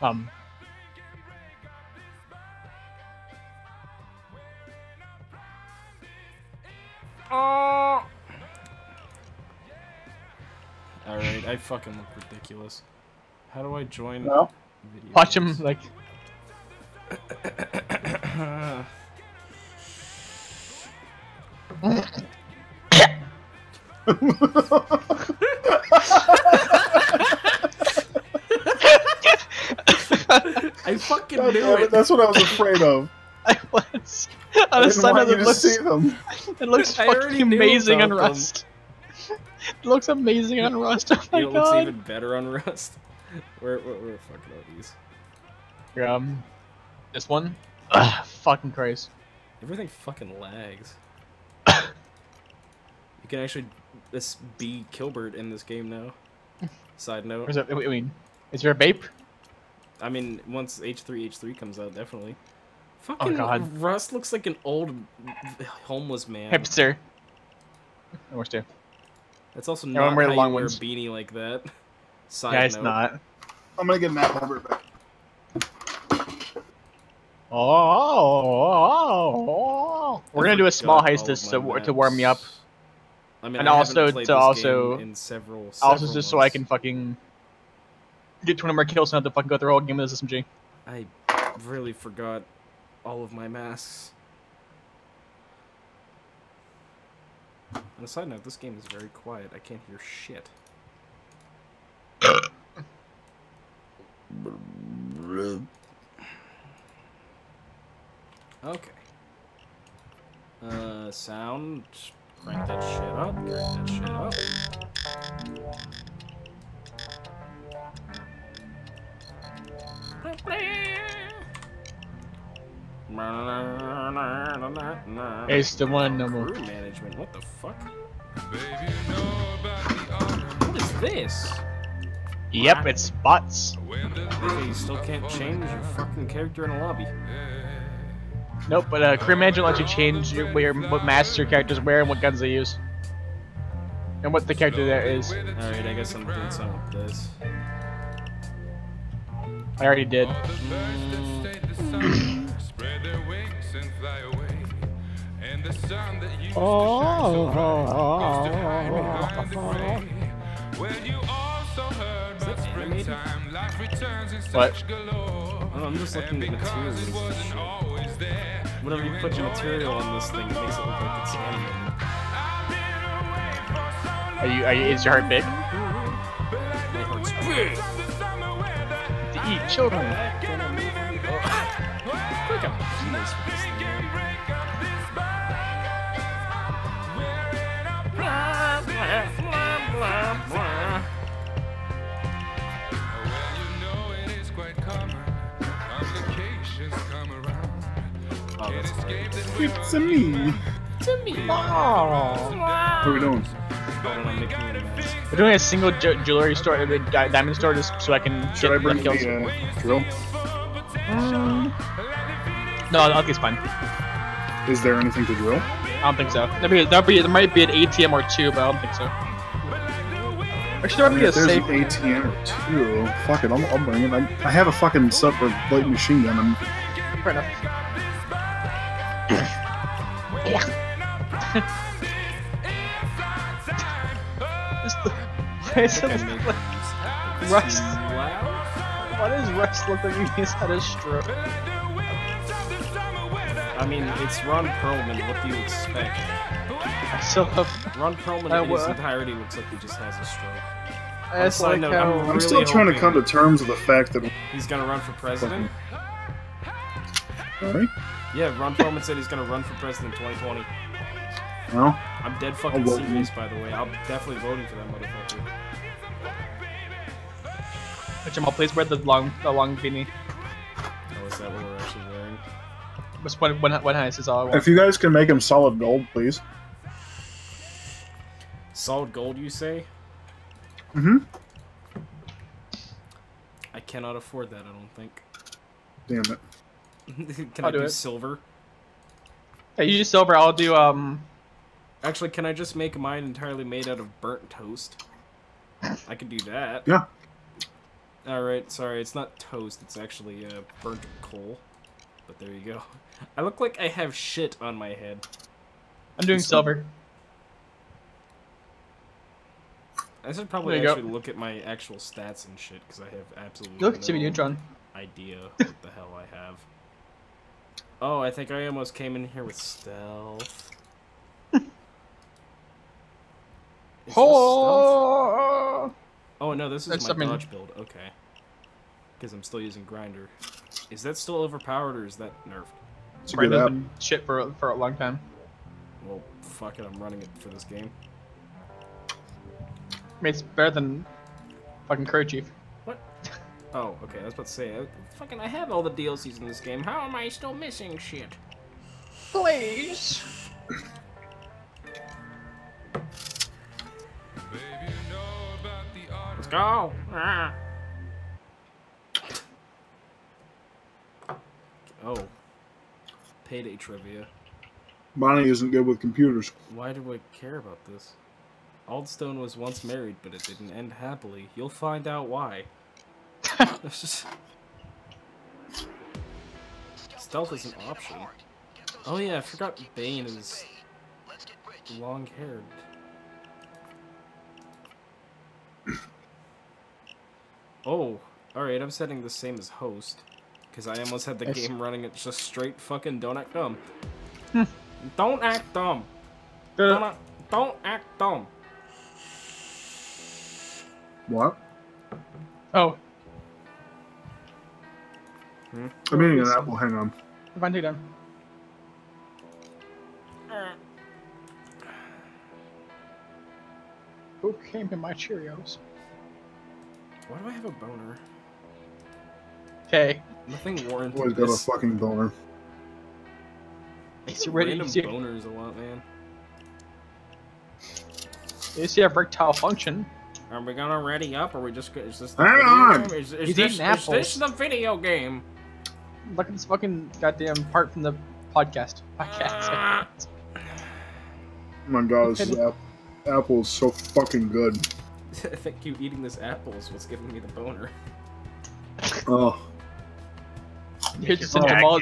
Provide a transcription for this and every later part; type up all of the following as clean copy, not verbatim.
Um. Oh. All right, I fucking look ridiculous. How do I join? No. Videos? Watch him like. I fucking God knew damn it. That's what I was afraid of. I was. I On a didn't side want of you it to looks. see them. It looks I already fucking knew amazing on about them. Rust. It looks amazing on Rust. Oh my You know, it looks god. even better on Rust. Where fucking are these? This one. Ugh, fucking Christ. Everything fucking lags. You can actually be Kilbert in this game now. Side note. Where's that? I mean, is there a Bape? I mean, once H3 comes out, definitely. Fucking Oh god. Rust looks like an old homeless man. Hipster. Where's two? That's also Yeah, not wear how long you wear a ones. beanie like that. Side Yeah, it's note. not. I'm gonna get Matt Holbert back. Oh. We're gonna do a small forgot heist all of my to warm me up. maps. I mean, And I also haven't played to this also- game in several Also, just so I months. can fucking get 20 more kills and not have to fucking go through the whole game with this SMG. I really forgot all of my masks. On a side note, this game is very quiet. I can't hear shit. Okay. Sound. Crank that shit up. Crank that shit up. It's the one no more. Crew management. What the fuck? What is this? Yep, it's bots. You still can't change your fucking character in a lobby. Nope, but career management lets you change what masks your characters wear and what guns they use. And what the character there is. Alright, I guess I'm doing something with this. I already did. What? Oh, I'm just looking at materials and shit. Whenever you put material on this thing, it makes it look like it's animated. Are you, is your heart big? My heart's big! To eat children. Look at my penis for this thing, man. Oh, that's great. It's a me. To me. What are we doing? I'm making a mess. We're doing a single jewelry store, a diamond store, just so I can Should I get bring kills. the drill? No, I think it's fine. Is there anything to drill? I don't think so. There might be an ATM or two, but I don't think so. Actually, there might be a If there's safe. an ATM or two, fuck it, I'll bring it. I have a fucking separate light machine gun. I'm Fair enough. Why is it look like Rust? Wow. Why does Rust look like he's had a stroke? I mean, it's Ron Perlman. What do you expect? I still love. Ron Perlman in his entirety looks like he just has a stroke. I just like note, how. I'm still really trying to hoping- come to terms with the fact that. He's gonna run for president? Alright. Yeah, Ron Perlman said he's gonna run for president 2020. Well, I'm dead fucking I'll vote serious, by the way. I'm definitely voting for that motherfucker. Jamal, please wear the long beanie. Oh, is that what we're actually wearing? Just one heist is all I want. if you guys can make him solid gold, please. Solid gold, you say? Mm-hmm. I cannot afford that, I don't think. Damn it. Can I'll I do do it. silver? Hey, you do silver. I'll do Actually, can I just make mine entirely made out of burnt toast? I could do that. Yeah. Alright, sorry, it's not toast, it's actually burnt coal. But there you go. I look like I have shit on my head. I'm doing silver. I should probably There you actually look at my actual stats and shit, because I have absolutely You look at no Jimmy Neutron. idea what the hell I have. Oh, I think I almost came in here with stealth. Is this stealth? Oh! Oh no, this is That's my something- dodge build. Okay. Because I'm still using grinder. Is that still overpowered or is that nerfed? It's a good Brendan's app. been shit for a long time. Well, fuck it, I'm running it for this game. I mean, it's better than fucking Crew Chief. What? Oh, okay, I was about to say, I have all the DLCs in this game. How am I still missing shit? Please. Let's go! Ah. Oh. Payday trivia. Bonnie isn't good with computers. Why do I care about this? Aldstone was once married, but it didn't end happily. You'll find out why. That's just... Stealth is an option. Oh yeah, I forgot Bane is long-haired. Oh, alright, I'm setting the same as host. Because I almost had the game running at just straight fucking don't act dumb. Don't act dumb! Don't act dumb! What? Oh, I'm eating an apple. Hang on. fine, take it down. Who came to my Cheerios? Why do I have a boner? Okay. Nothing warranted Always got a this. fucking boner. Is it ready? Random You boners a lot, man. see erectile function? Are we gonna ready up, or are we just? Is this the Hang video on! game? Is He's this eating apples. the video game? Look at this fucking goddamn part from the podcast. Ah. Oh my god, this apple is so fucking good. I think you eating this apple is what's giving me the boner. Oh, Here's just Oh,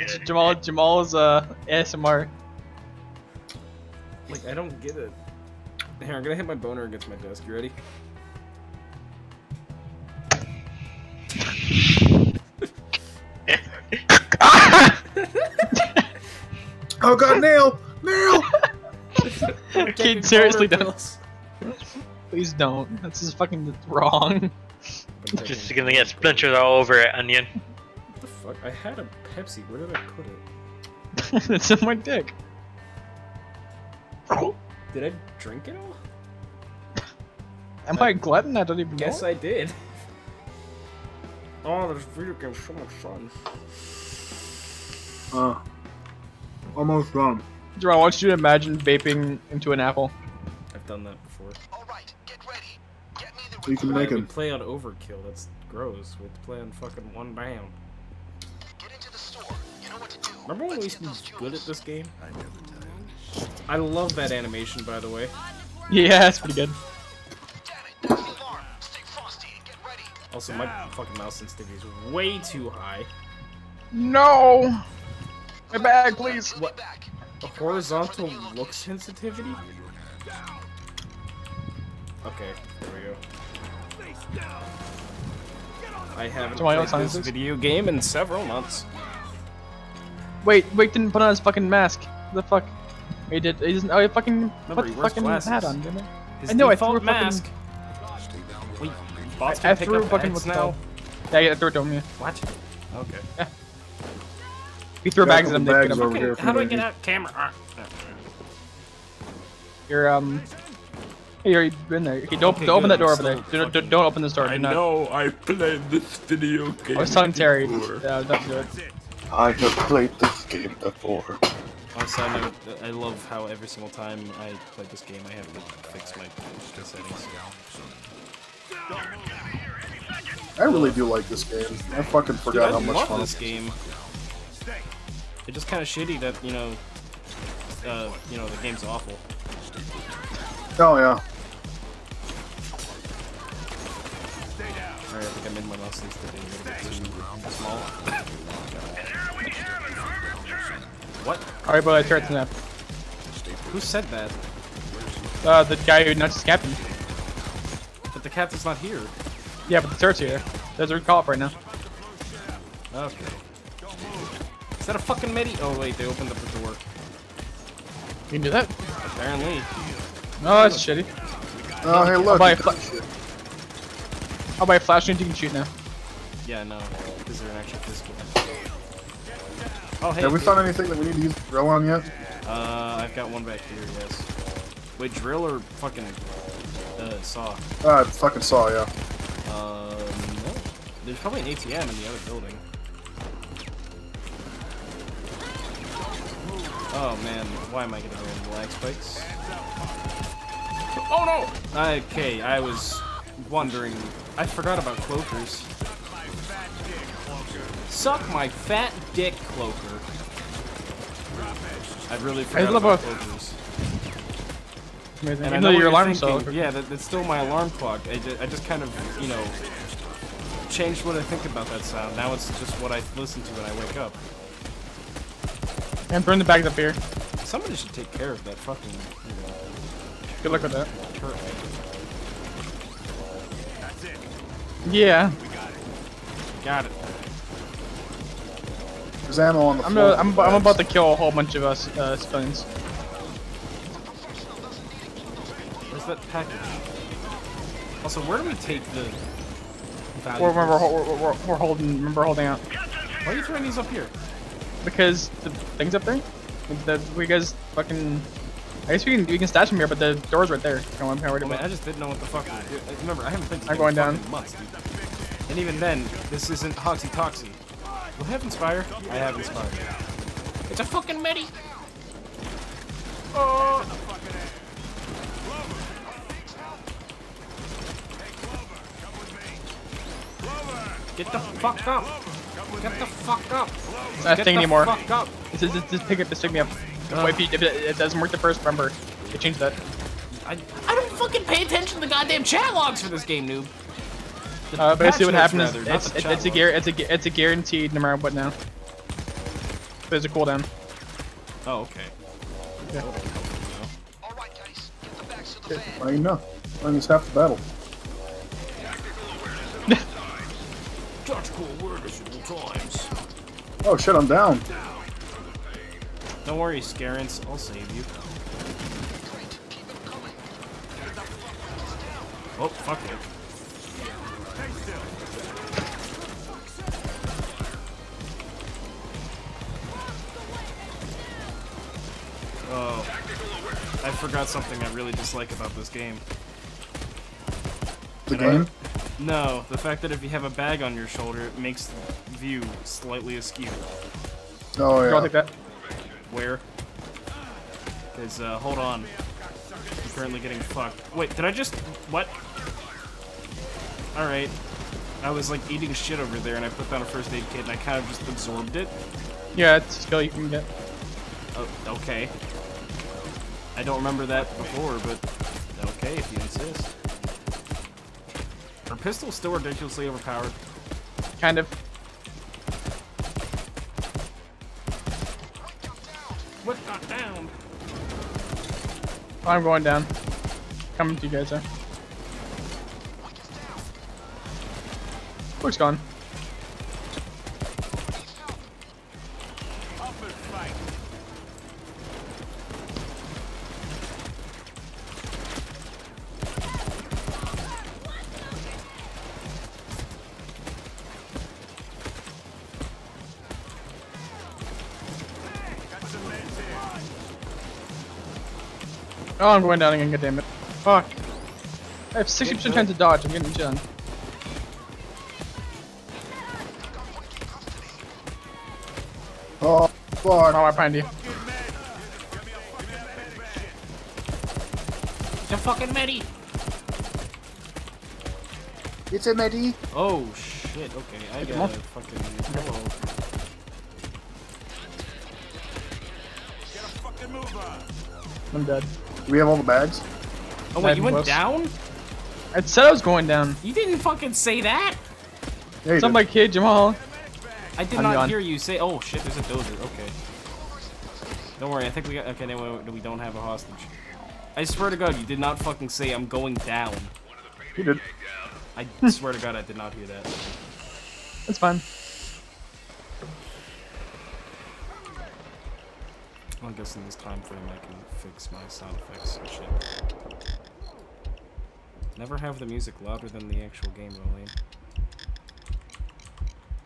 Jamal's ASMR. Like I don't get it. Here, I'm gonna hit my boner against my desk. You ready? oh god, nail! Nail! Kid, seriously, don't. Please don't. This is fucking wrong. Just gonna get splinters all over it, Onion. What the fuck? I had a Pepsi. Where did I put it? It's in my dick. Did I drink it all? Am I a glutton? I don't even Guess know. I did. Oh, this video game's so much fun. Almost done. Jamal, I want you to imagine vaping into an apple. I've done that before. Alright, get ready. Get me the You can make We it. play on overkill. That's gross. We have to play on fucking one down. get into the store. You know what to do. Remember when we used to be good at this game? I love that animation, by the way. Yeah, it's pretty good. Damn it, that's the alarm. Stay frosty and get ready. Also, my fucking mouse sensitivity is way too high. No! My bag, please. What? Back. A horizontal look sensitivity? Okay, there we go. I haven't So why played don't this sciences? video game in several months. Wait, didn't put on his fucking mask. The fuck? He did. He doesn't. Oh, he fucking Remember, put he the wears fucking glasses. hat on, didn't he? His I know, I default threw a fucking- mask. Wait, bots I can pick threw up fucking bags what's it now. called? Yeah, I threw it to him. Yeah. What? Okay. He threw Got a bags at him. couple They picked bags up. over here. How do I get out camera? You're Hey, you've been there. Okay, don't open that door over there. Don't open this door. Do not. know I played this video game. I was telling Terry. before. Yeah, don't do it. I have played this game before. On a side note, I love how every single time I play this game, I have to fix my settings. I really do like this game. I fucking Dude, forgot I how much love fun. this game. It's just kind of shitty that the game's awful. Oh yeah. Alright, I think I made my mouse sensitivity a little bit too small. What? Alright, but I turret snap. Who said that? The guy who nudged the captain. But the captain's not here. Yeah, but the turret's here. There's a recall up right now. Okay. Is that a fucking midi? Oh wait, they opened up the door. You can do that. Apparently. Oh, that's shitty. Oh, hey, look. I'll buy a flash and you can shoot now. Yeah, no. Is there an actual physical? Oh, hey. Have we found anything that we need to use the drill on yet? I've got one back here, yes. Wait, drill or fucking saw? Fucking saw, yeah. No. There's probably an ATM in the other building. Oh man, why am I getting random lag spikes? Oh no! Okay, I was wondering. I forgot about cloakers. Suck my fat dick, cloaker. I really forgot about cloakers. Amazing. And I Even know though what your you're alarm's thinking. still. Yeah, that's still my alarm clock. I just kind of, you know, changed what I think about that sound. Now it's just what I listen to when I wake up. And burn the bags up here. Somebody should take care of that fucking, you know, Good luck with that. turret. Yeah. Got it. There's ammo on the floor. I'm about to kill a whole bunch of us civilians. Where's that package? Also, where do we take the We're holding out. Why are you throwing these up here? Because the thing's up there. We guys fucking. I guess we can stash them here, but the door's right there. Come on, Oh, man, I just didn't know what the fuck. Remember, I haven't played this I'm game going in down. fucking months, dude. And even then, this isn't Hoxie Toxie. Will I have Inspire? I have Inspire. It's a fucking midi! Oh! Get the fuck up! Get the fuck up! Not a thing anymore. Fuck up! Just pick me up. Wait, if it doesn't work the first, remember, they changed that. I don't fucking pay attention to the goddamn chat logs for this game, noob. Basically what Patch happens notes, is rather, not the chat logs. it's a guaranteed no matter what now. There's a cooldown. Oh, okay. Yeah. All right, guys, get the bags to the van. I know. I think it's half the battle. Tactical awareness at all times. Oh shit, I'm down. Don't worry, Scarence, I'll save you. Great, keep them coming. Oh, fuck it. Oh, I forgot something I really dislike about this game. The game? No, the fact that if you have a bag on your shoulder, it makes the view slightly askew. Oh I'll yeah. take that. Where? Because, hold on. I'm currently getting fucked. Wait, did I just... What? Alright. I was, like, eating shit over there, and I put down a first aid kit, and I kind of just absorbed it. Yeah, it's a skill you can get. Oh, okay. I don't remember that before, but... Okay, if you insist. Are pistols still ridiculously overpowered? Kind of. What got down? I'm going down. Coming to you guys there. Quick's gone. Oh, I'm going down again, goddammit. Fuck. I have 60% chance to dodge, I'm getting shit on. Oh fuck. Oh, I'm behind you. The fucking medi! It's a medi. Oh, shit, okay. I got a fucking... Hello. I'm dead. Do we have all the bags? Oh, wait, you Knife went close. down? I said I was going down. You didn't fucking say that! Yeah, you It's not did. my kid, Jamal. I did I'm not gone. hear you say. Oh shit, there's a dozer. Okay. Don't worry, I think we got. Okay, no, we don't have a hostage. I swear to God, you did not fucking say I'm going down. You did. I swear to God, I did not hear that. It's fine. I guess in this time frame I can fix my sound effects and shit. Never have the music louder than the actual game volume.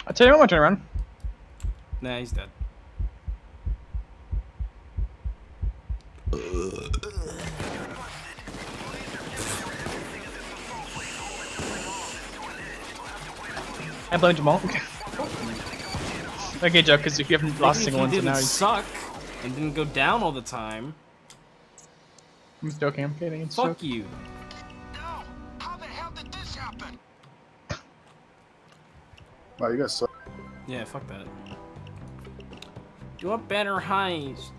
I'll tell you what, I'm gonna turn around. Nah, he's dead. I blame Jamal. Okay, Joe, because you haven't lost a single one, Maybe so if you now didn't he's... suck and didn't go down all the time. I'm just joking, I'm kidding. It's Fuck joking. you. No! How the hell did this happen? Wow, you guys suck. Yeah, fuck that. Do a better heist.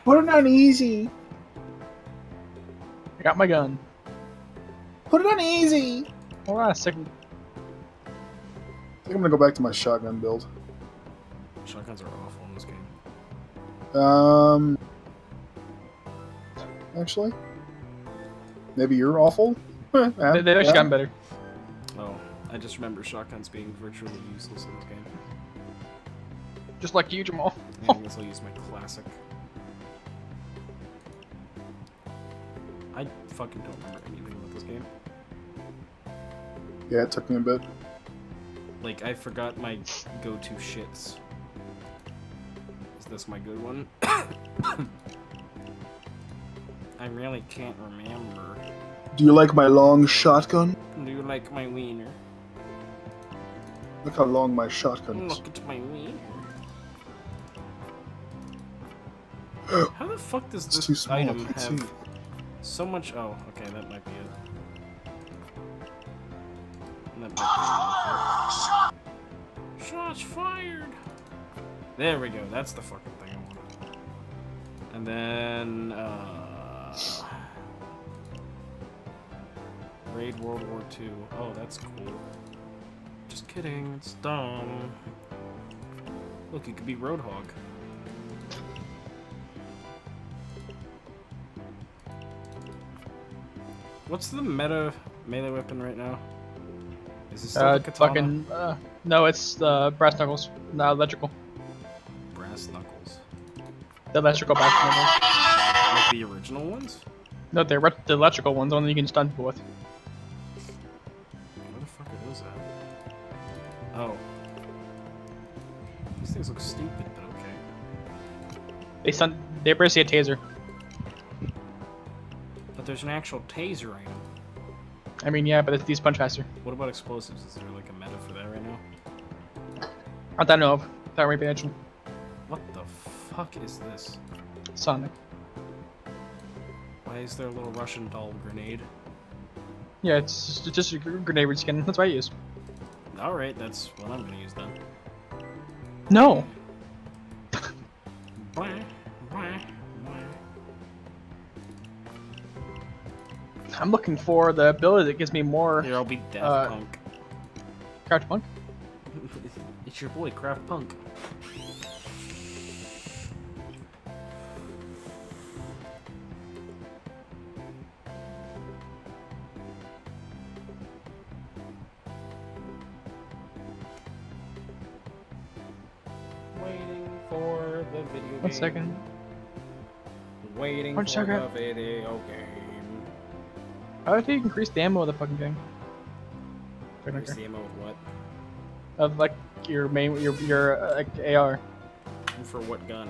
Put it on easy. I got my gun. Put it on easy. Hold on a second. I think I'm gonna go back to my shotgun build. Shotguns are awful in this game. Actually, maybe you're awful. They've actually gotten better. Oh, I just remember shotguns being virtually useless in this game. Just like you, Jamal. Yeah, I guess I'll use my classic. I fucking don't remember anything about this game. Yeah, it took me a bit. Like, I forgot my go-to shits. Is this my good one? I really can't remember. Do you like my long shotgun? Do you like my wiener? Look how long my shotgun is. Look at my wiener. How the fuck does It's this too small, I item can't have see. so much? Oh, okay, that might be it. That might be it. Shots fired! There we go, that's the fucking thing I wanted. And then, Raid World War II. Oh, that's cool. Just kidding, it's dumb. Look, you could be Roadhog. What's the meta melee weapon right now? Is it still the katana? Fucking, no, it's the brass knuckles. No, electrical. Brass knuckles. The electrical brass knuckles. Like the original ones? No, they're the electrical ones, the one that you can stun people with. Where the fuck are those at? Oh. These things look stupid, but okay. They're basically a taser. But there's an actual taser item. I mean, yeah, but these punch faster. What about explosives? Is there like a meta for that right now? I don't know of. That might be actually What the fuck is this? Sonic. Why is there a little Russian doll grenade? Yeah, it's just a grenade reskin. That's what I use. Alright, that's what I'm gonna use then. No! Blah, blah, blah. I'm looking for the ability that gives me more Here, I'll be Daft Punk. Crouch Punk. It's your boy, Craft Punk. Waiting for the video game. 1 second. Waiting One for second. the video game. How do you increase the ammo of the fucking thing? Where's the ammo of what? Of like your main like AR. And for what gun?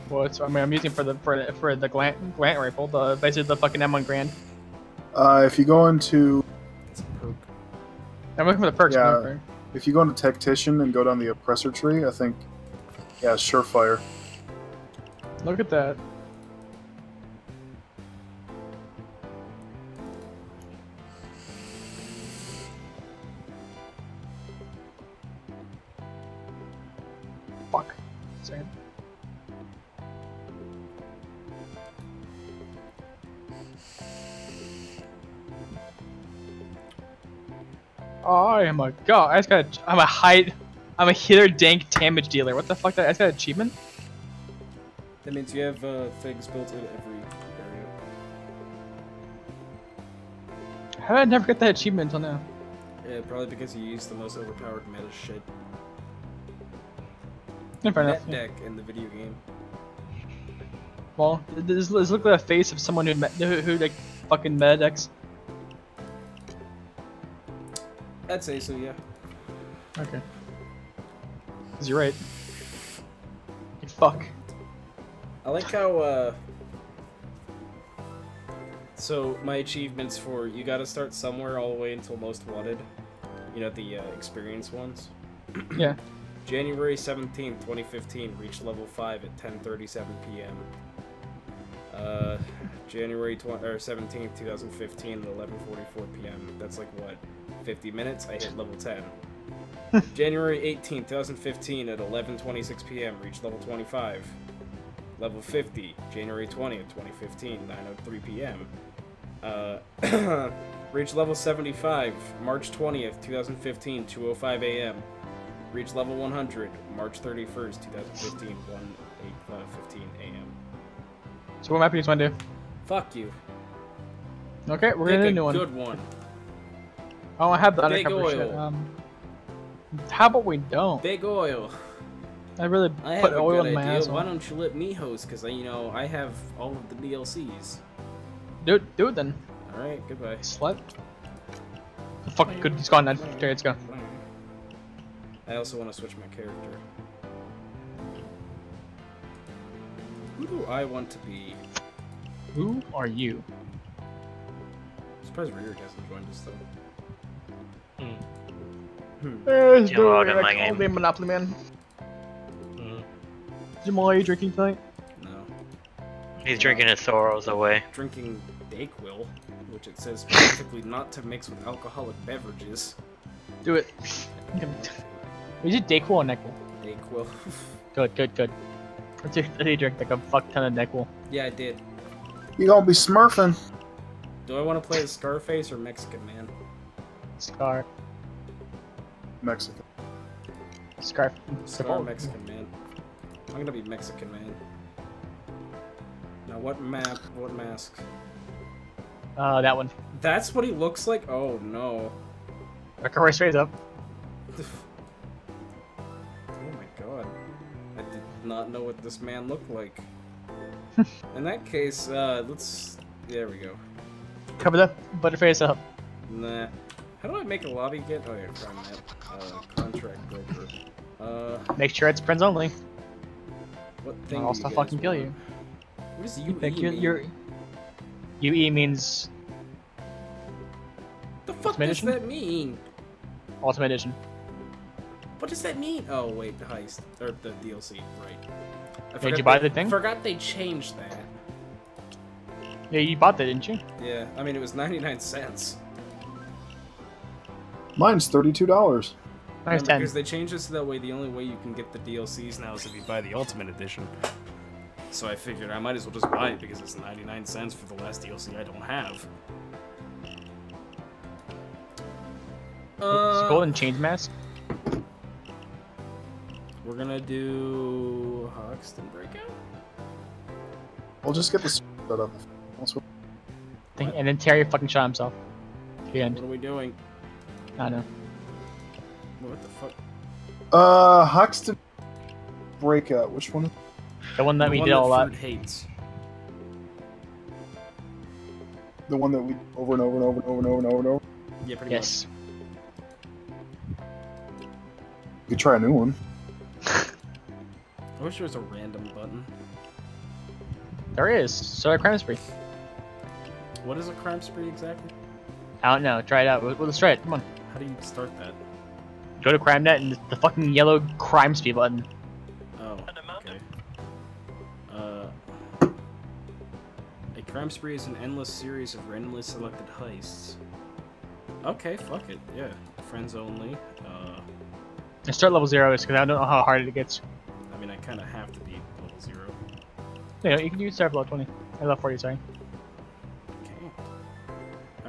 Well, it's, I mean, I'm using for the Glant rifle, basically the fucking M1 Grand. If you go into It's a perk. I'm looking for the perks. Yeah. Okay. if you go into Tactician and go down the oppressor tree, I think yeah, Surefire. Look at that. Fuck. Second. Oh my god! I just got. I'm a healer dank damage dealer. What the fuck? I just got an achievement. That means you have things built in every area. How did I never get that achievement until now? Yeah, probably because you use the most overpowered meta shit. Fair enough. Net deck in the video game. Well, this looks like a face of someone who like fucking meta decks. I'd say so, yeah. Okay. 'Cause you're right. You fuck. I like how, so my achievements for you gotta start somewhere all the way until most wanted. You know, the experience ones. Yeah. January 17th, 2015, reached level 5 at 10:37 p.m. January 17th, 2015 at 11:44 p.m. That's like, what, 50 minutes? I hit level 10. January 18th, 2015 at 11:26 p.m. reached level 25. Level 50, January 20th, 2015, 9:03 p.m. Reached level 75, March 20th, 2015, 2:05 a.m. Reached level 100, March 31st, 2015, 1:15 a.m. So what map do you want to do? Fuck you. Okay, we're Pick gonna do a a new one. good one. Oh, I have the Big undercover shit. oil. How about we don't? Big oil. I really I put have a oil good in my idea. asshole. Why don't you let me host? Because, you know, I have all of the DLCs. Do it then. Alright, goodbye. Slut. Fuck, good. He's gone now. Okay, let's go. I also want to switch my character. Who do I want to be? Who are you? I'm surprised Rear hasn't joined us, though. There's You're logging my game. name Monopoly Man. Mm. Jamal, are you drinking tonight? No. He's drinking his sorrows away. Drinking Dayquil, which it says specifically not to mix with alcoholic beverages. Do it. Is it Dayquil or Nyquil? Dayquil. Good. I did drink like a fuck ton of Nyquil. Yeah, I did. You gonna be smurfing? Do I want to play as Scarface or Mexican Man? Scar. Mexican. Scarf. Scar Mexican Man. I'm gonna be Mexican Man. Now, what map? What mask? That one. That's what he looks like? Oh, no. Recover straight up. Oh my god. I did not know what this man looked like. In that case, let's... There we go. Cover that butterface up. Nah. How do I make a lobby again? Oh yeah, crime map. Contract broker. Make sure it's friends only. What thing Or do else you I'll guys fucking kill want? you. What does UE Like mean? UE means The fuck Ultimate does Edition? that mean? Ultimate Edition. What does that mean? Oh wait, the heist. Or the DLC, right. I Did forgot you buy they- the thing? Forgot they changed that. Yeah, you bought that, didn't you? Yeah, I mean it was 99 cents. Mine's $32. Mine's Remember, 10. because they changed it so that way the only way you can get the DLCs now is if you buy the Ultimate Edition. So I figured I might as well just buy it because it's 99 cents for the last DLC I don't have. Golden Chains Mask. We're gonna do Hoxton Breakout? We'll just get this set up. And then Terry fucking shot himself. At the What end. are we doing? I know. What the fuck? Hoxton Breakout. Which one? The one that The we one did a lot. Fruit hates. The one that we over and over and over and over and over and over and over. Yeah, pretty Yes. You could try a new one. much. I wish there was a random button. There is. So a crime spree. What is a crime spree exactly? I don't know. Try it out. Let's try it. Come on. How do you start that? Go to CrimeNet and the fucking yellow crime spree button. Oh, okay. A crime spree is an endless series of randomly selected heists. Okay, fuck it. Yeah, friends only. And start level 0 because I don't know how hard it gets. I mean, I kind of have to be level 0. You know, you can use start level 20. I level 40, sorry. Okay.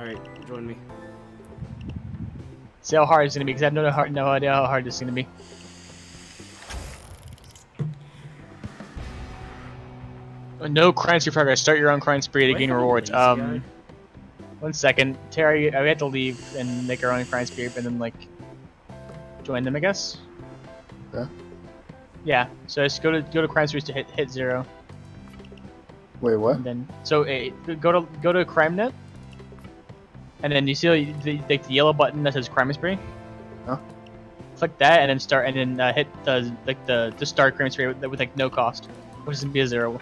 Alright, join me. See how hard it's gonna be, because I have no idea how hard this is gonna be. No crime spree progress. Start your own crime spree to Do I gain have a rewards. lazy eye? 1 second. Terry, we have to leave and make our own crime spree and then, like, join them, I guess? Yeah. Yeah, so just go to crime sprees to hit 0. Wait, what? And then, so go to CrimeNet, and then you see the yellow button that says crime spree. Huh? Click that, and then start, and then hit the start crime spree with like no cost, which is gonna be a 0.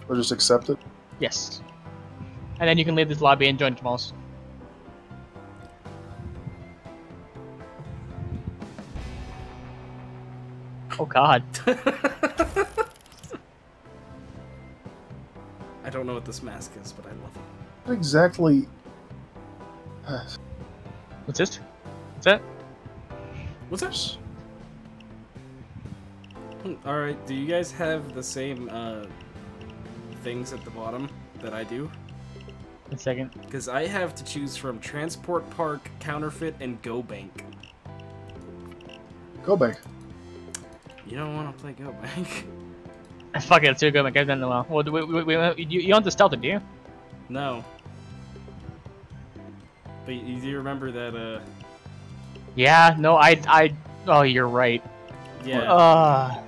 Or just accept it? Yes. And then you can leave this lobby and join tomorrow's. Oh God. I don't know what this mask is, but I love it. What exactly? What's this? What's that? What's that? Alright, do you guys have the same things at the bottom that I do? 1 second. Because I have to choose from Transport Park, Counterfeit, and Go Bank. Go back. You don't want to play Go Bank? Fuck it, let's do a go back. I've done it well. Well, you want the stealth, do you? No. But you do remember that, Yeah, no, oh, you're right. yeah.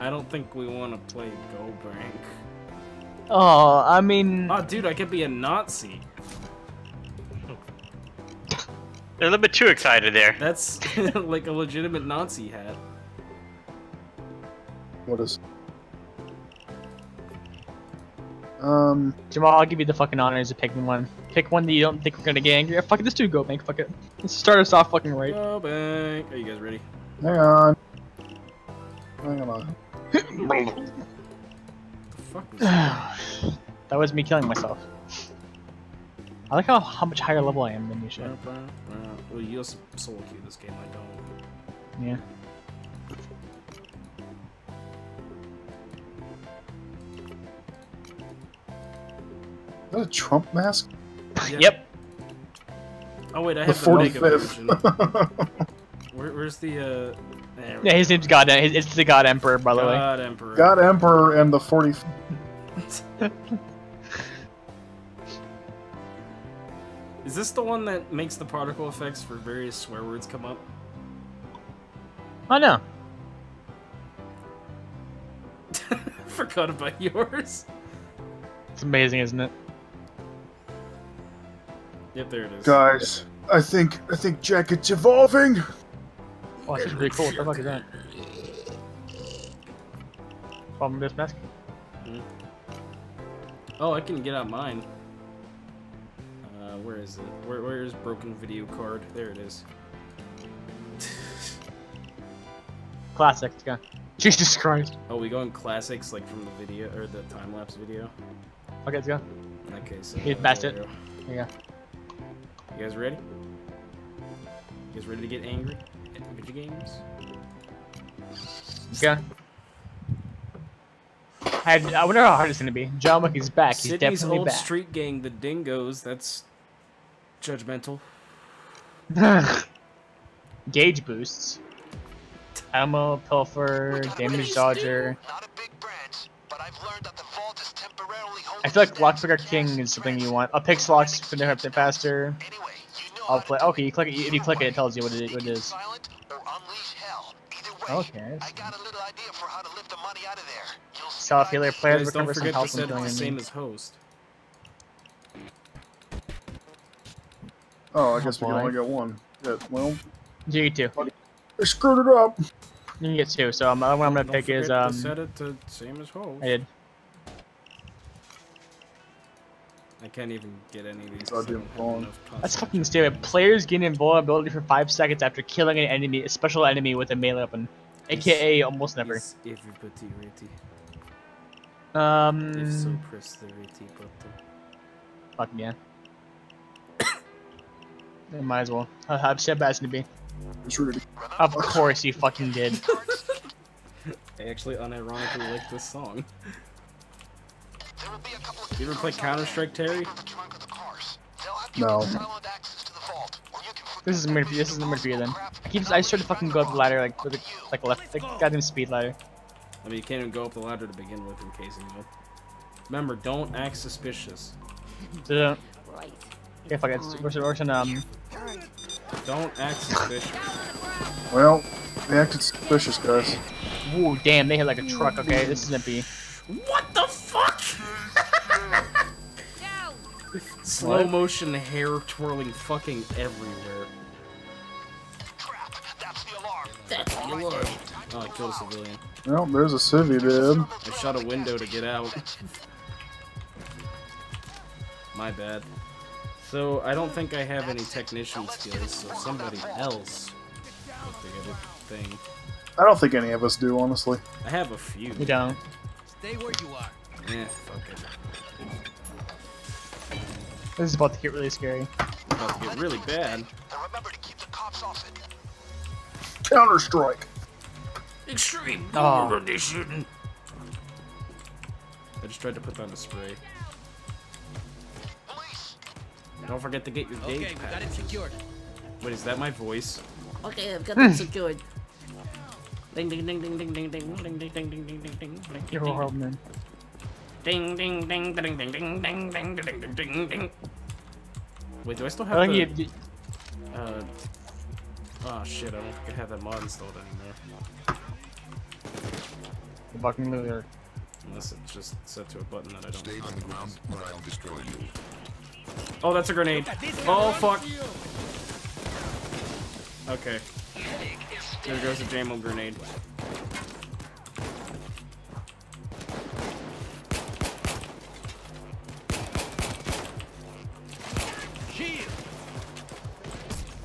I don't think we want to play Go Bank. Oh, I mean... Oh, dude, I could be a Nazi. They're a little bit too excited there. That's like a legitimate Nazi hat. What is? Jamal, I'll give you the fucking honors of picking one. Pick one that you don't think we're gonna get angry at. Fuck it, let's do Go Bank, fuck it. Let's start us off fucking right. Go Bank. Are you guys ready? Hang on. Hang on. The fuck was that? That was me killing myself. I like how much higher level I am than you should. Well, you also solo queue this game, I don't. Yeah. Is that a Trump mask? Yeah. Yep. Oh wait, I The have the Mega 45th. version. Where's the there we Yeah, his name's God. It's the God Emperor, by the way. God Emperor. God Emperor and the 40. Is this the one that makes the particle effects for various swear words come up? Oh no. Forgot about yours. It's amazing, isn't it? Yep, there it is. Guys, I think Jacket's evolving. Oh, this is really cool. What the fuck is that? Problem this mask? Oh, I can get out mine. Where is it? Where is broken video card? There it is. Classic. Let's go. Jesus Christ. Oh, we going classics like from the video or the time lapse video? Okay, let's go. Okay, so You passed there it. we go. There you go. You guys ready? You guys ready to get angry at video games? Let's go. I wonder how hard it's gonna be. John Wick is back. He's Sydney's definitely old back. street gang, the Dingoes. That's judgmental. Gauge boosts. Ammo, pilfer, damage dodger. Not a big branch, but I've learned that the vault is temporarily holding I feel like steady Lockpicker King is something you want. I'll pick locks for the faster. Anyway, you know I'll how play. to Okay, you click it. If you click it, it tells you what it keep is. silent or unleash hell. Either way, Okay. I got a little idea for how to lift the money out of there. You'll see Self by healer the- players Guys, don't recover some forget to health from set it killing the same enemies. as host. Oh, I guess we boy. can only get one. Yeah, well, You get two. I screwed it up. You can get two. So what I'm gonna Don't pick is forget to set it to same as host. I did. I can't even get any of these. Oh, 'cause I dude, don't have wrong. enough That's concentration. fucking stupid. Players gain invulnerability for 5 seconds after killing an enemy, a special enemy with a melee weapon, aka almost never. Is everybody ready? If Mm. so, press the ready button. Fuck yeah. Yeah, might as well. I've said bad as to be. It's really. Of course you fucking did. I actually unironically like this song. There will be a couple of You ever play cards out Counter-Strike, there Terry? in the trunk of the cars. They'll have No. Silent access to the vault, where you can This is meant for you. This is meant for you then. I sort of fucking go up the ladder like with the, like left, like goddamn speed ladder. I mean, you can't even go up the ladder to begin with, in case you know. Remember, don't act suspicious. So, Right. yeah, fuck it. We're Don't act suspicious. Well, they acted suspicious, guys. Ooh, damn, they hit like a truck. Okay, this is empty. What the fuck? Slow motion hair twirling fucking everywhere. trap. That's the alarm. That's the alarm. Oh, I killed a civilian. Well, there's a civvy dead. I shot a window to get out. My bad. So, I don't think I have any technician skills, so somebody else put together the thing. I don't think any of us do, honestly. I have a few. You don't. Stay where you are. Yeah, fuck it. This is about to get really scary. About to get really bad. And remember to keep the cops off it. Counter-Strike. Extreme Oh. edition. I just tried to put down a spray. Police. Don't forget to get your gauge pad. secured. Wait, is that my voice? Okay, I've got that secured. Ding ding ding ding ding ding ding ding ding ding ding ding ding ding. You're a horrible man. Ding ding ding ding ding ding ding ding ding ding ding ding. Wait, do I still I have think the? you. Oh shit! I don't think I have that mod installed anymore. The fucking loser. Unless it's just set to a button that I don't. Stay on the ground or I'll destroy you. Oh, that's a grenade. Oh fuck. Okay. There goes a JAMO grenade.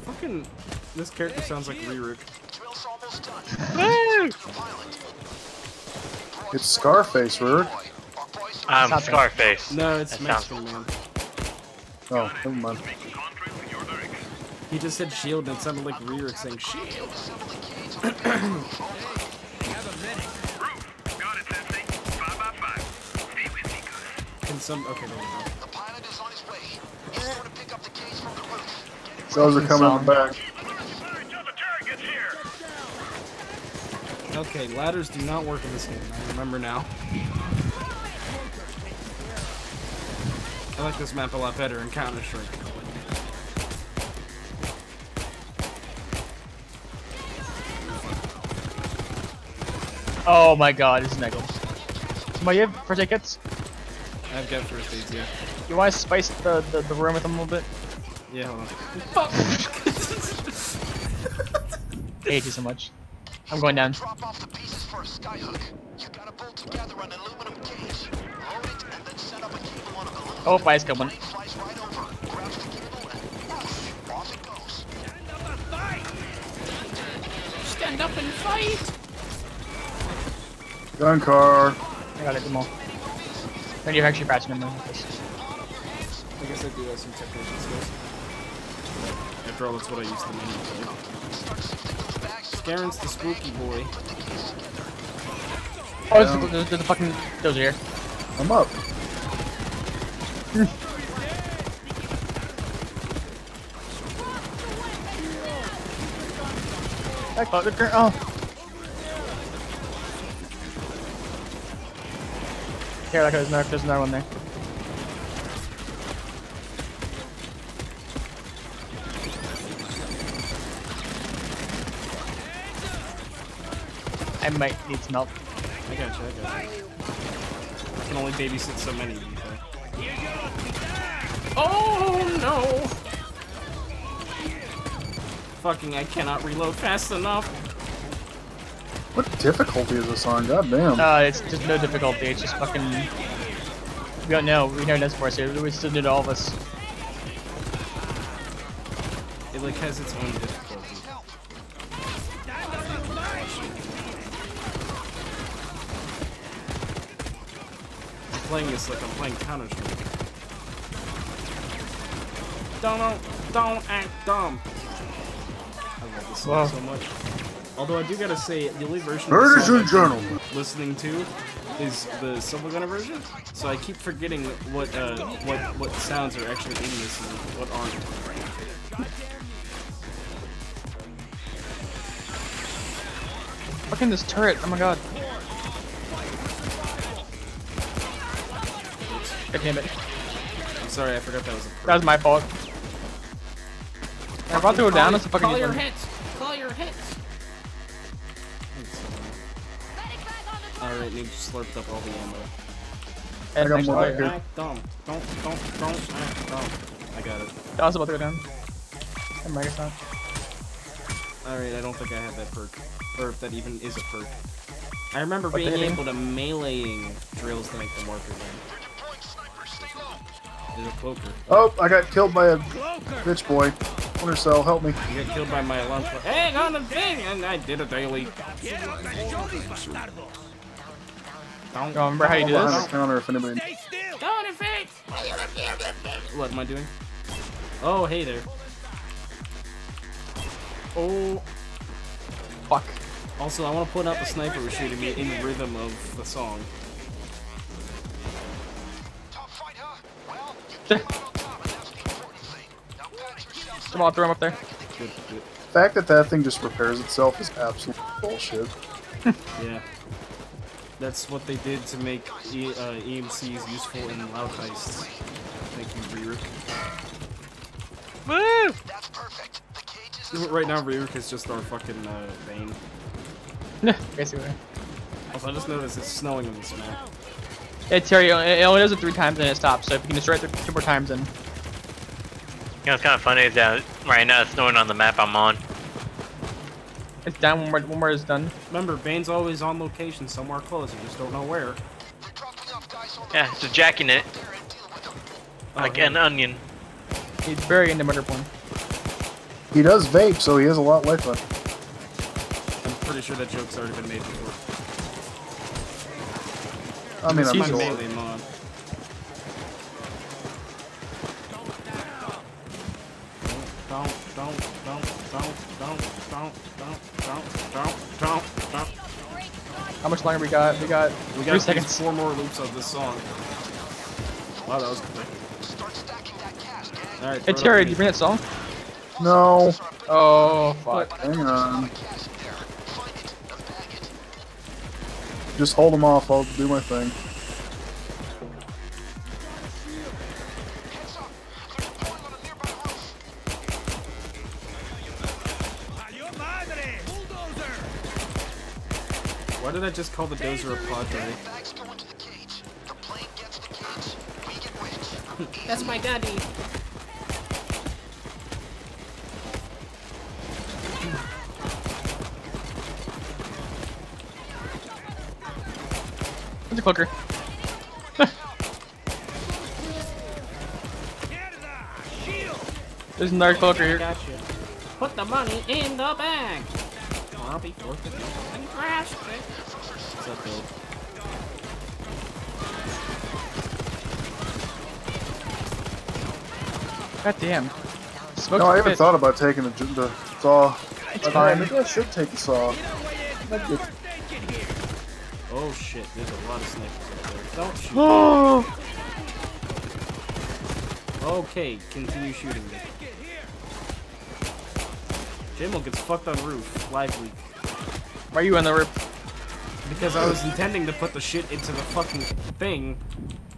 Fucking, this character sounds like Ririk. Drill's almost done. It's Scarface, Rurik. Stop it. Scarface. No, it's That Mexican man. Oh, never mind. He just said shield and it sounded like Ririk saying shield. Can some, okay, there we go. The pilot is on his way. He's going to pick up the case from the roof. Those are coming in the back. Okay, ladders do not work in this game, I remember now. I like this map a lot better in Counter-Strike. Oh my god, this is Neggle. Somebody have first aid kits? I've got first aids, yeah. You want to spice the room with them a little bit? Yeah, hold on. I hate you so much. I'm going down. Drop off the pieces for a skyhook. You gotta bolt together an aluminum cage. Load it and then set up a cable on a balloon. Oh, fire's coming. Plane flies right over, grabs the cable, and whoosh, off it goes. Stand up and fight! Gun car. I got it, come on. Then you're actually patching them. I guess I do have some technician skills. After all, that's what I used to mainly play. Scaren's the spooky boy. Oh, there's the fucking dozer here. I'm up. I caught the girl. Oh. Here, like there's another one there. I might need some help. I gotcha, I can only babysit so many of you, though. Oh no! Fucking, I cannot reload fast enough. What difficulty is this on? God damn. It's just no difficulty. It's just fucking. We don't know. We never know this for us. We still do to all of us. It like has its own difficulty. I'm playing this like I'm playing Counter-Strike. Don't act dumb. I love this song so much. Although I do gotta say, the only version of Ladies the song and gentlemen. I'm listening to is the Silver Gunner version, so I keep forgetting what sounds are actually in this and what aren't. Fucking this turret, oh my god. God damn it. I'm sorry, I forgot that was a perk. That was my fault. I'm about to go down, it's a fucking Call your one. hits. Call your hits. Alright, Noob slurped up all the ammo. And got next more fire. back here. Act dumb. Don't act dumb. I got it. That was about to go down. And Microsoft. Alright, I don't think I have that perk. Or if that even is a perk. I remember What, the being hitting? able to meleeing drills to make them work again. There's a cloaker. Oh, I got killed by a bitch boy. Winter Cell, help me. You got killed by my alarm clock. Hey, on the thing! And I did a daily. Don't. You remember how you do Behind this? the counter if anybody. Don't affect. What am I doing? Oh, hey there. Oh. Fuck. Also, I want to put up a sniper who's shooting me in rhythm of the song. Tough fight, huh? Well, you came out on top, and that's the important thing. Now pat yourself Come on, throw him up there. Good, good. The fact that that thing just repairs itself is absolute bullshit. Yeah. That's what they did to make EMCs useful in loud heists. Thank you, Reerick. Woo! That's perfect. The cage is Right now, Reerick is just our fucking Bane. Basically. Also, I just noticed it's snowing in this map. Yeah, Terry, it only does it 3 times and it stops, so if you can destroy it 2 more times then. You know what's kind of funny is that right now it's snowing on the map I'm on. It's down, one more is done. Remember, Bane's always on location somewhere close, you just don't know where. They're dropping off guys on the Yeah, just jacking it there and deal with them. like yeah. an onion. He's very into Murderpoint. He does vape, so he has a lot life left. I'm pretty sure that joke's already been made before. I mean, I'm My Jesus. sure. melee mod. Don't. How much longer we got? We got We 3 got seconds. 4 more loops of this song. Wow, that was quick. Start stacking that cash, gang. Alright, Hey Terry, did you bring that song? No. Oh, fuck. Hang on. Cash in there. Find it and bag it. Just hold him off. I'll do my thing. Heads up. They're deploying on a nearby roof. Why did I just call the dozer a padre? Bags go into the cage. The plane gets the cage. We get rich. That's my daddy. Where's the cloaker? There's another cloaker here. Got you. Put the money in the bag. Or I'll be forfeit and crash it. What's up, Bill? God damn. Smoke No, I the haven't pit. thought about taking the saw. It's I fine. maybe I should take the saw. Oh shit, there's a lot of snipers up there. Don't shoot. Oh! Okay, continue shooting me. Jamo gets fucked on roof. Live leak. Why are you on the roof? Because I was intending to put the shit into the fucking thing.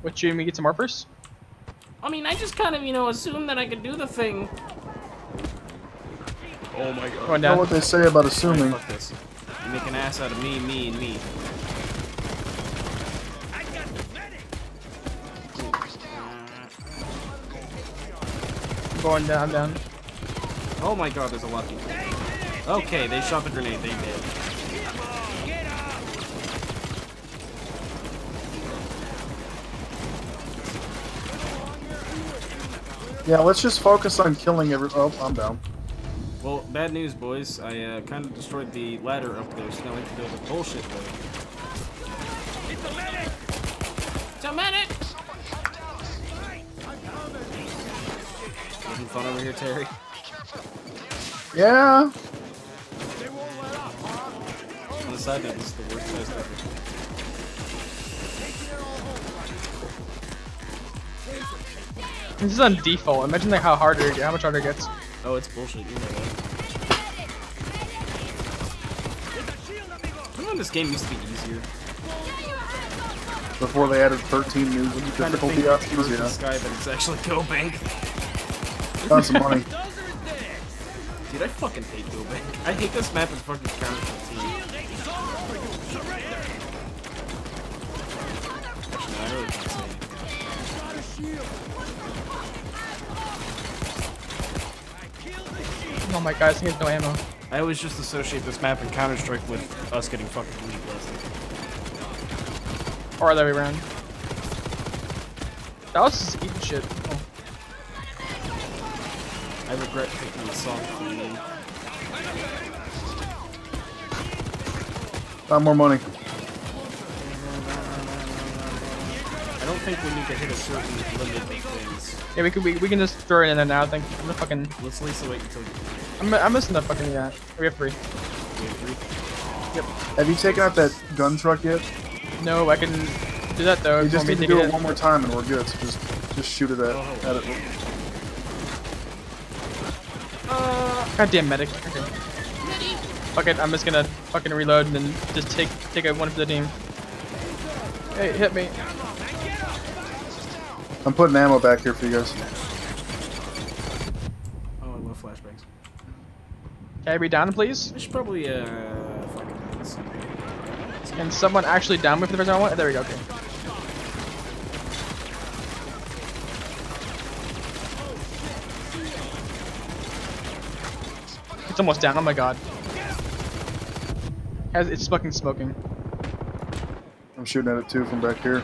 What, you and me get some more first? I mean, I just kind of, assumed that I could do the thing. Oh my god. Going You know down. what they say about Alright, assuming. fuck this. You make an ass out of me, me, and me. Going down, down. Oh my god, there's a lot of people. Okay, they shot the grenade, they did. Yeah, let's just focus on killing every. Oh, I'm down. Well, bad news, boys. I kind of destroyed the ladder up there, so now we have to deal with bullshit though. It's a medic! Having fun over here, Terry? Yeah. On the side note, this is the worst test ever. This is on default. Imagine like how much harder it gets. Oh, it's bullshit. You know that. Remember when this game used to be easier? Before they added 13 new difficulty options, yeah. yeah. Sky, but it's actually Go Bank. Found some money. Dude, I fucking hate Go Bank. I hate this map in fucking Counter 15. Actually, no, I really can't say anything. Oh my god, this thing has no ammo. I always just associate this map in Counter-Strike with us getting fucking weak blasted. Or the other way around. That was just eating shit. Oh. I regret picking the song for you. Found more money. I don't think we need to hit a certain limit of things. Yeah, we can just throw it in there now. I think I'm the fucking. Let's at least wait until I'm missing the fucking yeah. We have 3. we have 3. Yep. Have you taken out that gun truck yet? No, I can do that though. You if just want me need to get do it one more time and we're good. So just shoot it at it. Goddamn medic. Okay. Fuck it, I'm just gonna fucking reload and then just take a one for the team. Hey, hit me. I'm putting ammo back here for you guys. Oh, I love flashbangs. Can I be down, please? I should probably fucking let's see. Can someone actually down me for the first time I want? There we go. Okay. It's almost down. Oh my god. It's fucking smoking. I'm shooting at it too from back here.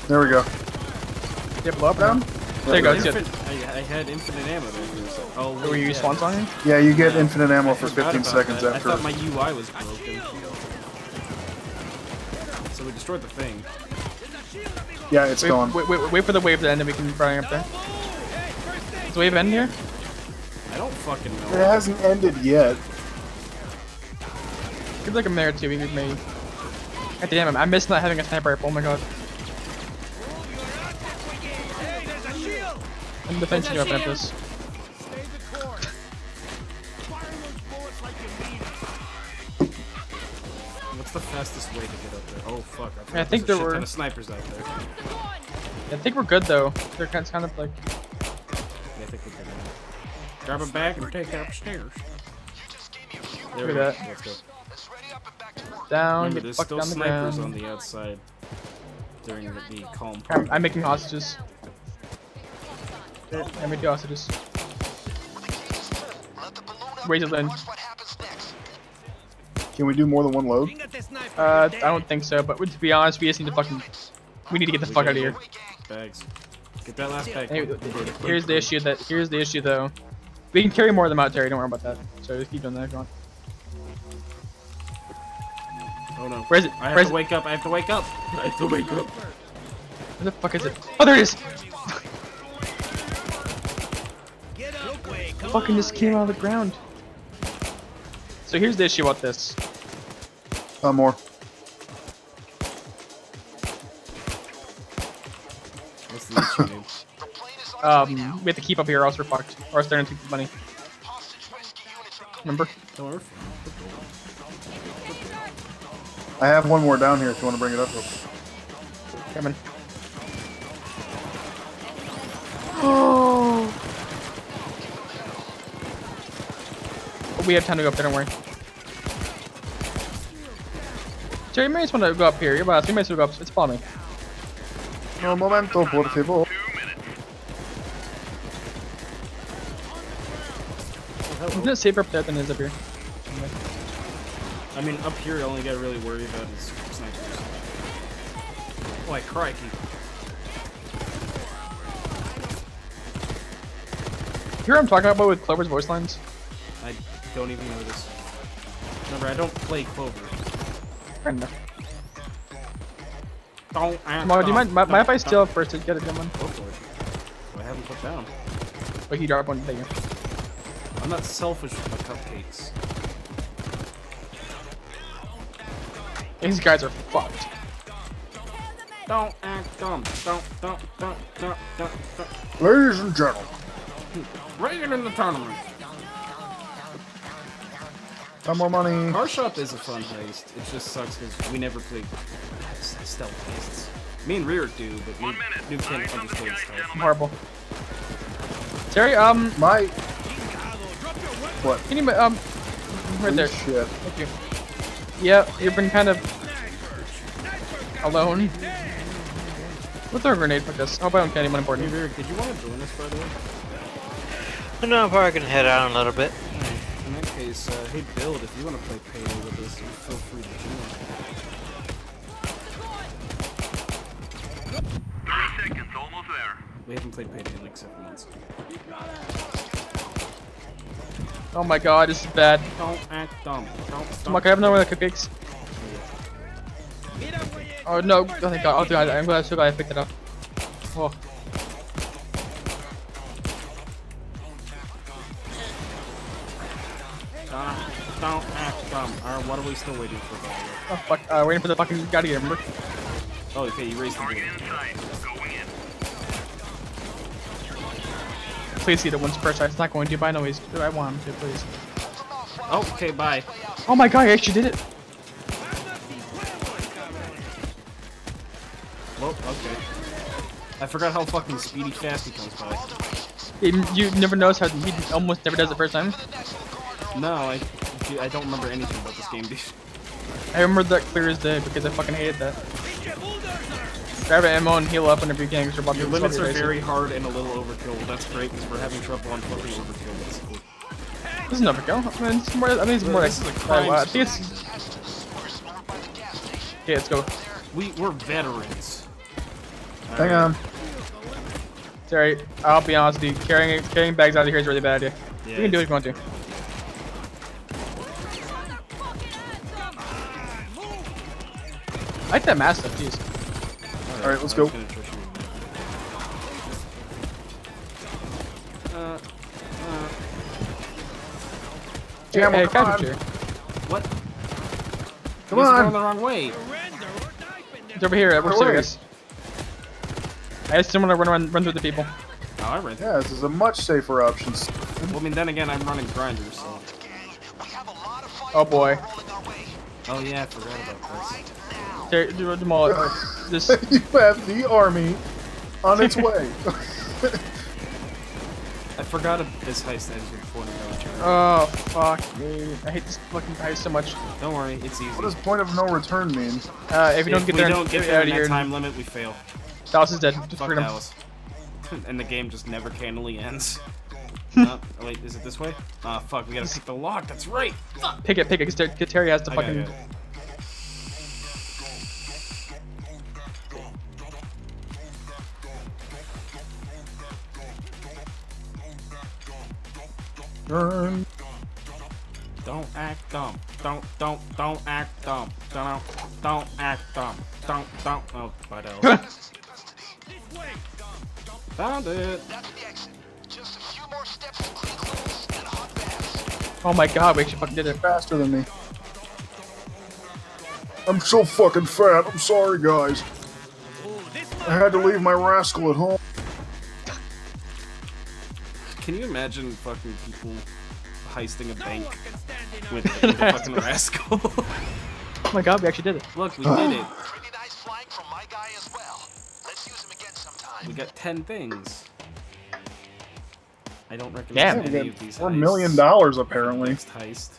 There we go. Yeah, blow up down? There you go. It's good. I had infinite ammo there. Oh, Were you swan songing? Yeah, you get infinite ammo for forgot 15 about seconds that. after. I thought my UI was broken. So we destroyed the thing. Yeah, it's gone. Wait for the wave to end and we can probably up there. Does the wave end here? I don't fucking know. It hasn't ended yet. Seems like I'm there too. We may. God damn it! I miss not having a sniper rifle. Oh my god. I'm defensive weapon at this. What's the fastest way to get up there? Oh fuck! I think there were a shit ton of snipers out there. I think we're good though. They're kind of like. Yeah, I think we're good. Grab a bag and take it upstairs. There we Look go. at that. Let's go. Down. Remember, Get there's fucked still down the snipers ground. on the outside during the calm. I'm making hostages. I'm making hostages. Wait till then. Can we do more than one load? I don't think so. But to be honest, we just need to fucking. We need to get the fuck out of here. Bags. Get that last bag. Anyway, here's the issue though. We can carry more of them out, Terry. Don't worry about that. So just keep doing that if you want. Oh no. Where is it? I Where have is to it? wake up. I have to wake up. I have to wake up. Where the fuck is it? Oh, there it is! Fucking just came out of the ground. So here's the issue about this. More. What's the issue, dude? We have to keep up here or else we're fucked. Or else they're gonna take the money. Remember? Don't worry. I have one more down here if you want to bring it up. Coming. Oh. We have time to go up there, don't worry. Jerry, you may just want to go up here. You're boss. You may as well go up. It's follow me. No momento, por favor. Isn't it safer up there than it is up here? I mean, up here, all I gotta really worry about is snipers. Boy, crikey. You hear what I'm talking about with Clover's voice lines? I don't even know this. Remember, I don't play Clover. I don't know. Don't Come on, do you mind if I steal first to get a good one? Go for it. I haven't put down. Like you drop one thing. I'm not selfish with my cupcakes. These guys are fucked. Don't act dumb. Don't. Ladies and gentlemen. Reagan in the tournament. 10 more money. Car Shop is a fun heist. It just sucks because we never played stealth heists. Me and Rear do, but Noob can't understand stealth. I'm horrible. Terry, My. What? can you, right there. Shit. Thank you. Yeah, you've been kind of alone. Let's throw a grenade for this. Oh, I don't care anyone Hey, important. Rear, did you want to join us, by the way? No, I'm probably gonna head out in a little bit. Alright, in that case, hey Build, if you want to play Payday with us, feel free to join. 30 seconds, almost there. We haven't played Payday in like 7 months. Oh my god, this is bad. Don't act dumb. Come on, can I have another one of the cupcakes? Oh no, oh thank god. Oh god, I'm glad, so glad I picked it up. Oh. Don't act dumb. Alright, what are we still waiting for, by the way? Oh fuck, waiting for the fucking guy to get remember? Oh, okay, you raised the board. Please see the one's first. It's not going to, but I know he's. I want him to, please. Oh, okay, bye. Oh my god, he actually did it! Well, okay. I forgot how fucking speedy fast he comes by. You never notice how he almost never does the first time? No, I don't remember anything about this game, dude. I remember that clear as day because I fucking hated that. Grab an ammo and heal up whenever you can because you're about to Your lose limits all are your very basic. hard and a little overkill. That's great because we're having trouble on fucking overkill. That's cool. This is an overkill. I mean, it's more, it's more like. This is a crime I think it's. Okay, let's go. We're veterans. Hang on. Sorry, I'll be honest with you. Carrying bags out of here is a really bad idea. Yeah, You can do it if you want to. I like that mask stuff, jeez. Alright, let's go. Jam Hey, on, come capture on. chair. What? Come You guys are on. going the wrong way. It's over here. We're Away. serious. I just didn't want to run through the people. Oh, I ran. Yeah, this is a much safer option. Well, I mean, then again, I'm running grinders, so. Oh boy. Oh yeah, I forgot about this. Terry, do them all. This. You have the army on its way. I forgot this heist ends with 40 no return. Oh fuck me! I hate this fucking guy so much. Don't worry, it's easy. What does point of no return mean? If you don't get there, don't get out there of in that here. time limit, we fail. Dallas is dead. Just Fuck freedom. Dallas. And the game just never cannily ends. Oh, wait, is it this way? Ah, fuck, we gotta pick the lock, that's right! Fuck! Pick it, because Terry has to I got fucking. it. Turn. Don't act dumb. Don't act dumb. Don't act dumb. Don't. Oh, bye, Dallas. Found it. That's the exit. Just a few more steps to clean clothes and hot baths. Oh my god, we actually fucking did it. Faster than me. I'm so fucking fat. I'm sorry, guys. I had to leave my rascal at home. Can you imagine fucking people heisting a bank with a fucking rascal? Oh my god, we actually did it. Look, we did it. Pretty nice flying from my guy as well. Let's use him again sometime. We got 10 things. I don't Damn. recognize any of these $4 heists. million apparently. Next heist.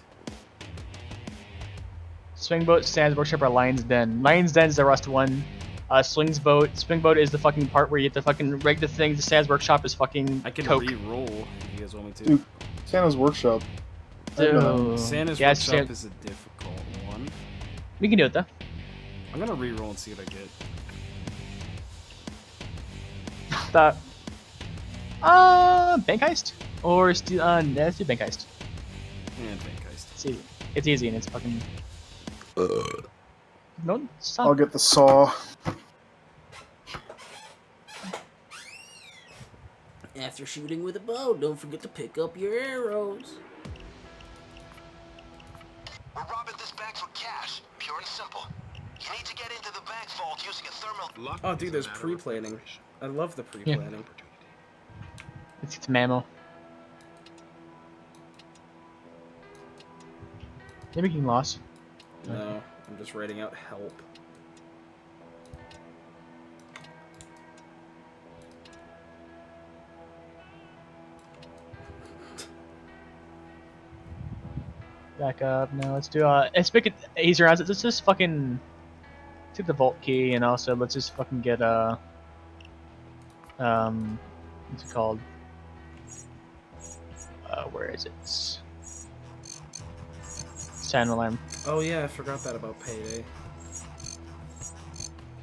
Swingboat, Sam's Workshop, or Lion's Den. Lion's Den is the Rust one. Swingboat is the fucking part where you have to fucking rig the thing. The Sam's Workshop is fucking I can coke. re-roll if you guys want me to. Dude, Santa's Workshop. I know. Santa's Yeah, Workshop is a difficult one. We can do it though. I'm gonna re-roll and see what I get. The bank heist or steal? Let's do bank heist. And bank heist. It's easy. It's easy and it's fucking. No, stop. I'll get the saw. After shooting with a bow, don't forget to pick up your arrows. We're robbing this bank for cash, pure and simple. You need to get into the bank vault using a thermal. Oh, dude, there's pre-planning. I love the pre-planning. It's mammo. Maybe getting lost. No, I'm just writing out help. Back up. Now let's do let's make it easier as let's just fucking take the vault key and also let's just fucking get what's it called? Where is it? Sound alarm. Oh yeah, I forgot that about Payday.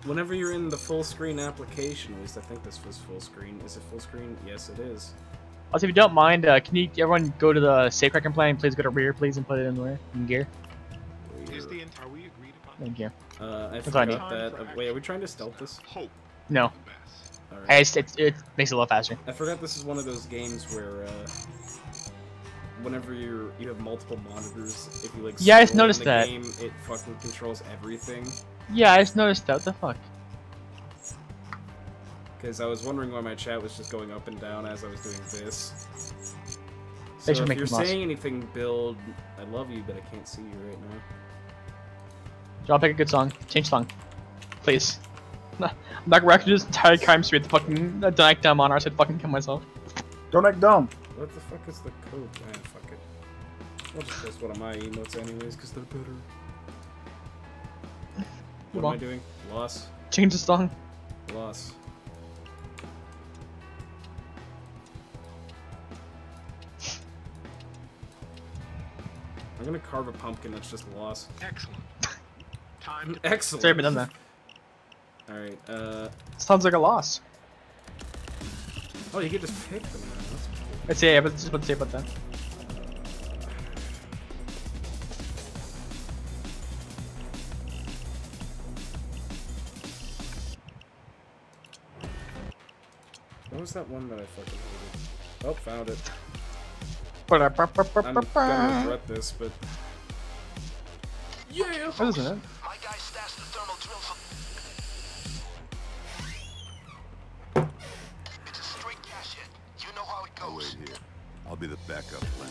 Whenever you're in the full screen application, at least I think this was full screen. Is it full screen? Yes, it is. Also, if you don't mind, can you everyone go to the safe cracking plan? Please go to rear, please, and put it in where in gear. Are we agreed upon? Thank you. I That's all I need. forgot that. Wait, are we trying to stealth this? Hope. No, Alright. it makes it a little faster. I forgot this is one of those games where, whenever you have multiple monitors, if you like Yeah, I just scroll in noticed the that. game, it fucking controls everything. Yeah, I just noticed that. What the fuck? Because I was wondering why my chat was just going up and down as I was doing this. So Thanks for if making you're them lost. saying anything, Build, I love you, but I can't see you right now. I'll pick a good song. Change song, please. I'm not wrecking this entire crime street. The fucking Dyke Dumb on our side. Fucking kill myself. Don't act dumb. What the fuck is the code? Man, fuck it. I'll just post one of my emotes anyways, because they're better. What am I doing? Loss. Change the song. Loss. I'm gonna carve a pumpkin that's just loss. Excellent. Time. Excellent. Sorry, but done that. Alright, Sounds like a loss. oh, you can just pick them now. That's cool. Let's say, yeah, but just what to say about that. What was that one that I fucking hated? Oh, found it. What I'm gonna regret this, but... Yeah! isn't it? My guy stashed the thermal drill for... It's a straight cash hit. You know how it I'll goes. wait here. I'll be the backup plan.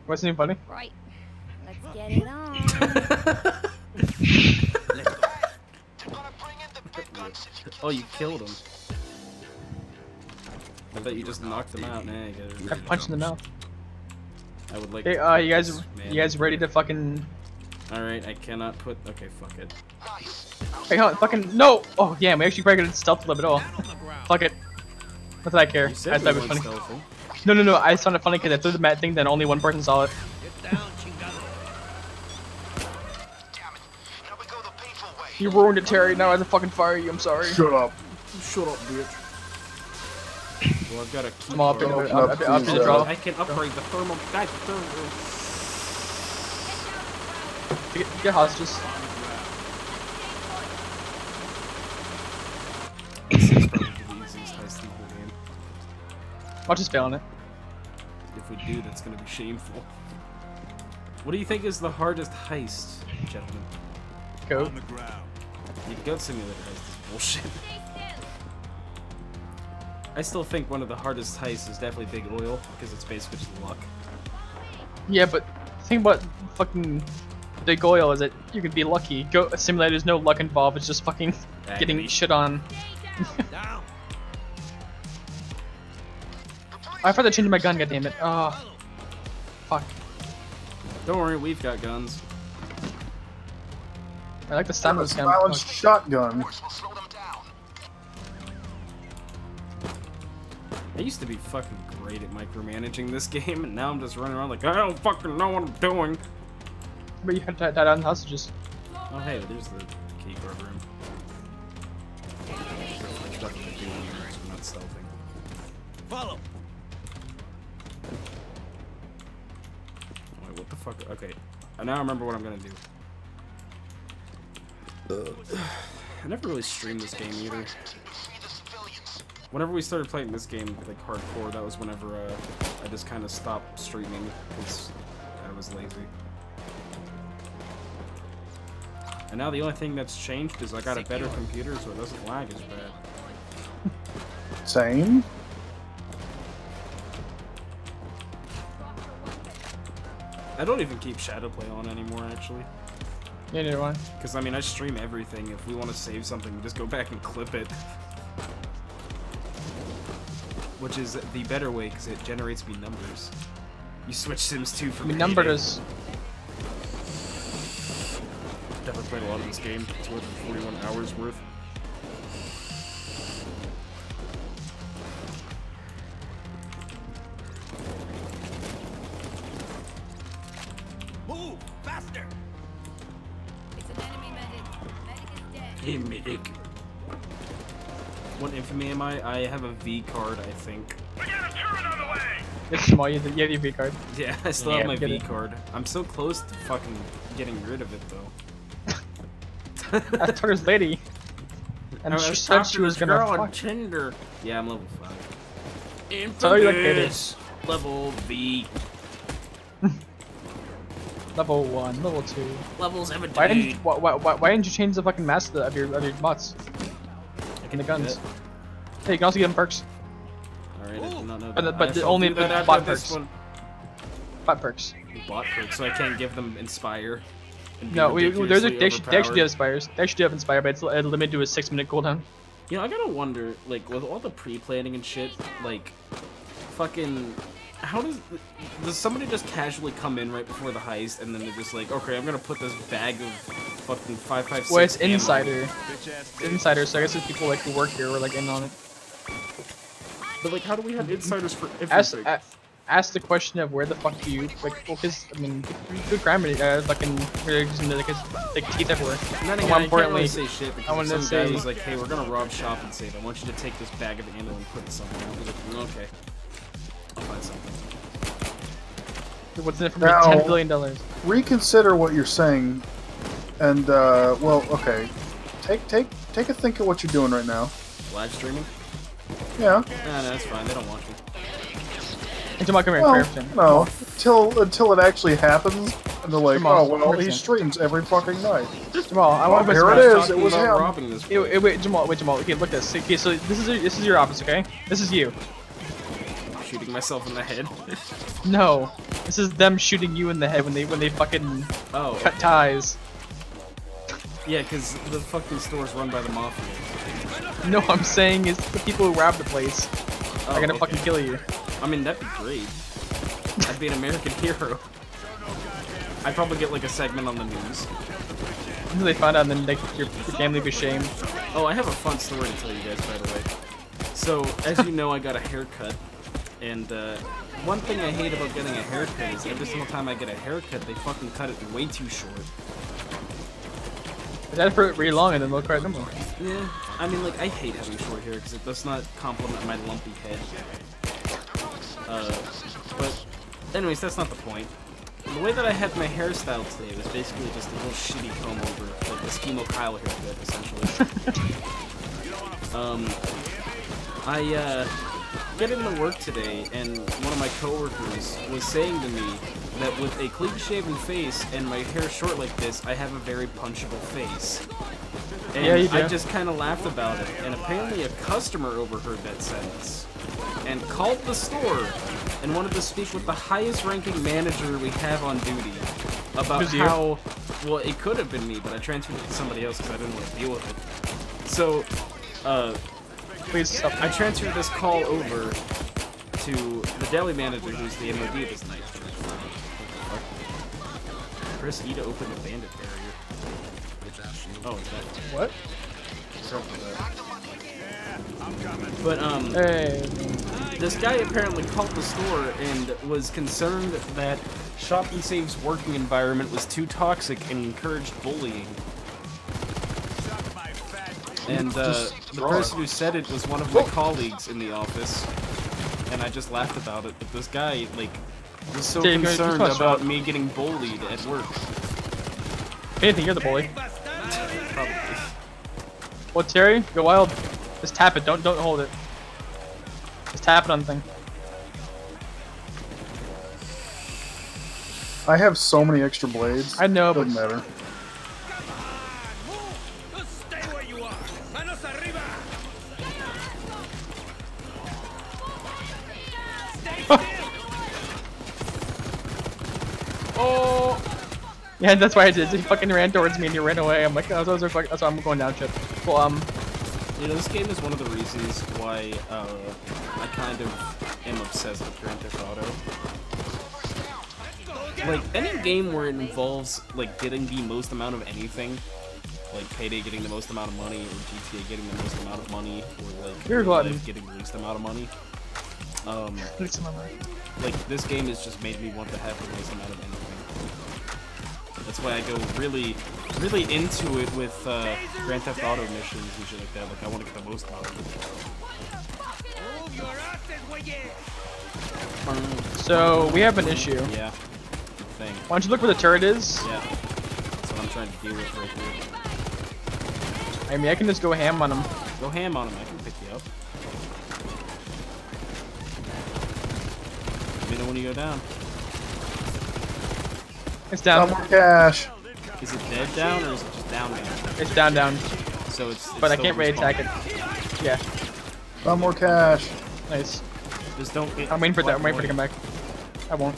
What's new, funny? Right. Let's get it on. They're gonna bring in the big guns if you kill Oh, you killed him. I bet you just knocked him out. Nah, you I gotta... punched in the mouth. I would like Hey, to you guys, man. you guys ready to fucking? Alright, I cannot put... Okay, fuck it. Nice. Hey, hold on, fucking no! Oh yeah, we actually break it stealth a little bit. Oh, fuck it. Not that I care. You I said thought it we was weren't funny. stealthing. No. I just found it funny because I threw the mat thing, then only one person saw it. Damn it. Now we go the painful way. You ruined it, Terry. Now I have to fucking fire you. I'm sorry. Shut up. Shut up, bitch. Well, I've got a key I'm all up in card. the up in the draw. I can upgrade the thermal... Guys, the thermal... Get hostages. This is probably the easiest heist in the game. Watch us fail on it. If we do, that's gonna be shameful. What do you think is the hardest heist, gentlemen? Go. On the ground. The Goat Simulator heist is bullshit. I still think one of the hardest heists is definitely Big Oil, because it's basically just luck. Yeah, but the thing about fucking Big Oil is that you can be lucky. Go Simulator, there's no luck involved. It's just fucking getting Agony. shit on. I forgot to change my gun. Goddammit. Oh, fuck. Don't worry, we've got guns. I like the sound of this gun. Silenced Fuck. shotgun. Force will slow them down. I used to be fucking great at micromanaging this game, and now I'm just running around like, I don't fucking know what I'm doing. But you had to die down the hostages. Oh hey, there's the key card room. There's stuff to do here, so I'm not stealthing. Follow. Wait, what the fuck? Okay, I now remember what I'm gonna do. I never really streamed this game either. Whenever we started playing this game, like hardcore, that was whenever I just kind of stopped streaming because I was lazy. And now the only thing that's changed is I got a better computer, so it doesn't lag as bad. Same. I don't even keep Shadowplay on anymore, actually. Yeah, neither one. Because, I mean, I stream everything. If we want to save something, we just go back and clip it. Which is the better way, because it generates me numbers. You switch Sims 2 from Numbers. Definitely played a lot of this game. 241 hours worth. Move! Faster! It's an enemy medic. Medic is dead. Hey, medic. What infamy am I? I have a V card, I think. It's small. You have your V card. Yeah, I still Yeah, have my get V it. card. I'm so close to fucking getting rid of it, though. I told her lady. And she said she was gonna on fuck. Tinder. Yeah, I'm level 5. So you look at it. Level V. Level 1, level 2. Level 17. Why didn't you change the fucking mask of your bots? And the guns. Hey, you can also get them perks. Alright, I did not know But that. but I the shall only do that after bot this perks. one. Bot perks. Bot perks, so I can't give them Inspire. And be No, they ridiculously actually do overpowered. have Inspires. They actually do have Inspire, but it's limited to a 6-minute cooldown. You know, I gotta wonder, like, with all the pre-planning and shit, like, fucking, how does somebody just casually come in right before the heist, and then they're just like, okay, I'm gonna put this bag of fucking 5.56 Well, it's ammo. Insider. Insider, so I guess it's people like who work here or like in on it. But, like, how do we have insiders for everything? Ask the question of where the fuck do you, like, well, cause, I mean, good crime, fucking, like, teeth everywhere. And then And again, more I can't really importantly, say shit I because wanted if to some guy say- was like, hey, we're gonna rob shop and save. I want you to take this bag of ammo and put it somewhere. I'll be like, okay. I'll find something. What's in it for Now- $10 billion? Reconsider what you're saying, and well, okay. Take a think of what you're doing right now. Live streaming? Yeah. Nah, no, that's fine. They don't watch me. Hey, Jamal, come here, Well, Crampton. no, until it actually happens, and they're like, Jamal, oh well, he 100%. streams every fucking night. Jamal, I want to here put it some- is. It was Talking about him. robbing this Hey, wait, Jamal, okay, look at this. Okay, so this is your office, okay? This is you. Shooting myself in the head. No, this is them shooting you in the head when they fucking Oh, cut ties. yeah, because the fucking store's run by the mafia. No, I'm saying is the people who robbed the place are gonna okay. fucking kill you. I mean, that'd be great. I'd be an American hero. I'd probably get like a segment on the news. Until they find out, and then like your family be shamed. Oh, I have a fun story to tell you guys, by the way. So, as you know, I got a haircut, and one thing I hate about getting a haircut is every single time I get a haircut, they fucking cut it way too short. But that's for really long, and then they'll cut it no more. Yeah, I mean, like, I hate having short hair because it does not complement my lumpy head. But, anyways, that's not the point. The way that I had my hairstyle today was basically just a little shitty comb over, like the Schemo Kyle haircut, essentially. I get into work today, and one of my coworkers was saying to me that with a clean-shaven face and my hair short like this, I have a very punchable face. And Yeah, you do. I just kind of laughed about it, and apparently a customer overheard that sentence and called the store and wanted to speak with the highest-ranking manager we have on duty about Who's you? how, well, it could have been me, but I transferred it to somebody else because I didn't want to deal with it. So, Please stop. I transferred this call over to the deli manager who's the MOD this night. Press E to open the bandit barrier. Oh, is that... What? But, Hey. this guy apparently called the store and was concerned that Shop and Save's working environment was too toxic and encouraged bullying. And the person who said it was one of my colleagues in the office, and I just laughed about it. But this guy, like, was so Dude, just concerned watch about out. me getting bullied at work. If anything, you're the bully. Probably. Well, Terry, go wild. Just tap it. Don't hold it. Just tap it on the thing. I have so many extra blades. I know, but Doesn't matter. Oh! Yeah, that's why I did. He fucking ran towards me and he ran away. I'm like, oh, those are fucking. That's why I'm going down ship. Well, You know, this game is one of the reasons why I kind of am obsessed with Grand Theft Auto. Like, any game where it involves, like, getting the most amount of anything, like Payday getting the most amount of money, or GTA getting the most amount of money, or like You're Real glutton. Life getting the least amount of money. Like, this game has just made me want to have the most amount of anything. That's why I go really into it with Grand Theft Auto missions and shit like that. Like, I want to get the most out of it. So we have an issue. Yeah. Thing. Why don't you look where the turret is? Yeah. That's what I'm trying to deal with right here. I mean, I can just go ham on him. Go ham on him. I can pick you up. Let me know when you go down. It's down. Got more cash. Is it dead down or is it just down down? It's down, down. So it's But I still can't really attack it. respawn. Yeah. Got more cash. Nice. Just don't get. I'm waiting for that. I'm waiting for it to come back. I won't.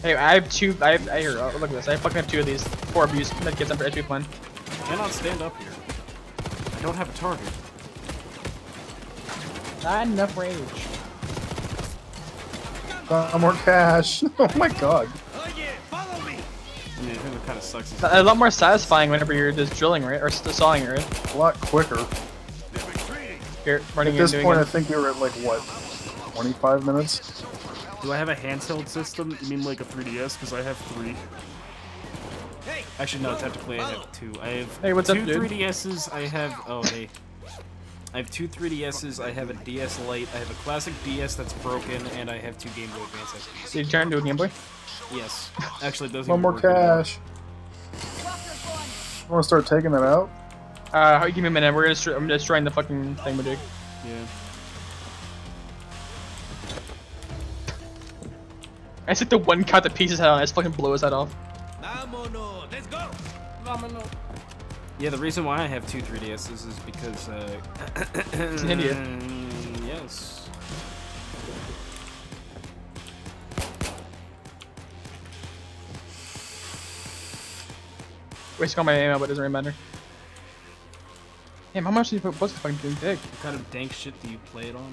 Hey, I have two. I here. Oh, look at this. I fucking have two of these. 4 abuse medkits. I'm actually fine. I cannot stand up here. I don't have a target. Not enough rage. Got more cash. Oh my god. I mean, I think it kind of sucks. Is A lot more satisfying whenever you're just drilling, right? Or sawing it, right? A lot quicker. Here, running At in, this doing point, it. I think we were at like what, 25 minutes? Do I have a handheld system? You mean like a 3DS? Because I have 3. Actually, no, technically I have 2. I have Hey, what's 2 up, dude? 3DSs. I have. Oh, hey. I have 2 3DSs. I have a DS Lite. I have a classic DS that's broken, and I have 2 Game Boy Advance SPs. So you trying to do a Game Boy? Yes. Actually, those One even more work pretty well. cash. Want to start taking that out? Give me a minute. I'm destroying the fucking thing, dude. Yeah. I just took the one cut the pieces head on. I just fucking blew his head off. Let's go. Yeah, the reason why I have 2 3DSs is because, He's an idiot. Yes. Wasting all my ammo, but it doesn't really matter. Damn, how much did you put both fucking doing big? What kind of dank shit do you play it on?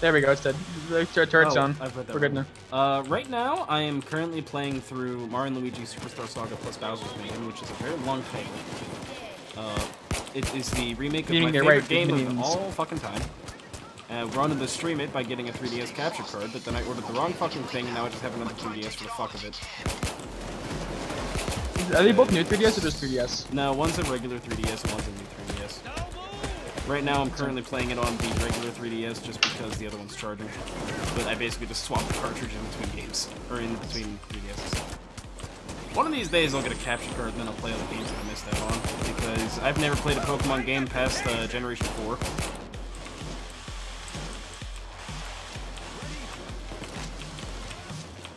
There we go, it's dead. The turret's down. I've read that We're good wrong. now. Right now, I am currently playing through Mario & Luigi Superstar Saga plus Bowser's Mayhem, which is a very long title. It is the remake of You my didn't get favorite right, game of minions. all fucking time. We're on to stream it by getting a 3DS capture card, but then I ordered the wrong fucking thing, and now I just have another 3DS for the fuck of it. Are they both new 3DS or just 3DS? No, one's a regular 3DS and one's a new 3DS. Right now, I'm currently playing it on the regular 3DS just because the other one's charging. But I basically just swapped the cartridge in between games, or in between 3DSs. One of these days, I'll get a capture card, and then I'll play all the games that I missed out on. Because I've never played a Pokemon game past Generation 4.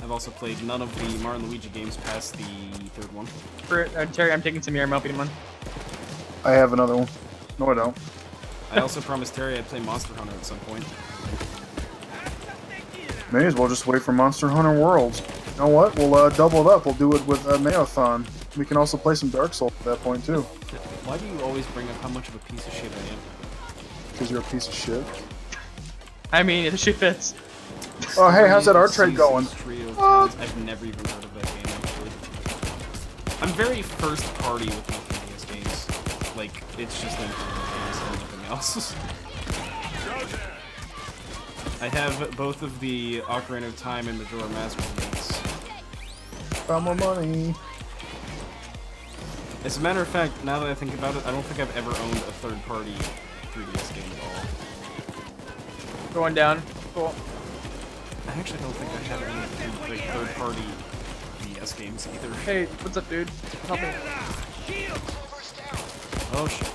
I've also played none of the Mario & Luigi games past the 3rd one. Terry, I'm taking some of your ammo, beating one. I have another one. No, I don't. I also promised Terry I'd play Monster Hunter at some point. May as well just wait for Monster Hunter Worlds. You know what? We'll double it up. We'll do it with Mayothon. We can also play some Dark Souls at that point too. Why do you always bring up how much of a piece of shit I am? Because you're a piece of shit. I mean, if she fits. Oh, hey, how's that art trade Seasons, going? Trio of What? Towns. I've never even heard of that game, actually. I'm very first party with my 3DS games. Like, it's just Nintendo games and nothing else. I have both of the Ocarina of Time and Majora Mask remakes. Got more money. As a matter of fact, now that I think about it, I don't think I've ever owned a third-party 3DS game at all. Going down. Cool. I actually don't think I have any third-party DS games either. Hey, what's up, dude? Help me. Oh shit.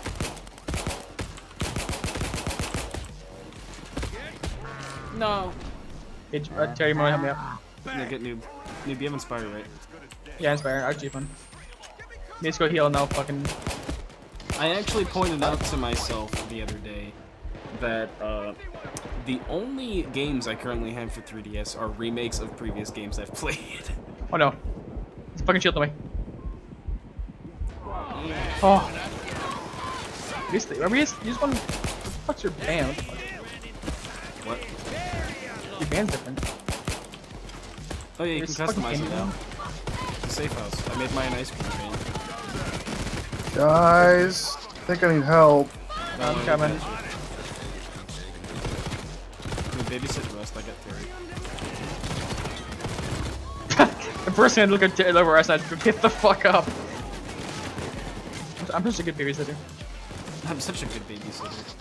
No. Hey, Terry, you wanna help me out? Yeah, get noob. Noob, you have Inspire, right? Yeah, Inspire. I'll cheap one. Let's go heal now, fucking. I actually pointed out to myself the other day that the only games I currently have for 3DS are remakes of previous games I've played. Oh no. fucking shield away. Oh. Remember you just want. What the fuck's your band? What? Your band's different. Oh yeah, you There's can customize fucking it now. It's a safe house. I made mine ice cream van. Guys, I think I need help. I'm coming. Babysit Rust, I got Terry. The first thing I look at over us, I'd get the fuck up. I'm just a good babysitter. I'm such a good babysitter.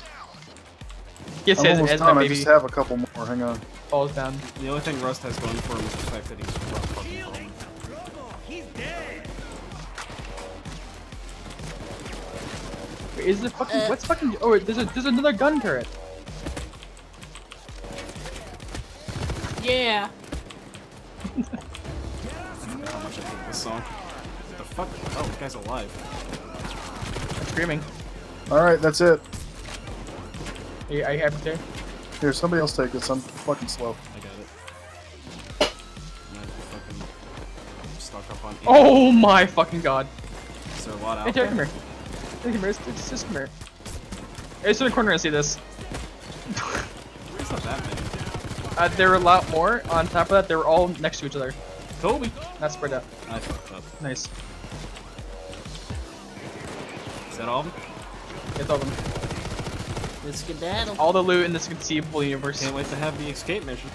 Yes, I'm almost as done. my I baby just have a couple more. Hang on. falls down. The only thing Rust has going for him is the fact that he's rough fucking home. Wait, is the fucking what's fucking? Oh, wait, there's another gun turret. Yeah. I don't know how much I hate this song. What the fuck? Oh, the guy's alive. I'm screaming. All right, that's it. Are you happy there? Here, somebody else take this. I'm fucking slow. I got it. I'm fucking stuck up on. Oh my fucking god! Is there a lot out Hey, there? Terry, come here. Hey, come here. It's just come here. Hey, sit in the corner and see this. It's not that many. There were a lot more. On top of that, they were all next to each other. Kobe! Not spread out. I fucked up. Nice. Is that all of them? Get all of them. Let's skedaddle. All the loot in this conceivable universe. Can't wait to have the escape mission.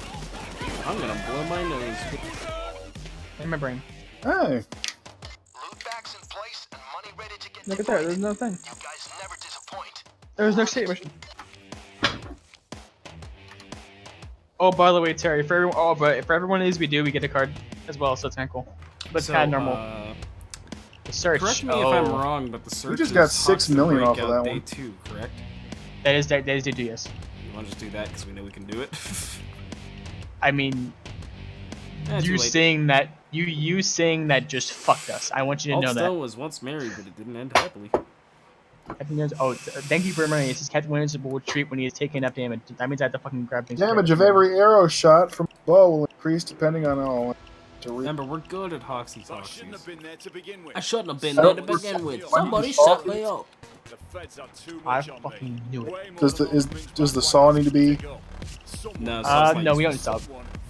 I'm gonna blow my nose. In my brain. Hey, Loot bags in place and money ready to get Look at that. There's no thing. You guys never disappoint. There's no escape mission. Oh, by the way, Terry, for everyone of these we do, we get a card as well, so it's kind of cool. But it's kind of normal. The search. Correct me if I'm wrong, but the search just got is 6 constant million off of breakout that day one. 2, correct? That is yes. You want to just do that because we know we can do it? I mean, Eh, too you late. saying that just fucked us. I want you to know that. Altstone was once married, but it didn't end happily. Captain Williams. Oh, thank you for reminding me. It says Captain Williams will retreat when he is taking enough damage. That means I have to fucking grab things. damage of every arrow shot from a bow will increase depending on how. Remember, we're good at Hoxie I Toxies. shouldn't have been there to begin with. I shouldn't have been I there don't- to begin with. Why Somebody did you shut fall? me up. The feds are too I much on me. fucking knew it. Way more Does the than does the saw need to be? No, No, we don't sub.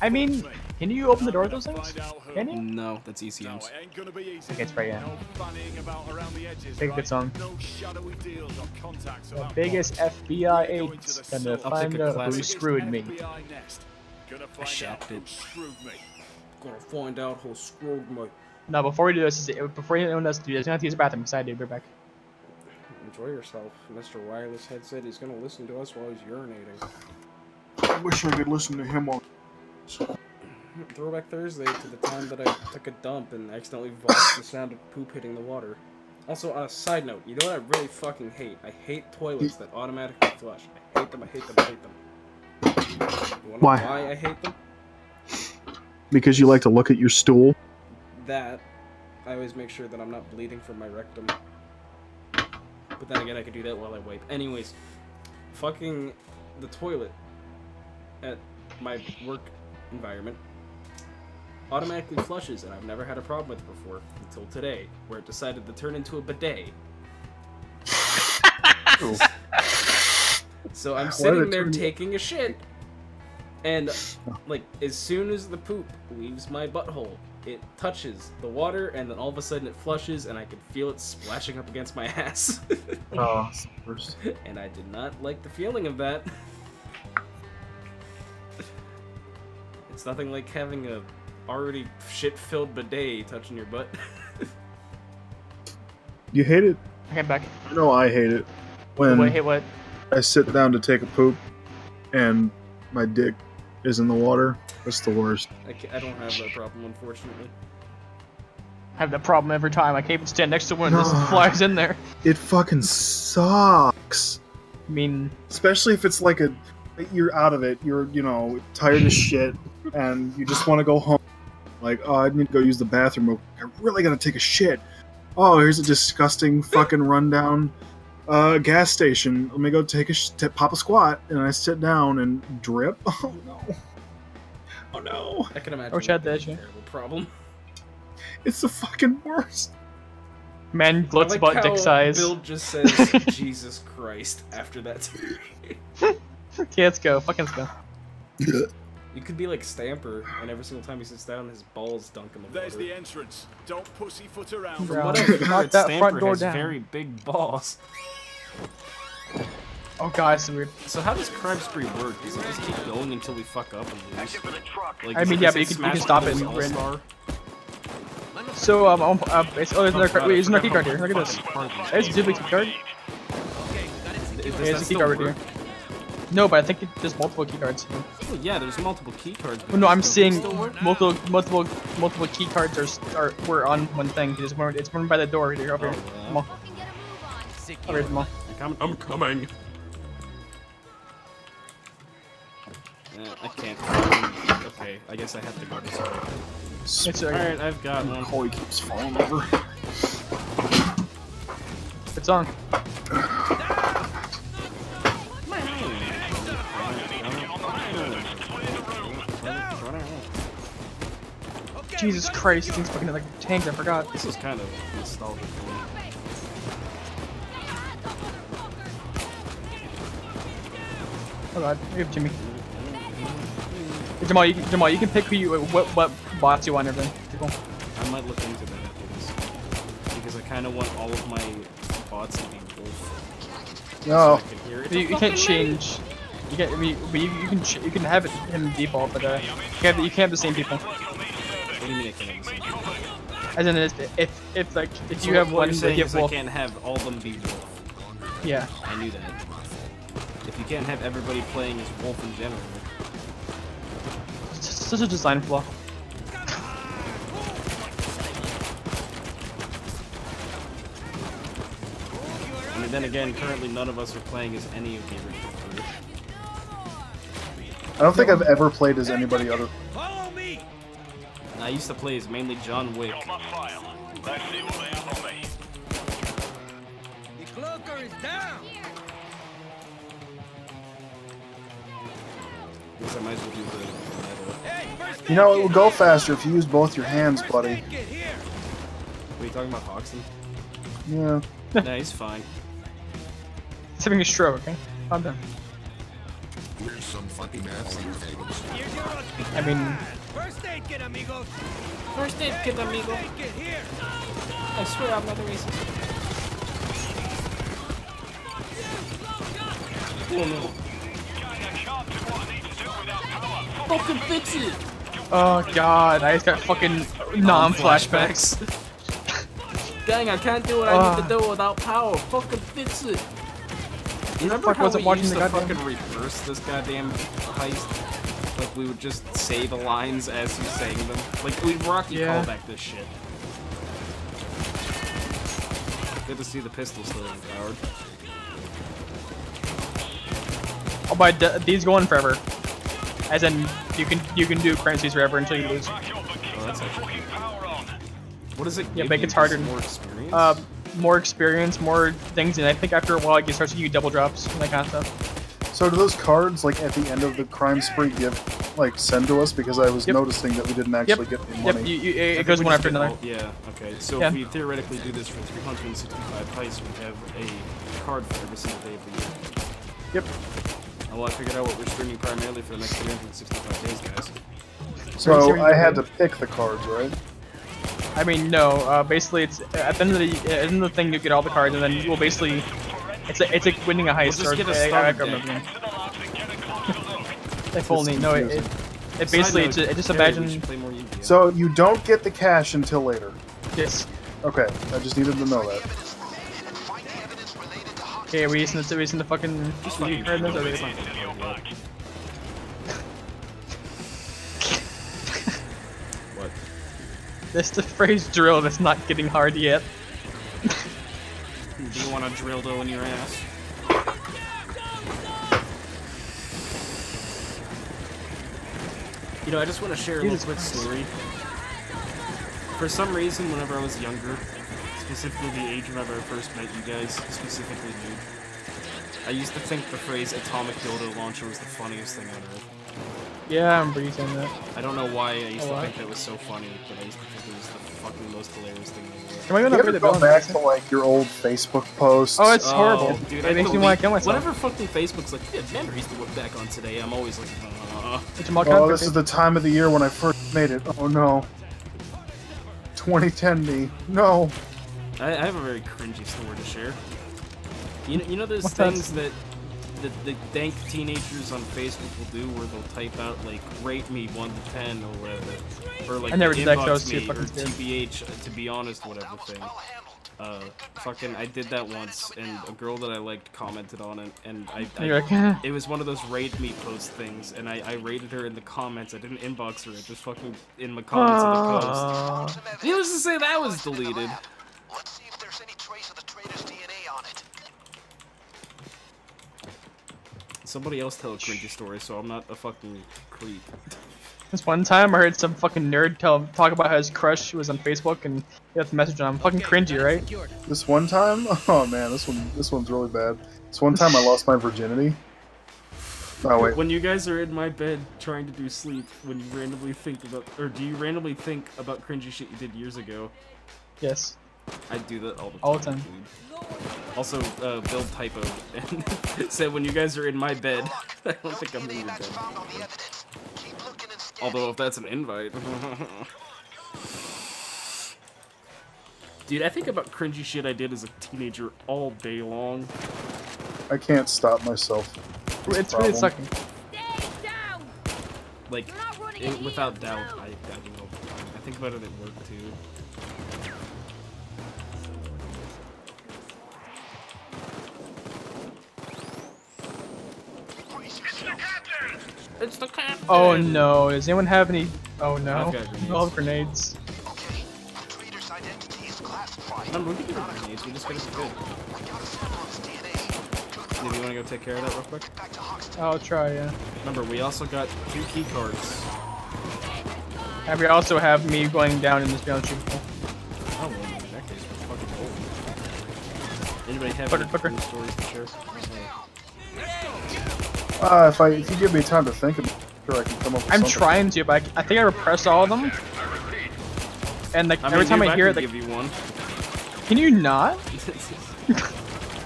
I mean, can you open the door with those things? Can you? No, that's ECMs. It ain't gonna be easy. Okay, it's right, yeah. No fanning about around the edges, Take a good right? song. No shadowy deals or contacts The about biggest bodies. FBI We're going to agent's the gonna source. find take a out who classic. screwed me. FBI next. Gonna find shacked out who it. screwed me. Gonna find out who screwed me. No, before we do this, before anyone else do this, you have to use the bathroom. Because I did. We're back. Enjoy yourself. Mr. Wireless Head said he's gonna listen to us while he's urinating. I wish I could listen to him on. Throwback Thursday to the time that I took a dump and accidentally voiced the sound of poop hitting the water. Also, on a side note, you know what I really fucking hate? I hate toilets that automatically flush. I hate them, I hate them, I hate them. You wanna know Why? why I hate them? Because you like to look at your stool. That, I always make sure that I'm not bleeding from my rectum. But then again, I could do that while I wipe. Anyways, fucking the toilet at my work environment automatically flushes, and I've never had a problem with it before until today, where it decided to turn into a bidet. So I'm Why did sitting it there turn- taking a shit, and like as soon as the poop leaves my butthole, it touches the water, and then all of a sudden it flushes, and I can feel it splashing up against my ass. Oh, it's the worst. And I did not like the feeling of that. It's nothing like having a already shit-filled bidet touching your butt. You hate it? Okay, I'm back. I know I hate it. When Wait, hey, what? I sit down to take a poop and my dick is in the water, that's the worst. I don't have that problem, unfortunately. I have that problem every time. I can't even stand next to one. This No. flies in there. It fucking sucks. I mean, Especially if it's like you're out of it, you're, tired as shit, and you just want to go home. Like, oh, I need to go use the bathroom. I really gotta take a shit. Oh, here's a disgusting fucking rundown gas station. Let me go take pop a squat, and I sit down and drip. Oh no. Oh no. I can imagine wish I had that that being a shit. terrible problem. It's the fucking worst. Man gloats I like about how dick size. Bill just says Jesus Christ after that. Okay, let's go. Fucking let's go. You could be like Stamper, and every single time he sits down, his balls dunk in the water. There's the entrance. Don't pussyfoot around. Bro. What I've Knock heard, that Stamper front door has down. very big balls. Oh god, it's so weird. So how does Crime Spree work? Does it just keep going until we fuck up and lose? Like, I is mean, it yeah, just but you Smash can stop it Bros. and win. All-Star? So, oh, there's another card. Wait, there's another key card here. Look at this. There's a duplicate key card. There's a key card right here. No, but I think there's multiple key cards. Oh, yeah, there's multiple key cards. but Well, no, I'm does it seeing still work? multiple key cards were on one thing. It's one by the door right here. Over here. Oh, Come on. Over here, come on. I'm coming. I can't. Okay, I guess I have to go this way. It's Alright, I've got one. Corey keeps falling over. It's on. Jesus Christ, things fucking like tanks. I forgot. This is kind of nostalgic for me. Oh god, give Jimmy. Hey, Jamal, you can pick who you what bots you want and everything. Cool. I might look into that after this. Because I kind of want all of my bots to be wolf. No. So I can hear it. You can't change. You can you can have it him default, but you can't have the same people. What do you mean I can't have the same people? As in, if like if So you have what one you're that saying you is have wolf, I can't have all of them be wolf. yeah. I knew that. If you can't have everybody playing as wolf in general. It's such a design flaw. I mean, then again, currently none of us are playing as any of the original crew. I don't think I've ever played as anybody other. Follow me. I used to play as mainly John Wick. The cloaker is down. Guess I might as well do the metal. You know, it would go faster if you used both your hands, buddy. Get here. Are you talking about Hoxton? Yeah. Nah, he's fine. He's having a stroke. Okay, calm down. We're some fucking assholes. I mean, First aid kit, amigos. First aid kit, amigo. First aid kit here. I swear I'm not a racist. Oh no. Fucking fix it! oh god, I just got fucking non-flashbacks. Dang, I can't do what I need to do without power. Fucking fix it! Remember fuck how wasn't we watching used the to goddamn- fucking reverse this goddamn heist? Like, we would just say the lines as he's saying them. Like, we'd Rocky Yeah. callback this shit. Good to see the pistol still overpowered. Oh, but these go on forever. As in, you can do currencies forever until you lose. Oh, that's actually... What does it Yeah, give but it you? gets harder. Just more experience? More experience, more things, and I think after a while it starts to give you double drops and that kind of stuff. So do those cards, like at the end of the crime spree, send to us? Because I was Yep. noticing that we didn't actually get any money. Yep, I it think goes we one just after get another. all- yeah, okay. So Yeah. if we theoretically do this for 365 heists, we have a card for every single day of the year. Yep. Well, I figured out what we're streaming primarily for the next 365 days, guys. So I had to pick the cards, right? I mean, no. Basically, it's at the end of the thing you get all the cards, and then we'll basically, it's like winning a heist. We'll just get a I starter can't deck. remember. If only. No, it Side basically note, it just Terry, we imagine. should play more Yu-Gi-Oh. So you don't get the cash until later. Yes. Okay, I just needed to know that. Okay, are we using the fucking fucking card this, or it's they- not gonna go yet. What? This the phrase drill that's not getting hard yet. Do you want a drill dough in your ass? You know, I just want to share a little quick story. For some reason, whenever I was younger, specifically the age whenever I first met you guys, specifically dude, I used to think the phrase atomic dildo launcher was the funniest thing on earth. Yeah, I'm breezing that. I don't know why I used to think that was so funny, but I used to think it was the fucking most hilarious thing in the world. Am I You gonna ever the go bill? back to like your old Facebook posts? Oh, it's horrible. Dude, It makes me want to kill myself. Whenever fucking Facebook's like, yeah, memories to look back on today, I'm always like, Oh, this is the time of the year when I first made it. Oh no. 2010 me. No. I have a very cringy story to share. You know those What's things that the dank teenagers on Facebook will do where they'll type out like rate me 1 to 10 or whatever, or like I never did that 'cause I was inbox too me fucking or scared. TBH to be honest whatever thing. Fucking I did that once and a girl that I liked commented on it and You're like, it was one of those rate me post things and I rated her in the comments. I didn't inbox her, I just fucking in the comments of the post. Needless to say that was deleted. Let's see if there's any trace of the traitor's DNA on it. Somebody else tell a cringy story so I'm not a fucking creep. This one time I heard some fucking nerd talk about how his crush was on Facebook and he left a message on him. Fucking cringy, right? This one time? Oh man, this one's really bad. This one time I lost my virginity. Oh wait. When you guys are in my bed trying to do sleep, when you randomly think about, or do you randomly think about cringy shit you did years ago? Yes. I do that all the time. All the time. Dude. Also, Build typo and said when you guys are in my bed. I don't think I'm in your bed. Although if that's an invite. Dude, I think about cringy shit I did as a teenager all day long. I can't stop myself. It's really sucking. Like, without doubt, I don't know. I think about it at work too. It's the captain! Oh no, does anyone have any... Oh no. I've got grenades. All grenades. Okay, the traitor's identity is classified. No, we can get the grenades, we just gotta be good. We got a sample of his DNA. Maybe you wanna go take care of that real quick? I'll try, yeah. Remember, we also got 2 key cards. And we also have me going down in this ground shoot. Oh, well, in that case, we're fucking old. Anybody have any cool stories to share? If you give me time to think about it, sure I can come up with I'm something. trying to, but I think I repressed all of them. And like every time I hear it, like, give you one. can you not?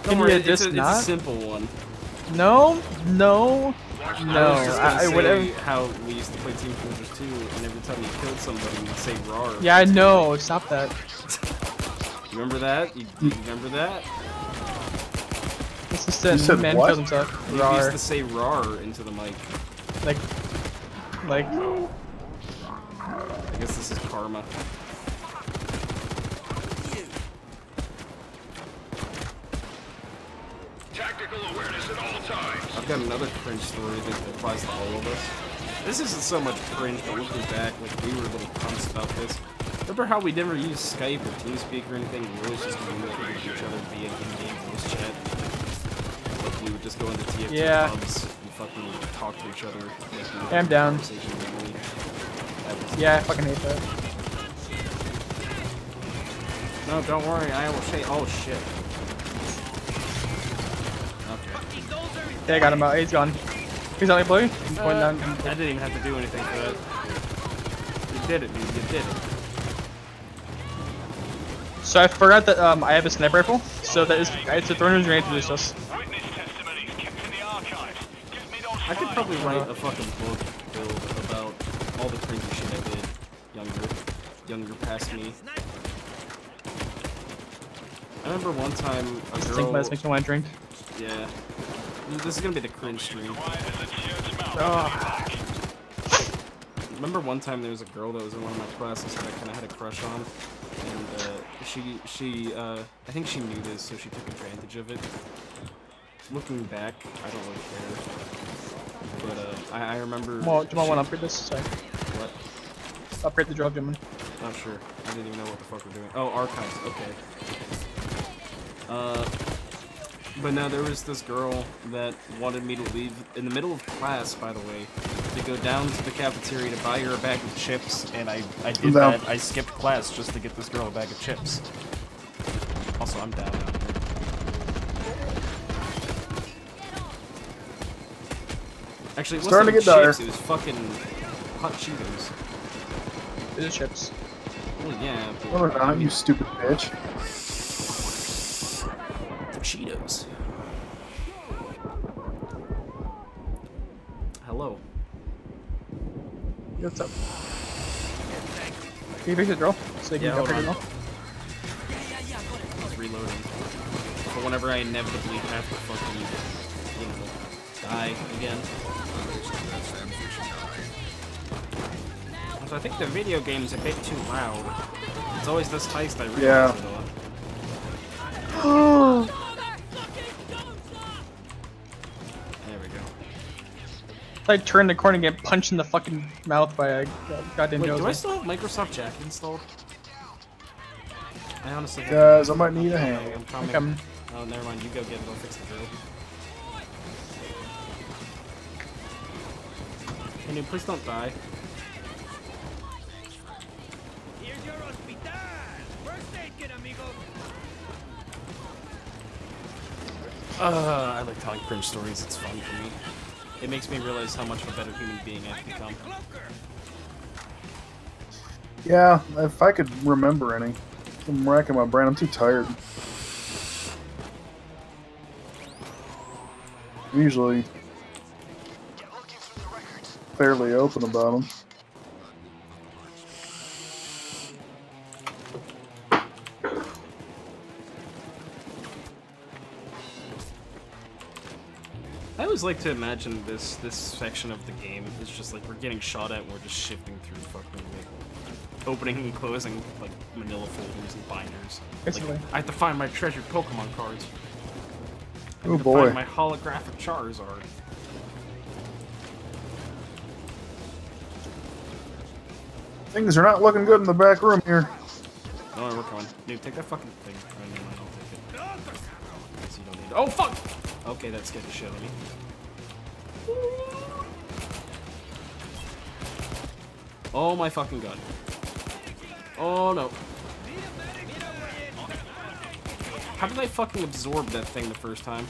Don't worry, you it's just a not? simple one. No, no, I no. was just gonna say whatever. how we used to play Team Fortress 2, and every time you killed somebody, you'd say "rar." Yeah, I know. Stop that. You remember that? You remember that? This is You said man what? kills himself. You Rar. used to say "rar" into the mic. Like. I guess this is karma. Tactical awareness at all times. I've got another cringe story that applies to all of us. This isn't so much cringe, but looking back, like, we were little cunts about this. Remember how we never used Skype or TeamSpeak or anything? We always just communicated with each other via in-game voice chat. Like, we would just go into TFT Yeah. pubs and fucking talk to each other. Like, Yeah, I'm down. conversation normally. That was- Yeah, I fucking hate that. No, don't worry, I will say, oh shit. Okay. Yeah, I got him out. He's gone. He's on the blue. He's going down. I didn't even have to do anything for that. You did it, dude. You did it. So I forgot that I have a sniper rifle. So that is it's a throwing grenade to this us. I could probably write a fucking book build about all the crazy shit I did younger past me. I remember one time a Think girl. about this makes me want to drink. Yeah. This is gonna be the cringe stream. Oh. Remember one time there was a girl that was in one of my classes that I kind of had a crush on, and I think she knew this, so she took advantage of it. Looking back, I don't really care. But I remember. Well, do you want to upgrade this? Sorry. What? Upgrade the drill, gentlemen. Not sure. I didn't even know what the fuck we're doing. Oh, archives. Okay. But no, there was this girl that wanted me to leave in the middle of class, by the way, to go down to the cafeteria to buy her a bag of chips, and I did that. I skipped class just to get this girl a bag of chips. Also, I'm down out here. Actually, it Starting wasn't to get dire. chips, it was fucking hot Cheetos. It is chips. Well, yeah, but No, they're not, you stupid bitch. they're Cheetos. Hello. What's up? Can you fix the drill? So you can Yeah, go hold fix the on. drill? I was reloading. But whenever I inevitably have to fucking, you know, die again. So I think the video game's a bit too loud. It's always this heist I realize Yeah. it on. There we go. I turn the corner and get punched in the fucking mouth by a goddamn Wait, do I Josie. still have Microsoft Jack installed? I honestly don't. Guys, I might need a hand. I'm coming. Come. Oh, never mind. You go get it. I'll fix the drill. Can you please don't die? I like telling cringe stories. It's fun for me. It makes me realize how much of a better human being I've become. Yeah, if I could remember any. I'm racking my brain. I'm too tired. I'm usually fairly open about them. I always like to imagine this section of the game is just like we're getting shot at and we're just shifting through fucking like opening and closing like manila folders and binders. Basically. Like, I have to find my treasured Pokemon cards. I Oh have to boy. find my holographic Charizard. Things are not looking good in the back room here. Oh, we're coming. Dude, take that fucking thing. I'll take it. Guess you don't need it. Oh, fuck! Okay, that scared the shit out of me. Oh my fucking god. Oh no. How did I fucking absorb that thing the first time?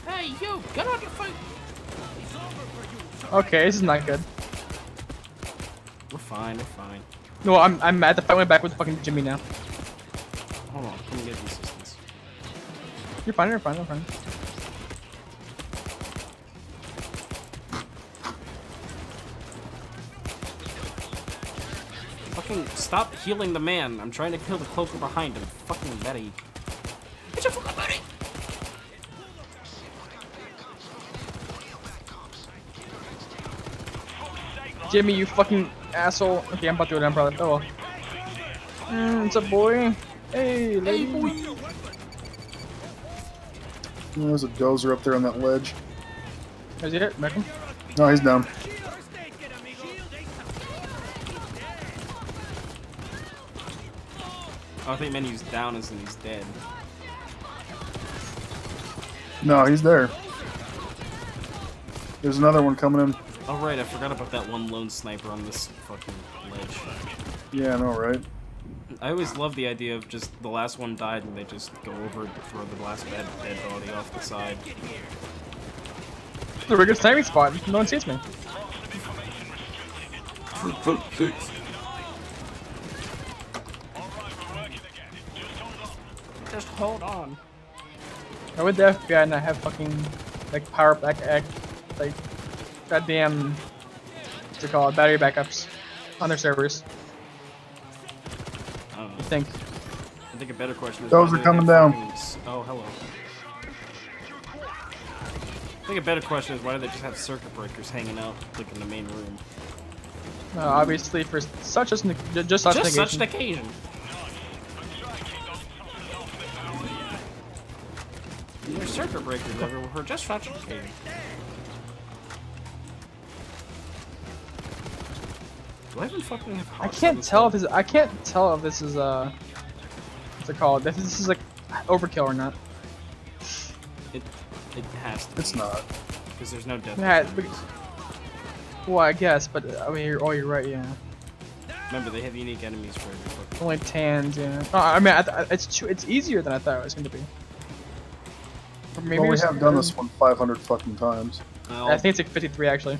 Hey, you! Get on your feet! Okay, this is not good. We're fine, we're fine. No, I'm mad. The fight went back with fucking Jimmy now. Hold on, let me get assistance. You're fine, you're fine, you're fine. Fucking stop healing the man. I'm trying to kill the cloaker behind him. Fucking Betty. Get your fucking Betty! Jimmy, you fucking asshole. Okay, I'm about to go down, brother. Oh well. It's a boy. Hey, lady. Hey, boy! There's a dozer up there on that ledge. Is he it? Beckham? No, he's down. Oh, I think menu's down as in he's dead. No, he's there. There's another one coming in. Oh right, I forgot about that one lone sniper on this fucking ledge. Yeah, I know, right? I always love the idea of just the last one died and they just go over and throw the last dead body off the side. It's a really good sniping spot. No one sees me. Just hold on. I went to the FBI and I have fucking like power back like goddamn what's it called? Battery backups on their servers. I don't know. You think? I think a better question is Those why are do they coming have down. Oh, hello. I think a better question is why do they just have circuit breakers hanging out like in the main room? Obviously for such as just such Just such an an occasion. occasion. There's circuit breakers everywhere for just such an occasion. Do I even fucking have I hearts on can't this tell if thing? this. I can't tell if this is what's it called? If this is like overkill or not. It has to be. It's not. Because there's no death. Yeah, penalties. well, I guess, but I mean, you're right, yeah. Remember, they have unique enemies for every fucking. Only tans, yeah. Oh, I mean, it's easier than I thought it was going to be. Or maybe Well, we it's have done this one 500 fucking times. I think it's like 53 actually.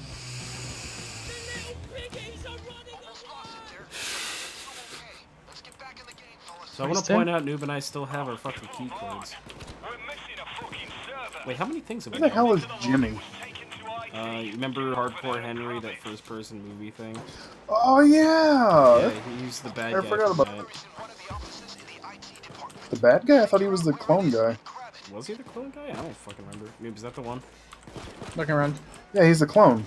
So I want to point out, Noob and I still have our fucking key codes. Wait, how many things have we Who the done? hell is Jimmy? You remember Hardcore Henry, that first-person movie thing? Oh yeah! Yeah, he used the bad guy. I forgot for about the bad guy. I thought he was the clone guy. that. Was he the clone guy? I don't fucking remember. Noob, is that the one? Looking around. Yeah, he's the clone.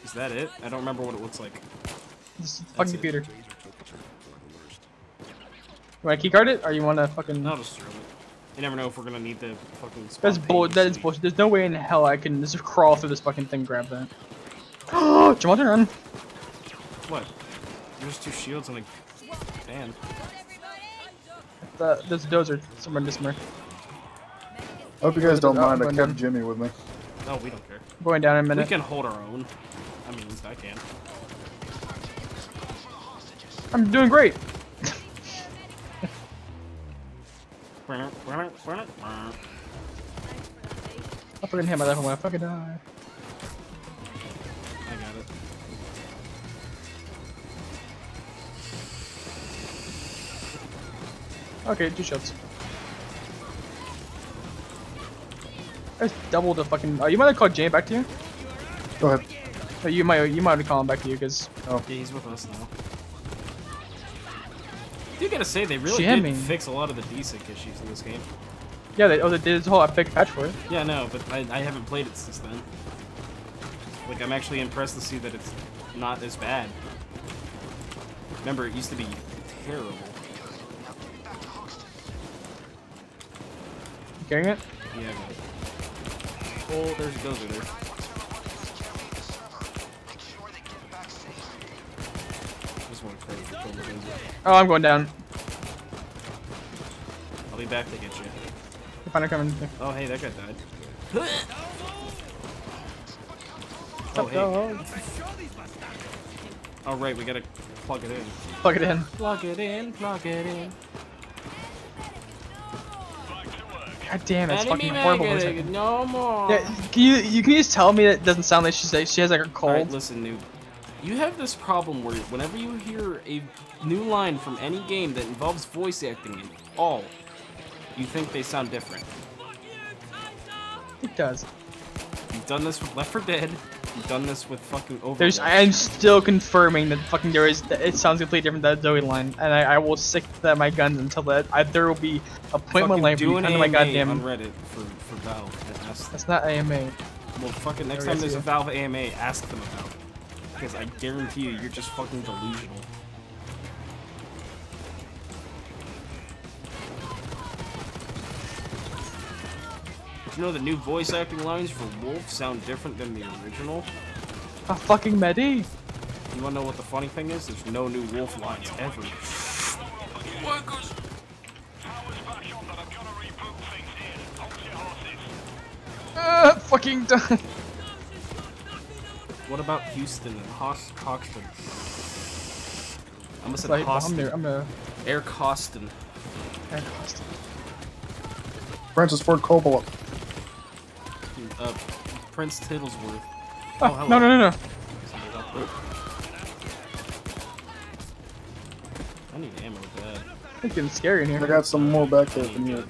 Is that it? I don't remember what it looks like. This is That's fucking it. computer. You want to keycard it, or you want to fucking? No, just throw it. You never know if we're gonna need the fucking. That's bullshit. That is bullshit. There's no way in hell I can just crawl through this fucking thing, grab that. Oh, Jamal, run! What? There's two shields and a band. There's a dozer somewhere in this somewhere. I hope you guys don't mind. I going kept down. Jimmy with me. No, we don't care. Going down in a We minute. can hold our own. I mean, at least I can. I'm doing great. I I fucking hit my life when I fucking die. got it. Okay, 2 shots. I just doubled the fucking. Oh, you might have called Jay back to you. Go ahead. Oh, you might have called him back to you because. Yeah, he's with us now. You gotta say, they really She had did me. fix a lot of the desync issues in this game. Yeah, they did this whole epic patch for it. Yeah, no, but I haven't played it since then. Like, I'm actually impressed to see that it's not as bad. Remember, it used to be terrible. You carrying it? Yeah, I got it. Oh, there's a dozer there. Just want to credit for killing the dozer. Oh, I'm going down. I'll be back to get you. If I'm coming. Oh, hey, that guy died. Oh, hey. Oh, right, we gotta plug it in. Plug it in. Plug it in, plug it in. God damn, it's Enemy fucking horrible. maggot, no more. Yeah, can you just tell me that it doesn't sound like she has like a cold? Alright, listen, noob. You have this problem where whenever you hear a new line from any game that involves voice acting at all, you think they sound different. It does. You've done this with Left 4 Dead. You've done this with fucking Overwatch. I'm still confirming that fucking it sounds completely different than that Zoe line, and I will stick to my guns until there will be a point in my life where you come to my goddamn. on Reddit for Valve. And ask That's not AMA. well, fucking next time there's a Valve AMA, ask them about it. Because I guarantee you, you're just fucking delusional. Did you know the new voice acting lines for Wolf sound different than the original? A fucking Medi. You wanna know what the funny thing is? There's no new Wolf lines ever. Fucking done. What about Houston and Hoxton? I almost said Like, Hoxton. I'm gonna. Eric Hoxton. Francis Ford Coppola. Prince Tittlesworth. Oh, no. I need ammo bad. It's getting scary in I here. got some more back there from you.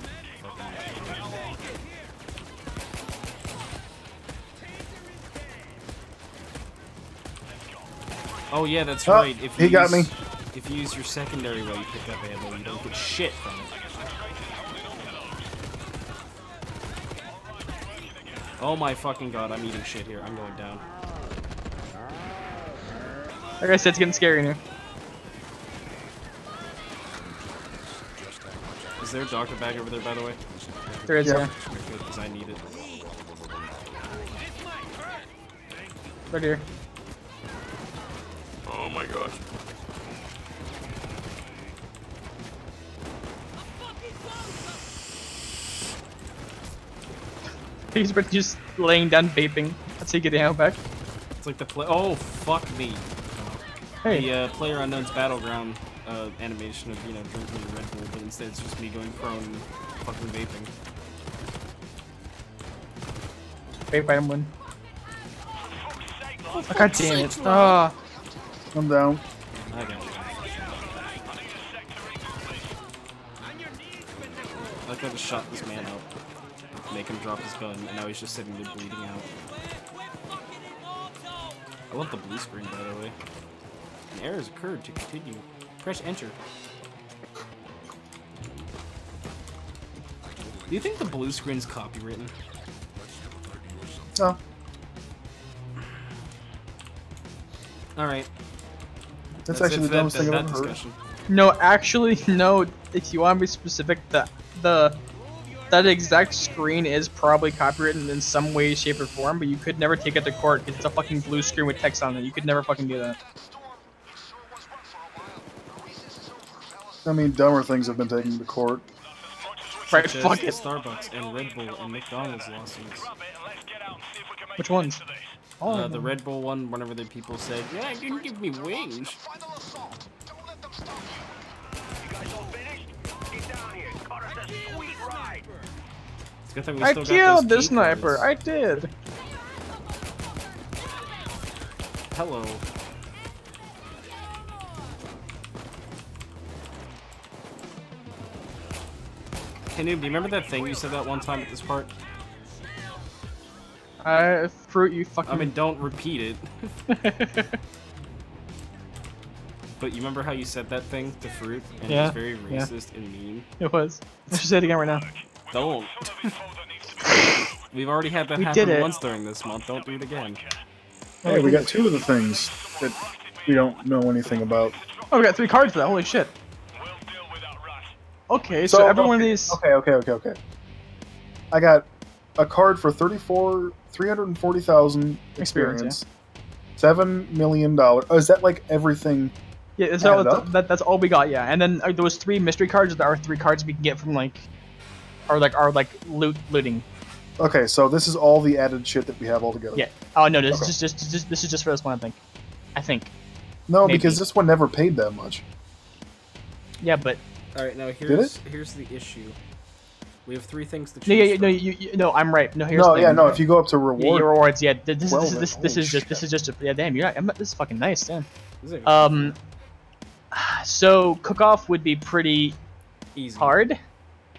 Oh yeah, that's Oh, right. If you he got me. If you use your secondary while you pick up ammo, you don't get shit from it. Oh my fucking god, I'm eating shit here. I'm going down. Like I said, it's getting scary in here. Is there a doctor bag over there, by the way? There is, yeah. Good, because I need it. Right here. Oh my gosh. He's just laying down vaping. That's how you get the ammo back. It's like the play. Oh, fuck me. Hey. The PlayerUnknown's Battleground animation of, you know, drinking the Red Bull, but instead it's just me going prone and fucking vaping. Vape item win. Oh, God damn it. Ah. I'm down. I got it. I could have shot this man out, make him drop his gun, and now he's just sitting there bleeding out. I love the blue screen, by the way. An error has occurred. To continue, press enter. Do you think the blue screen's copywritten? No. Alright. That's actually the dumbest thing I've ever heard. discussion. No, actually, no. If you want to be specific, that exact screen is probably copywritten in some way, shape, or form, but you could never take it to court because it's a fucking blue screen with text on it. You could never fucking do that. I mean, dumber things have been taken to court. Right, Such fuck as it. Starbucks and Red Bull and McDonald's lawsuits. Which ones? Oh, The Red Bull one, whenever the people said, "Yeah, you didn't give me wings." It's a good thing we I still got killed those this key sniper. cards. I did. Hello. Hey, Noob, do you remember that thing you said that one time at this part? Fruit, you fucking. I mean, don't repeat it. But you remember how you said that thing to Fruit? And it Yeah, was very yeah. racist and mean? It was. Let's just say it again right now. Don't. We've already had that We happen did it. once during this month. Don't do it again. Hey, we got two of the things that we don't know anything about. Oh, we got 3 cards for that. Holy shit. Okay, so every one of these. Okay. I got a card for 340,000 experience. $7 million. Oh, is that like everything? Yeah, that's added all, up? that's all we got. Yeah, and then there was 3 mystery cards. There are 3 cards we can get from like, our looting. Okay, so this is all the added shit that we have all together. Yeah. Oh no, this Okay. is this is just for this one. I think. No, Maybe. because this one never paid that much. Yeah, but All right, now it? here's the issue. We have 3 things to choose no, yeah, from. no, no, I'm right. No, here's No, the thing. yeah, no. If you go up to Yeah, reward, your rewards. Yeah, this Well, is then, this holy is just yeah. Damn, you're right. This is fucking nice, damn. This is So cook-off would be pretty easy. hard,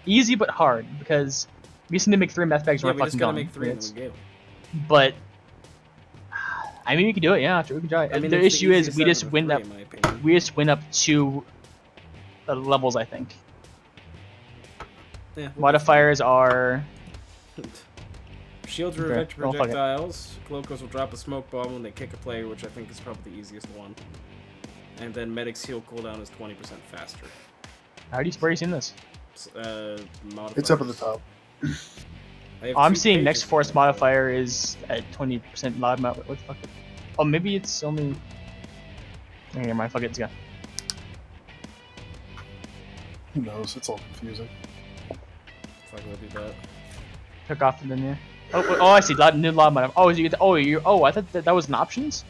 easy but hard because we just need to make 3 meth bags. Yeah, And we we're just fucking gotta done. make 3 and then we go. But I mean, we can do it. Yeah, sure, we can try it. I mean, the it's issue is easiest we out of just the win 3, up. in my opinion. We just win up 2 levels, I think. Yeah, Modifiers are. Shields are Okay, effective well, fuck it. projectiles. Cloakers will drop a smoke bomb when they kick a player, which I think is probably the easiest one. And then Medic's heal cooldown is 20% faster. Where are you seeing this? Modifiers. it's up at the top. I have I'm 2 seeing pages next of force that. modifier is at 20% loud amount. What the fuck? Oh, maybe it's only. Okay, never mind. Fuck it. Let's go. Who knows? It's all confusing. If I go do that. Took off and then yeah. Oh, I see. New loud mod. Oh, you get. Oh, I thought that was an options.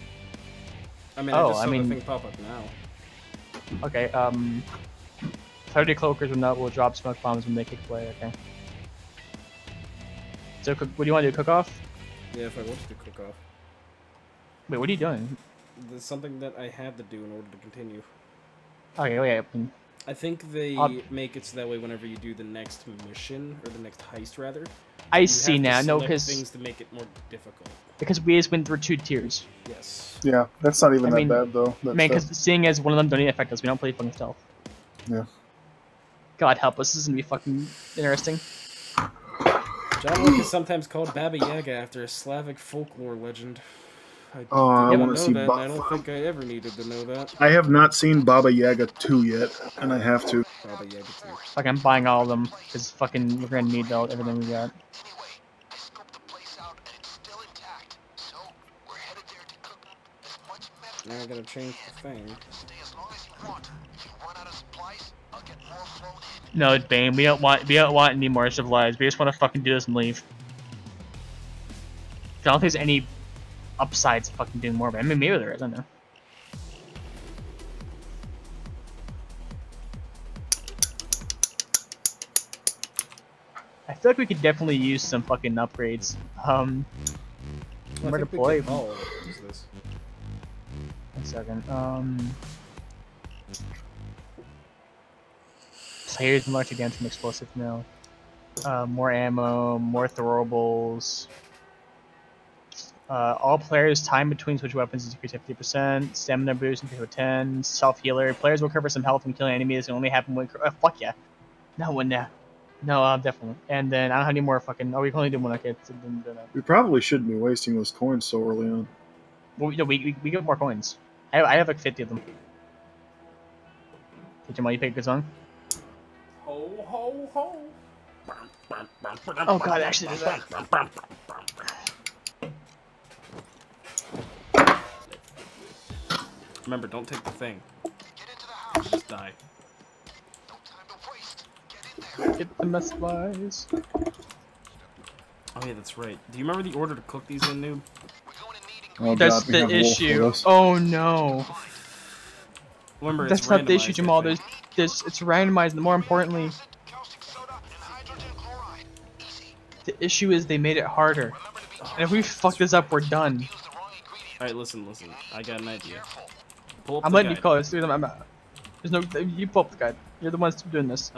I mean, Oh, I just I saw mean- the thing pop up now. Okay. 30 cloakers will drop smoke bombs when they kick play. Okay. So, what do you want to do? Cook off? Yeah, if I want to do cook off. Wait, what are you doing? There's something that I had to do in order to continue. Okay, wait. I think they I'll- make it so that way whenever you do the next mission, or the next heist rather, I you see have to now. No, select things to make it more difficult. because we just went through 2 tiers. Yes. Yeah, that's not even I that mean- bad though. That Man, stuff. because seeing as one of them don't even affect us, we don't play fucking stealth. Yeah. God help us, this is gonna be fucking interesting. John Wick is sometimes called Baba Yaga after a Slavic folklore legend. I Oh, I didn't wanna know see that, Ba- and I don't think I ever needed to know that. I have not seen Baba Yaga 2 yet, and I have to. Baba Yaga too. Fuck, I'm buying all of them, because fucking we're gonna need everything we got. Anyway, I scoped the place out and it's still intact. So, we're headed there to cook as much meth Now I gotta change the thing. Stay as long as you want. If you run out of supplies, I'll get more flown in. No, Bane, we don't want any more civilized. We just want to fucking do this and leave. I don't think there's any upsides to fucking doing more, but I mean, maybe there is, I don't know. I feel like we could definitely use some fucking upgrades. Where to play? Oh, what is this? 1 second. Players march against an explosive mill. More ammo, more throwables. All players' time between switch weapons is increased 50%. Stamina boost increased to 10. Self healer. Players will recover some health from killing enemies. It only happen when. Fuck yeah. No one now. No, definitely. And then I don't have any more fucking. Oh, we can only do one. Okay. We probably shouldn't be wasting those coins so early on. Well, we get more coins. I have like 50 of them. Hey, Jamal, you pick a good song? Ho ho ho. Oh god, actually did that. Remember, don't take the thing. Get into the house. Just die. No time to waste. Get in there. Get the mess supplies. Oh yeah, that's right. Do you remember the order to cook these in, noob? We're going in meeting. Oh, That's God, we the have wolf issue. with us. Oh no. Remember, That's it's not the issue, randomized, Jamal. I think. It's randomized. And more importantly, Caustic soda and hydrogen chloride. Easy. the issue is they made it harder. And if we fuck this up, we're done. Use the wrong ingredient. Alright, listen. I got an idea. Careful. Pull up I'm the letting you guide. call this, dude. There's no. You pull up the guide. You're the ones doing this.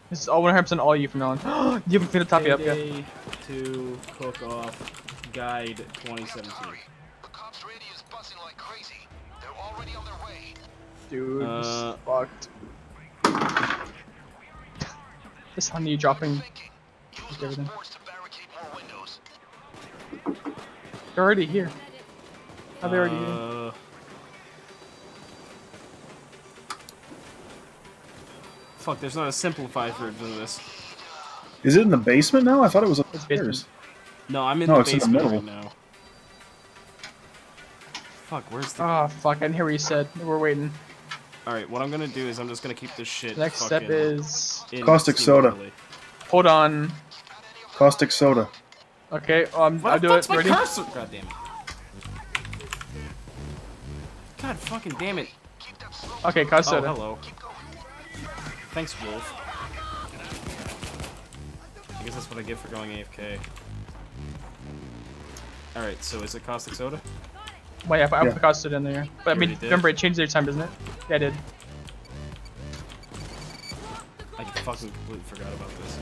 This is all 100% all you from now on. You haven't cleaned the top yet. Yeah. Payday to cook off guide 2017. The cops' radio is buzzing like crazy. They're already on their way. Dude, this is fucked. This honey you dropping. Thinking. Use everything. those boards to barricade more windows. They're already here. How they already here? Fuck, there's not a simplified version of this. Is it in the basement now? I thought it was upstairs. No, I'm in No, the it's in the basement middle. right now. Fuck, where's the... Oh fuck! I didn't hear what you said. We're waiting. Alright, what I'm gonna do is I'm just gonna keep this shit The next step fucking is in Caustic Steam soda. overlay. hold on. Caustic soda. Okay, Why I'll the do fuck's it. my Ready? cursor? God damn it. God fucking damn it. Okay, cause Oh, soda. hello. Thanks, Wolf. I guess that's what I get for going AFK. Alright, so is it caustic soda? Well, yeah, I Yeah. put cause soda in there. But I You mean, already did? remember it changed their time, doesn't it? Yeah, I did. I fucking completely forgot about this.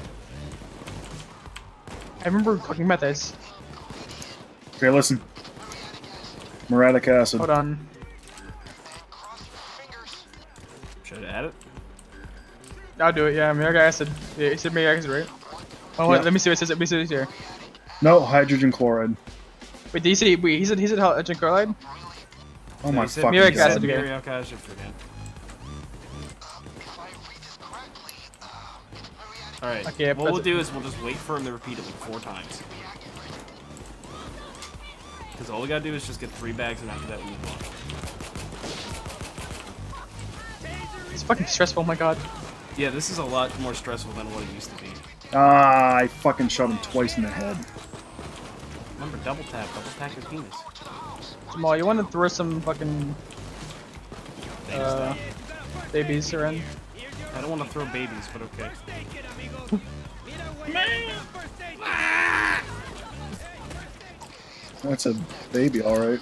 I remember talking about this. Okay, listen. Muriatic acid. Hold on. Should I add it? I'll do it. Yeah, Muriatic acid. Yeah, you said Muriatic acid, right? Oh, wait, Yeah. let me see what it says. Let me see what it says here. No, hydrogen chloride. Wait, did he say? Wait, he said hydrogen chloride. Oh my he said fucking Muriatic god. acid again. Muriatic acid again. If I read this correctly, Alright, Okay, what we'll that's- do is we'll just wait for him to repeat it like 4 times. Because all we gotta do is just get 3 bags and after that we move on. It's fucking stressful. Oh my god. Yeah, this is a lot more stressful than what it used to be. Ah, I fucking shot him twice in the head. Remember, double tap your penis. Jamal, you want to throw some fucking babies around? I don't want to throw babies, but okay. That's a baby, alright.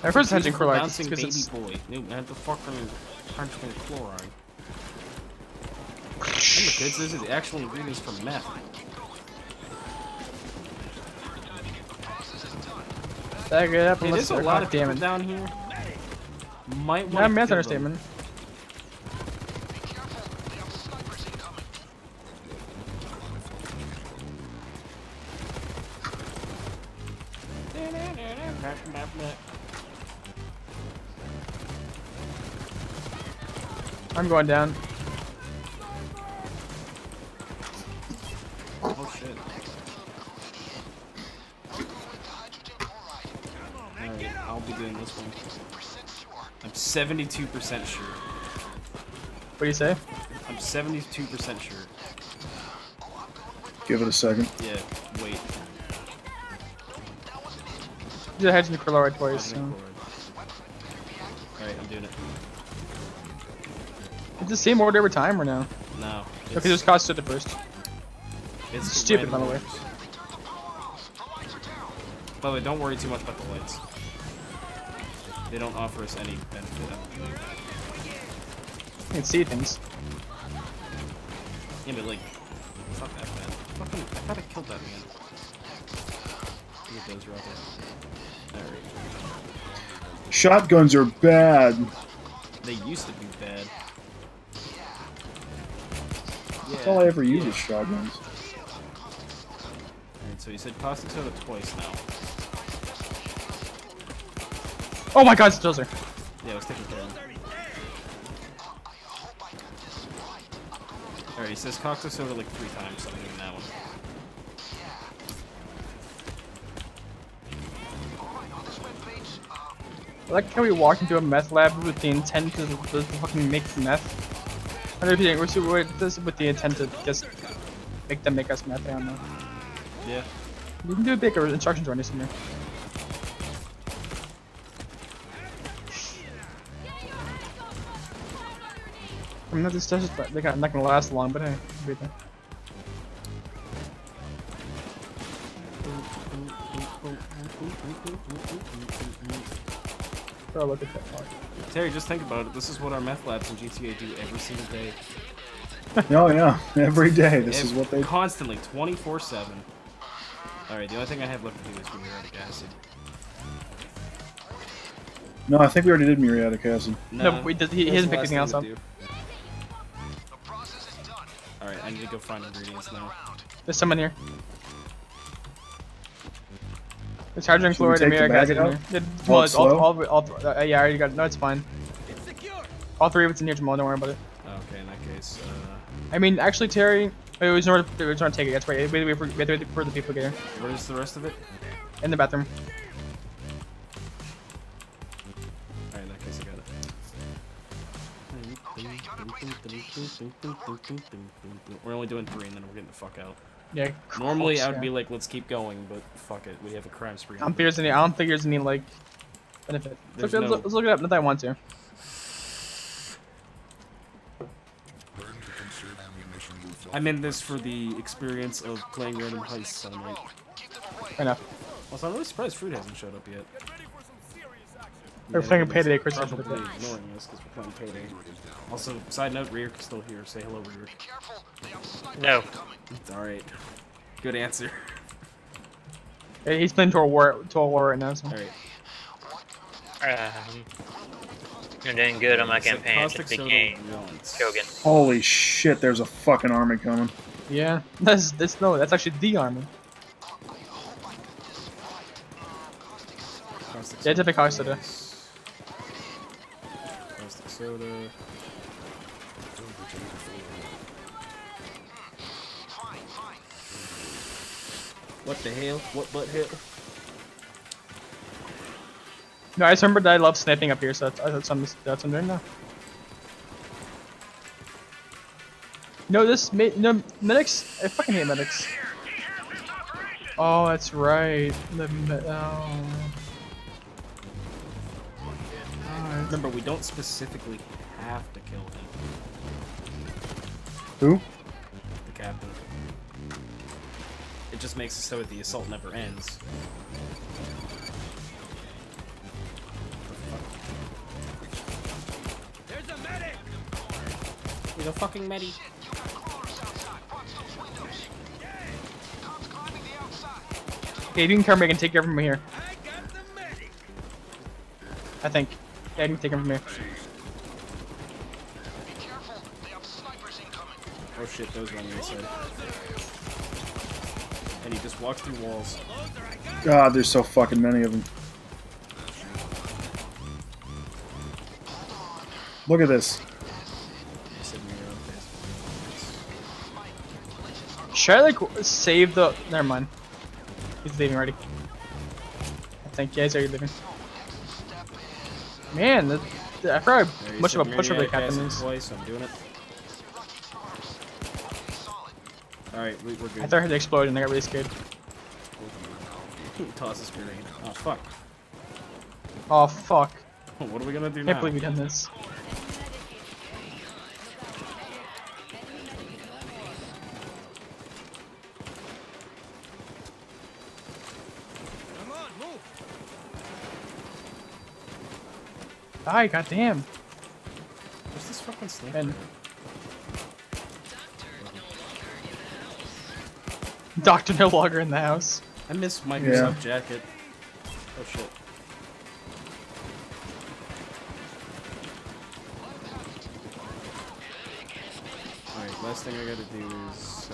At first, hydrogen Beautiful chloride bouncing because baby it's boy. Noob, had the fucking hydrogen chloride. Remember, kids, those are the actual ingredients for meth. back it up Hey, and there's let's a lot of damn people it. down here. Might want Yeah, to that's an understatement. I'm going down. Oh shit. Alright, I'll be doing this one. I'm 72% sure. What do you say? I'm 72% sure. Give it a second. Yeah, wait. You did hydrogen chloride twice. So. Alright, I'm doing it. It's the same order every time or no? No. Okay, there's cost to the first. It's Stupid, by the way. By the way, don't worry too much about the lights. They don't offer us any benefit. You can see things. Yeah, but like, fuck that man. Fucking, I thought I killed that man. Look at those rockets. Alright. Shotguns are bad. They used to be bad. That's all I ever use is shotguns. Alright, so you said caustic soda twice now. Oh my god, it's Dozer. Yeah, I was taking care of him. Alright, he says caustic soda like 3 times, so I'm doing that one. I like how we walked into a meth lab with the intent to fucking make meth. I don't know if you think this with the intent to just make them make us meth. I don't know. Yeah. You can do a bigger instructions running somewhere. I'm not just they got not gonna last long, but hey, it'll be there. Oh, look at that part. Terry, just think about it. This is what our meth labs in GTA do every single day. Oh yeah, every day. This is what they constantly, 24/7. All right, the only thing I have left to do is muriatic acid. No, I think we already did muriatic acid. No, we did. He hasn't picked anything else up. All right, I need to go find ingredients now. There's someone here. There's hydrogen Should we fluoride and take the muriatic bag acid in out? here. While Well, it's it's all, slow? yeah, I already got it. No, it's fine. All 3 of it's in here, Jamal. Don't worry about it. Okay, in that case, I mean, actually, Terry, wait, we just want to take it. That's right. We have to wait for the people to get here. where's the rest of it? In the bathroom. All right, in that case, I got it. We're only doing 3, and then we're getting the fuck out. Yeah. Normally, I would yeah. be like, let's keep going, but fuck it, we have a crime spree. I don't think there's any like benefit. There's Let's look it up. Not that I want to. I'm in this for the experience of playing random heists all night. Fair enough. Also, I'm really surprised Fruit hasn't showed up yet. We're playing Payday, Chris. Probably ignoring us because we're playing Payday. Also, side note, Reark is still here. Say hello, Reark. No. Alright. Good answer. Yeah, he's playing Total War right now. So. Alright. I'm doing good on my It's like campaign. caustic Just soda became once. Kogan. Holy shit! There's a fucking army coming. Yeah, that's actually the army. Caustic Yeah, typical caustic soda. Caustic soda. What the hell? What hell? No, I just remember that I love sniping up here, so that's what I'm doing now. No, medics. I fucking hate medics. Oh, that's right. Remember, we don't specifically have to kill him. Who? The captain. It just makes it so that the assault never ends. There's a medic! He's a fucking medi. Okay, you can come back and take care of him here. I think. Yeah, you can take him from here. Oh shit, those are on the inside. And he just walks through walls. God, there's so fucking many of them. Look at this. Should I like save the? Never mind. He's leaving already. I think yeah, he's already leaving. Man, I forgot how much of a pusher the captain is. Twice, so I'm doing it. Alright, we're good. I thought I heard the explosion and I got really scared. Toss this grenade. Oh fuck. Oh fuck. What are we gonna do I now? can't believe we done this. Die, goddamn. Where's this fucking snake? And Doctor no longer in the house. I miss Microsoft jacket. Oh shit. Alright, last thing I gotta do is...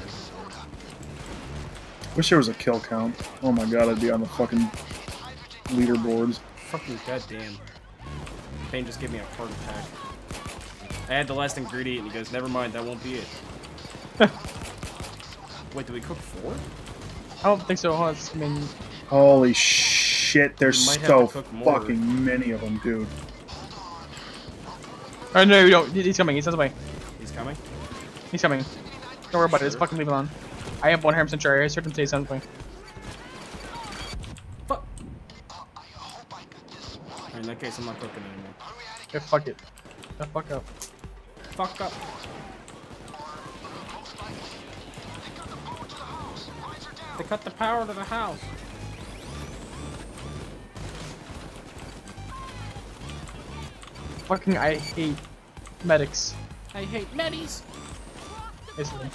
Wish there was a kill count. Oh my god, I'd be on the fucking leaderboards. Fucking goddamn. Payne just gave me a heart attack. I had the last ingredient and he goes, never mind, that won't be it. Wait, did we cook 4? I don't think so. I mean, Holy shit, there's You might have so to cook more. fucking many of them, dude. oh no, you don't. He's coming. He's on the way. He's coming? He's coming. Don't worry about it. Just fucking leave it on. I am 100% sure. I heard him say he's on the way. Fuck. Alright, in that case, I'm not cooking anymore. Okay, fuck it. The fuck up. Fuck up. They cut the power to the house. Fucking, I hate medics. I hate medis. Basically.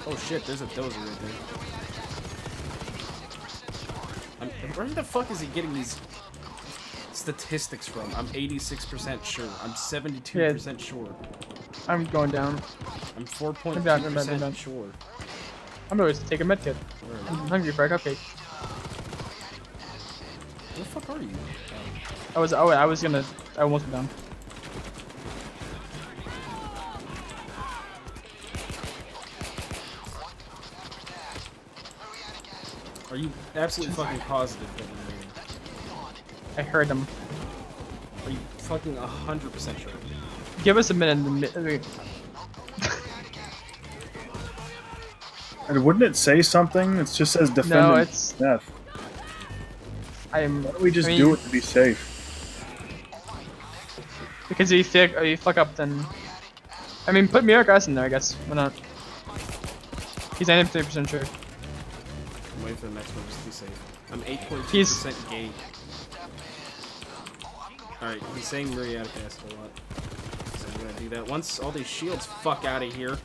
Oh shit, there's a dozer right there. Where the fuck is he getting these statistics from? I'm 86% sure. I'm 72% sure. I'm going down. I'm I'm down. 4.2% sure. I'm going to take a med kit. Where I'm hungry for a cupcake. the fuck are you? I was gonna. I almost went down. Are you absolutely fucking positive that you're moving? I heard him. Are you fucking 100% sure? Give us a minute. And wouldn't it say something? It just says defend No, and it's- death. I am. Why don't we just do it to be safe? Because if you fuck up, then. I mean, put Miragas in there, I guess. Why not? He's 93% sure. I'm waiting for the next one just to be safe. I'm 8.2% gay. Alright, he's saying muriatic acid a lot. So I'm gonna do that. Once all these shields fuck out of here.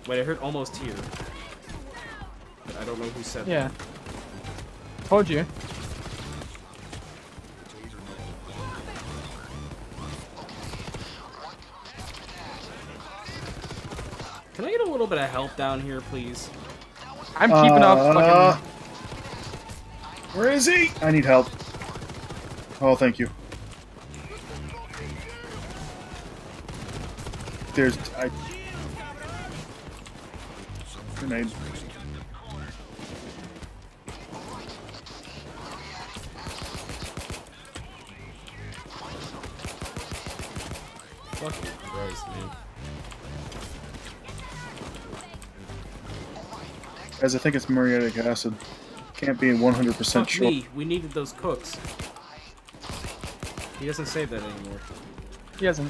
Wait, I heard almost here. But I don't know who said that. Yeah. Told you. Can I get a little bit of help down here, please? I'm keeping up fucking. Where is he? I need help. Oh, thank you. There's grenade. Fucking Christ, man. Guys, I think it's muriatic acid. Can't be 100% Fuck sure. me, we needed those cooks. He doesn't say that anymore. He hasn't.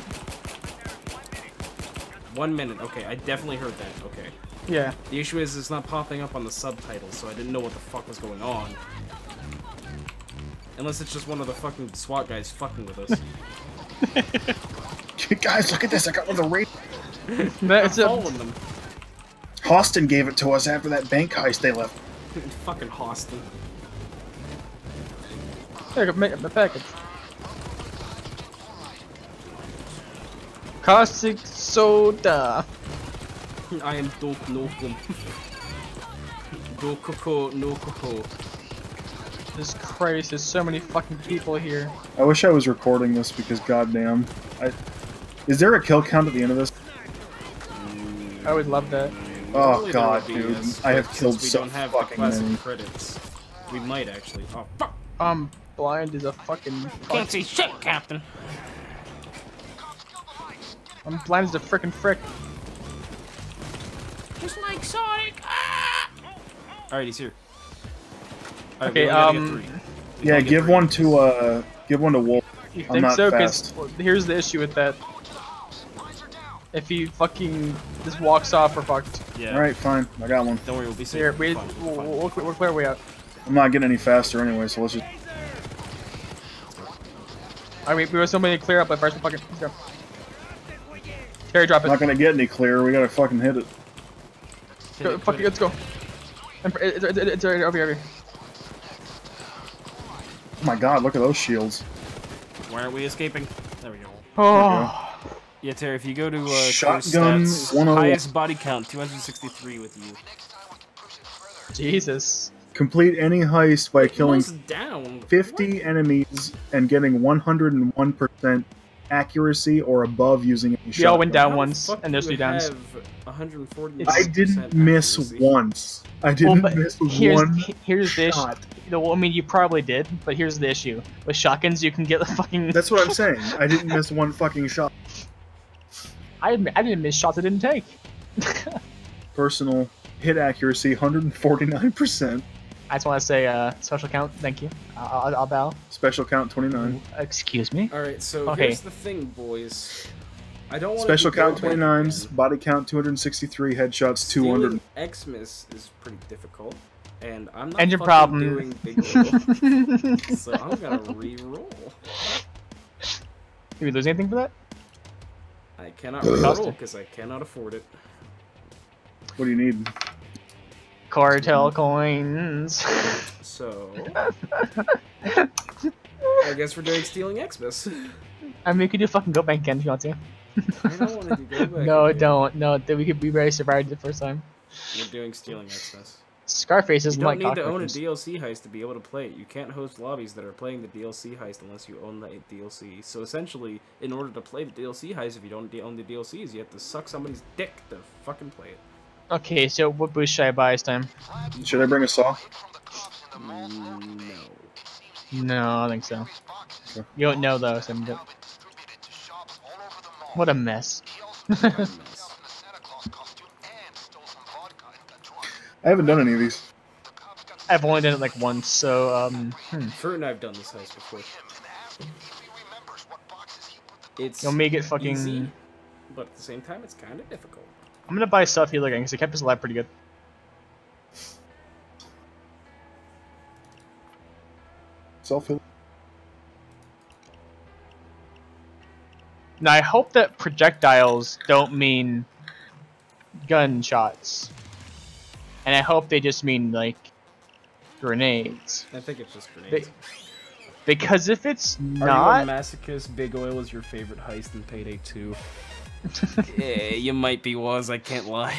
1 minute, okay, I definitely heard that, okay. Yeah. The issue is it's not popping up on the subtitles, so I didn't know what the fuck was going on. Unless it's just one of the fucking SWAT guys fucking with us. Guys, look at this! I got one of the raid. That's I'm following them. Austin gave it to us after that bank heist they left. Fucking Austin. There, make up the package. Caustic soda. I am Dope Nokum. Dokoko no Koko. Jesus Christ, there's so many fucking people here. I wish I was recording this because goddamn, is there a kill count at the end of this? I would love that. Oh Really, god, there would be, dude, yes, I have but killed since we so don't have the fucking classic many. credits. We might actually. Oh fuck! Blind is a fucking. Can't see shit, Captain. I'm blind as a frickin' frick. Just like Sonic. Ah! All right, he's here. All right, Okay, we only gotta get 3. We Yeah, only get give 3. one to Wolf. You I'm think not so? fast. Because here's the issue with that. If he fucking just walks off, we're fucked. Yeah. All right, fine. I got one. Don't worry, we'll be safe. Here, wait, Fine, we'll be fine. we'll clear way out. I'm not getting any faster anyway, so let's just. Alright, we were somebody to clear up, but first, fucking let's go. Terry, drop I'm not it. gonna get any clearer. We gotta fucking hit it. Go, fuck it, let's go. It's right over here. Oh my god, look at those shields. Why aren't we escaping? There we go. Oh. Yeah, Terry, if you go to Shotgun stats, 101. highest body count, 263 with you. Jesus. Complete any heist by killing Almost down. 50 enemies and getting 101% accuracy or above using any We all shotgun. went down How the once, fuck and there's do you 2 downs. have 140% I didn't miss accuracy? once. I didn't miss one here's the issue. shot. You know, well, I mean, you probably did, but here's the issue. With shotguns, you can get the fucking... That's what I'm saying. I didn't miss one fucking shot. I didn't miss shots I didn't take. Personal hit accuracy, 149%. I just want to say, special count, thank you. I'll bow. Special count, 29. Excuse me? Alright, so Okay. here's the thing, boys. I don't want Special to count, 29s. Body count, 263. Headshots, 200. Xmas is pretty difficult, and I'm not Engine fucking problem. doing big roll, so I'm gonna re-roll. Did we lose anything for that? I cannot re-roll because I cannot afford it. What do you need? Cartel coins. So I guess we're doing stealing Xmas. I mean, we could do fucking go bank again if you want to. I don't want to do go back. No, again. don't. No, we barely survived the first time. We're doing stealing Xmas. Scarface You isn't don't like need to own a cockroaches. DLC heist to be able to play it. You can't host lobbies that are playing the DLC heist unless you own the DLC. So essentially, in order to play the DLC heist, if you don't own the DLCs, you have to suck somebody's dick to fucking play it. Okay, so what boost should I buy this time? Should I bring a saw? No. No, I think so. Okay. You don't know though, so what a mess. I haven't done any of these. I've only done it like once, so Fruit and I've done this heist before. It's You'll make it fucking. easy, but at the same time, it's kind of difficult. I'm gonna buy Self Healer again because it kept us alive pretty good. Self-heal. Now I hope that projectiles don't mean gunshots, and I hope they just mean like grenades. I think it's just grenades. Because if it's Are you not, a masochist? Big Oil is your favorite heist in Payday 2. Yeah, you might be, was, I can't lie.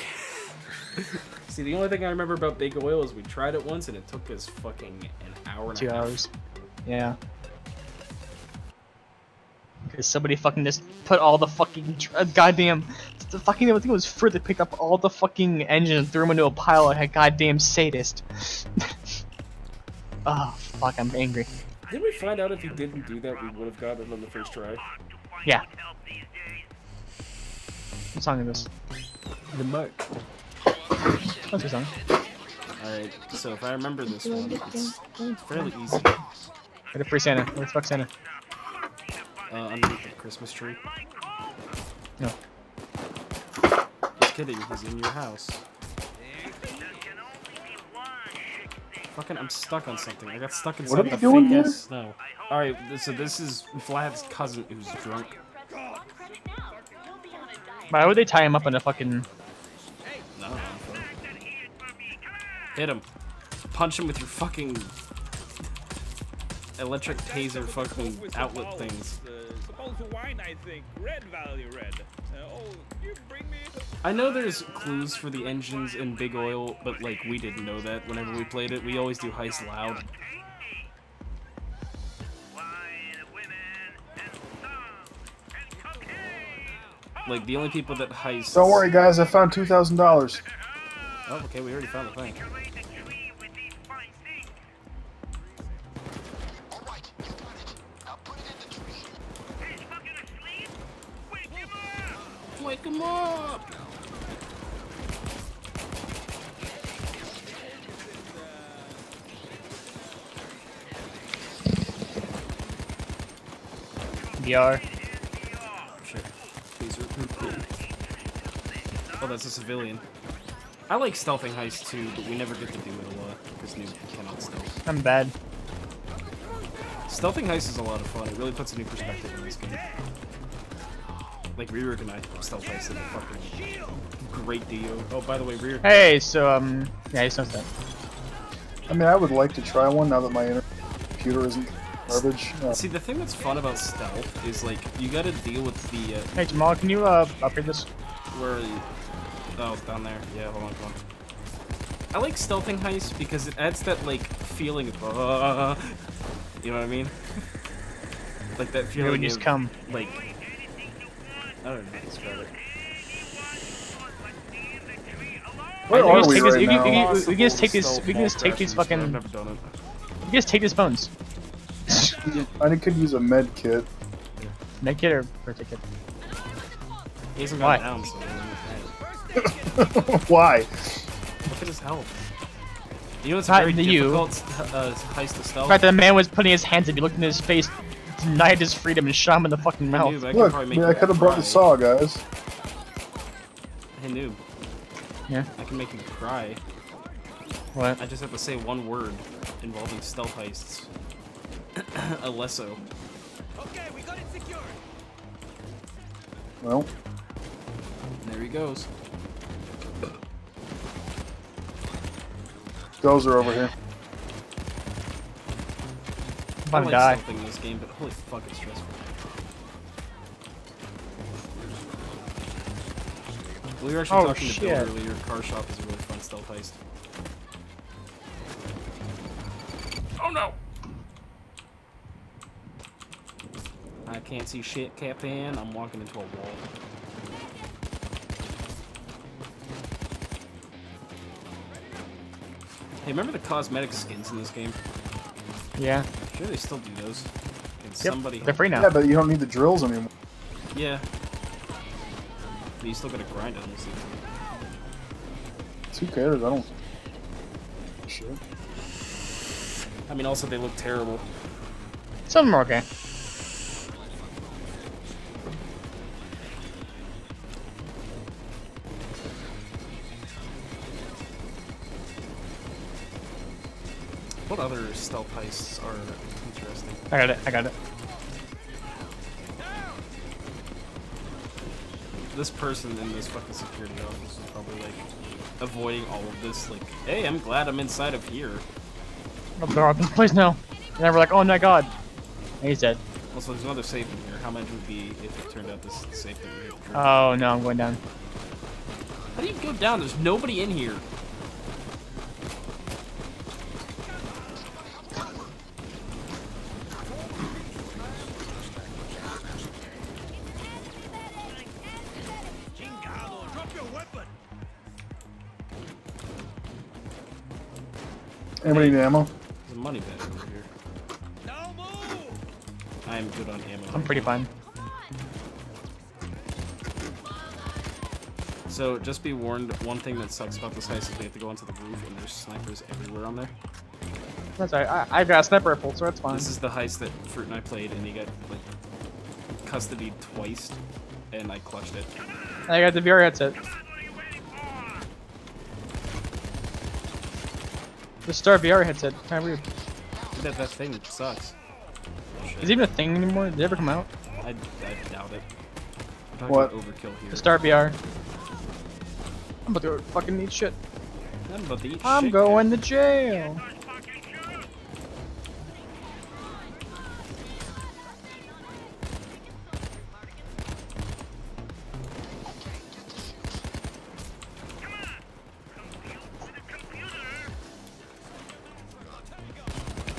See, the only thing I remember about Big Oil is we tried it once and it took us fucking an hour and 2 a half. hours. Yeah. Because somebody fucking just put all the fucking goddamn the fucking I think it was Fruit that picked up all the fucking engine and threw them into a pile like a goddamn sadist. Oh fuck, I'm angry. Didn't we find out if he didn't do that, we would have gotten it on the first try? Yeah. What song is this? The Mark. What's your song? Alright, so if I remember this one, it's fairly easy. Get a free Santa. Where the fuck Santa? Underneath the Christmas tree. No. Just kidding, he's in your house. Fucking, I'm stuck on something. I got stuck inside What are the we doing fake here? ass snow. Alright, so this is Vlad's cousin who's drunk. Why would they tie him up in a fucking... No. Hit him. Punch him with your fucking electric taser fucking outlet things. Supposed to wine, I think. Red Valley Red. You bring me. I know there's clues for the engines in Big Oil, but like we didn't know that whenever we played it. We always do heist loud. Like the only people that heist. Don't worry, guys. I found $2,000. Oh, okay, we already found the thing. Wake him up! VR. Shit. Taser. that's a civilian. I like stealthing heists too, but we never get to do it a lot because Noob cannot stealth. I'm bad. Stealthing heists is a lot of fun. It really puts a new perspective in this game. Like Rearg and I stealth heist is a fucking great deal. Oh, by the way, Rearg. Hey, so yeah, he knows that. I mean, I would like to try one now that my computer isn't garbage. See, the thing that's fun about stealth is like you got to deal with the. Hey Jamal, can you upgrade this? Where are you? Oh, it's down there. Yeah, hold on. I like stealthing heists because it adds that like feeling of you know what I mean? Like that feeling when you just come. Like I don't know how to describe it. Where are we right now? We can just take these. We can just take these fucking. I've never done it. We can just take these bones. I could use a med kit. Med kit or birthday kit? He hasn't Why? gone down, so Why? look at his health. You know it's a Not very into you. difficult heist to stealth. The fact that the man was putting his hands up, he looked in his face, denied his freedom, and shot him in the fucking mouth. Noob, I Look, probably I make mean, I you could have brought the cry. saw, guys. Hey Noob, Yeah. I can make you cry. What? I just have to say one word involving stealth heists. Alesso. Okay, we got it secured. Well, There he goes. those are over here. I'm about to I die. like stealthing in this game, but holy fuck, it's stressful. We were actually Oh, talking to shit. Bill earlier. Car Shop is a really fun stealth heist. Oh no! I can't see shit, Captain. I'm walking into a wall. Hey, remember the cosmetic skins in this game? Yeah. I'm sure they still do those. Can Yep. somebody... They're free now. Yeah, but you don't need the drills anymore. Yeah. But you still gotta grind on this thing. Who cares? I don't. Shit. I mean, also, they look terrible. Some of them are okay. What other stealth heists are interesting? I got it. I got it. This person in this fucking security office is probably like avoiding all of this. Like, hey, I'm glad I'm inside of here. Oh god, please no. And then we're like, oh my god. And he's dead. Also, there's another safe in here. How much would be if it turned out this safe that we hit? Oh no, I'm going down. How do you go down? There's nobody in here. Chingado, drop your weapon. Anybody need ammo? There's a money bag over here. Now move. I am good on ammo. I'm pretty fine. So, just be warned, one thing that sucks about this heist is we have to go onto the roof and there's snipers everywhere on there. That's alright. I got a sniper rifle, so that's fine. This is the heist that Fruit and I played and he got, like, custodied twice and I clutched it. I got the VR headset. The Star VR headset. Kind of weird. That thing sucks. Is it even a thing anymore? Did it ever come out? I doubt it. I'm talking What? about overkill here. The Star VR. I'm about to go fucking eat shit. I'm about to eat I'm shit, going to jail.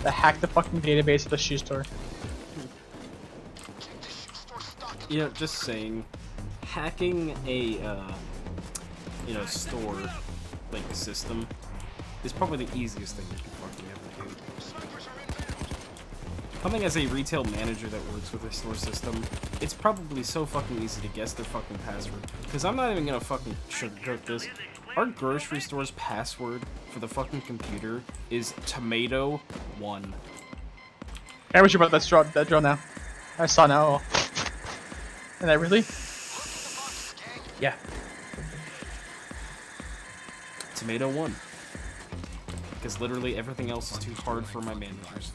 They hacked the fucking database of the shoe store. You know, just saying, hacking a, you know, store, like, system, is probably the easiest thing you can fucking ever do. Coming as a retail manager that works with a store system, it's probably so fucking easy to guess their fucking password. Because I'm not even gonna fucking sugarcoat this. Our grocery store's password for the fucking computer is tomato1. I wish you brought that drill now. I saw now. And that really? Yeah. Tomato 1. Because literally everything else is too hard for my managers.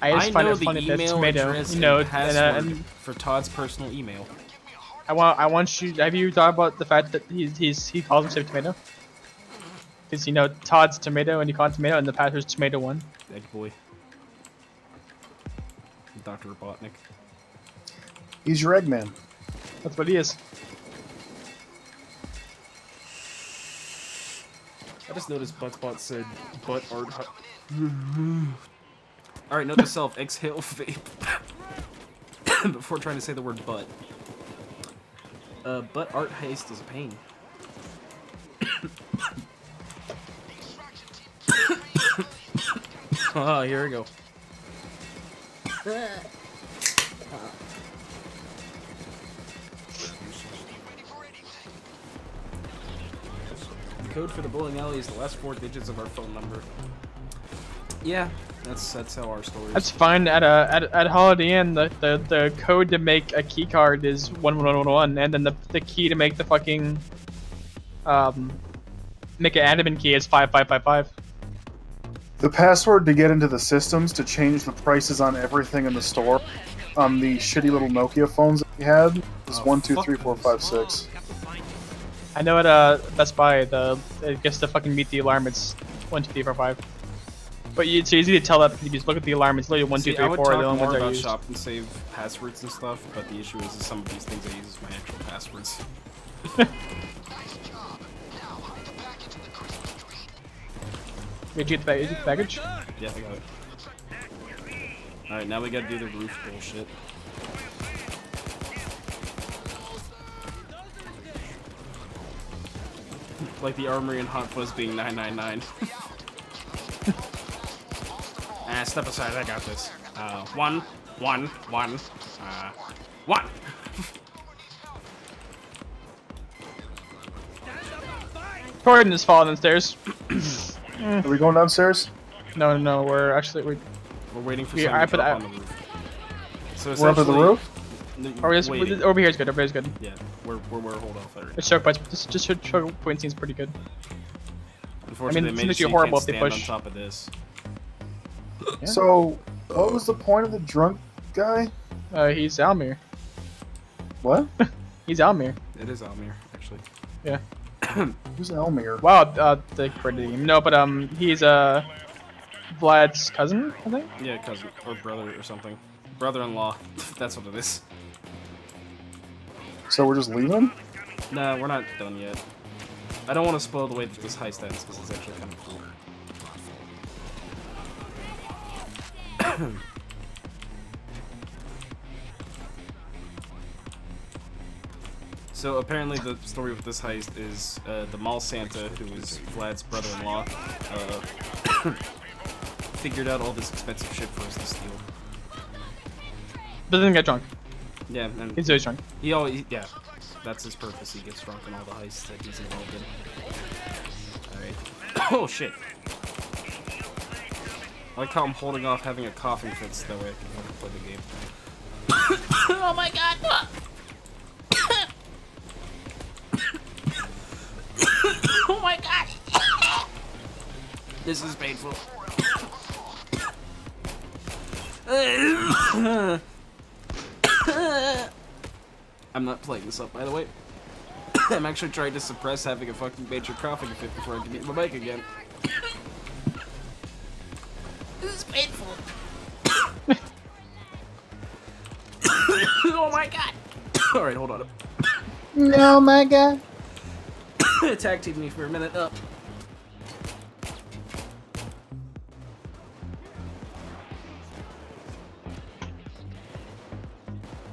I just find know it the funny that email Tomato, address you know, and password and for Todd's personal email. I want you. Have you thought about the fact that he calls himself Tomato? Because you know Todd's Tomato and you call it Tomato and the password's Tomato1. Egg boy. Dr. Robotnik. He's your Eggman. That's what he is. I just noticed Buttspot said butt art. Alright, note to self, exhale vape. Before trying to say the word butt. Butt art haste is a pain. Ah, here we go. The code for the bowling alley is the last 4 digits of our phone number. Yeah, that's how our story is. That's fine. At Holiday Inn, the code to make a key card is 1111, and then the key to make the fucking make an admin key is 5555. The password to get into the systems to change the prices on everything in the store on the shitty little Nokia phones that we had is 123456. I know at Best Buy, I guess to fucking meet the alarm, it's 1 2 3 4 5. But it's easy to tell that if you just look at the alarm, it's literally 1 2 3 4. The only ones I use. Shop and save passwords and stuff, but the issue is some of these things I use as my actual passwords. Did you get the package? Yeah, I got it. Alright, now we gotta do the roof bullshit. Like the armory and Hot Fuzz being 999. Ah, step aside, I got this. 1, 1, 1, 1! Gordon is falling downstairs. Are we going downstairs? No, we're waiting for I someone to put up on the roof. So we're up at the roof? Over here is good. Over here is good. Yeah, we're hold off area. The choke points, just choke point seems pretty good. Unfortunately, I mean, they made it's it so you horrible can't if they stand push. on top of this. Yeah. So, what was the point of the drunk guy? He's Almir. What? He's Almir. It is Almir, actually. Yeah. Who's Elmir? Wow, the credit team. No, but he's Vlad's cousin, I think. Yeah, cousin or brother or something. Brother-in-law. That's what it is. So we're just leaving him? Nah, we're not done yet. I don't want to spoil the way that this heist ends because it's actually kind of cool. So apparently the story with this heist is the mall Santa, who is Vlad's brother-in-law, figured out all this expensive shit for us to steal. Doesn't get drunk. Yeah, and He's always drunk. he always, yeah, that's his purpose. He gets drunk in all the heists that he's involved in. All right. Oh shit. I like how I'm holding off having a coughing fit so that way I can have to play the game. Oh my god! Oh my god! This is painful. I'm not playing this up, by the way. I'm actually trying to suppress having a fucking major coughing fit before I can mute my mic again. This is painful. Oh my god! Alright, hold on. No, my god. Tag team me for a minute. Up.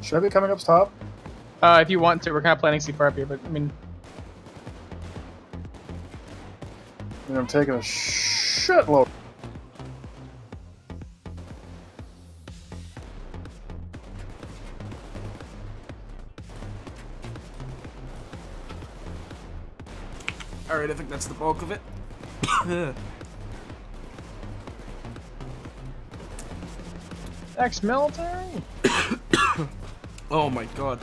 Should I be coming up top? If you want to, we're kind of planning C4 up here, but I mean, I'm taking a shitload. Alright, I think that's the bulk of it. ex-military. Oh my god.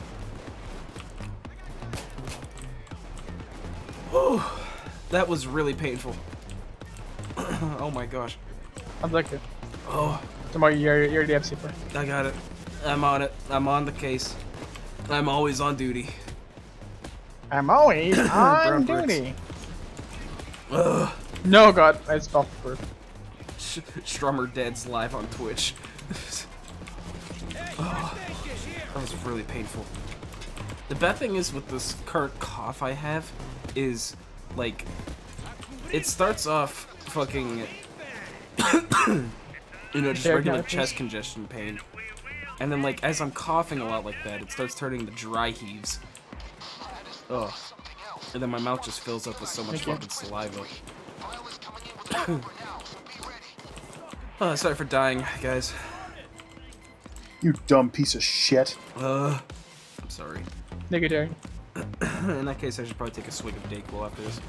Whew. That was really painful. Oh my gosh. I'm like it. Oh. Tomorrow you're the FC player. I got it. I'm on it. I'm on the case. I'm always on duty. I'm always on Brown bricks. duty. Ugh. No, God, I just fell for Strummer Dead's live on Twitch. Oh, that was really painful. The bad thing is with this current cough I have is, like, it starts off fucking, you know, just regular chest congestion pain. And then, like, as I'm coughing a lot like that, it starts turning to dry heaves. Ugh. And then my mouth just fills up with so much fucking saliva. Oh, sorry for dying, guys. You dumb piece of shit. I'm sorry. Nigga Jerry. In that case, I should probably take a swig of Dayquil after this.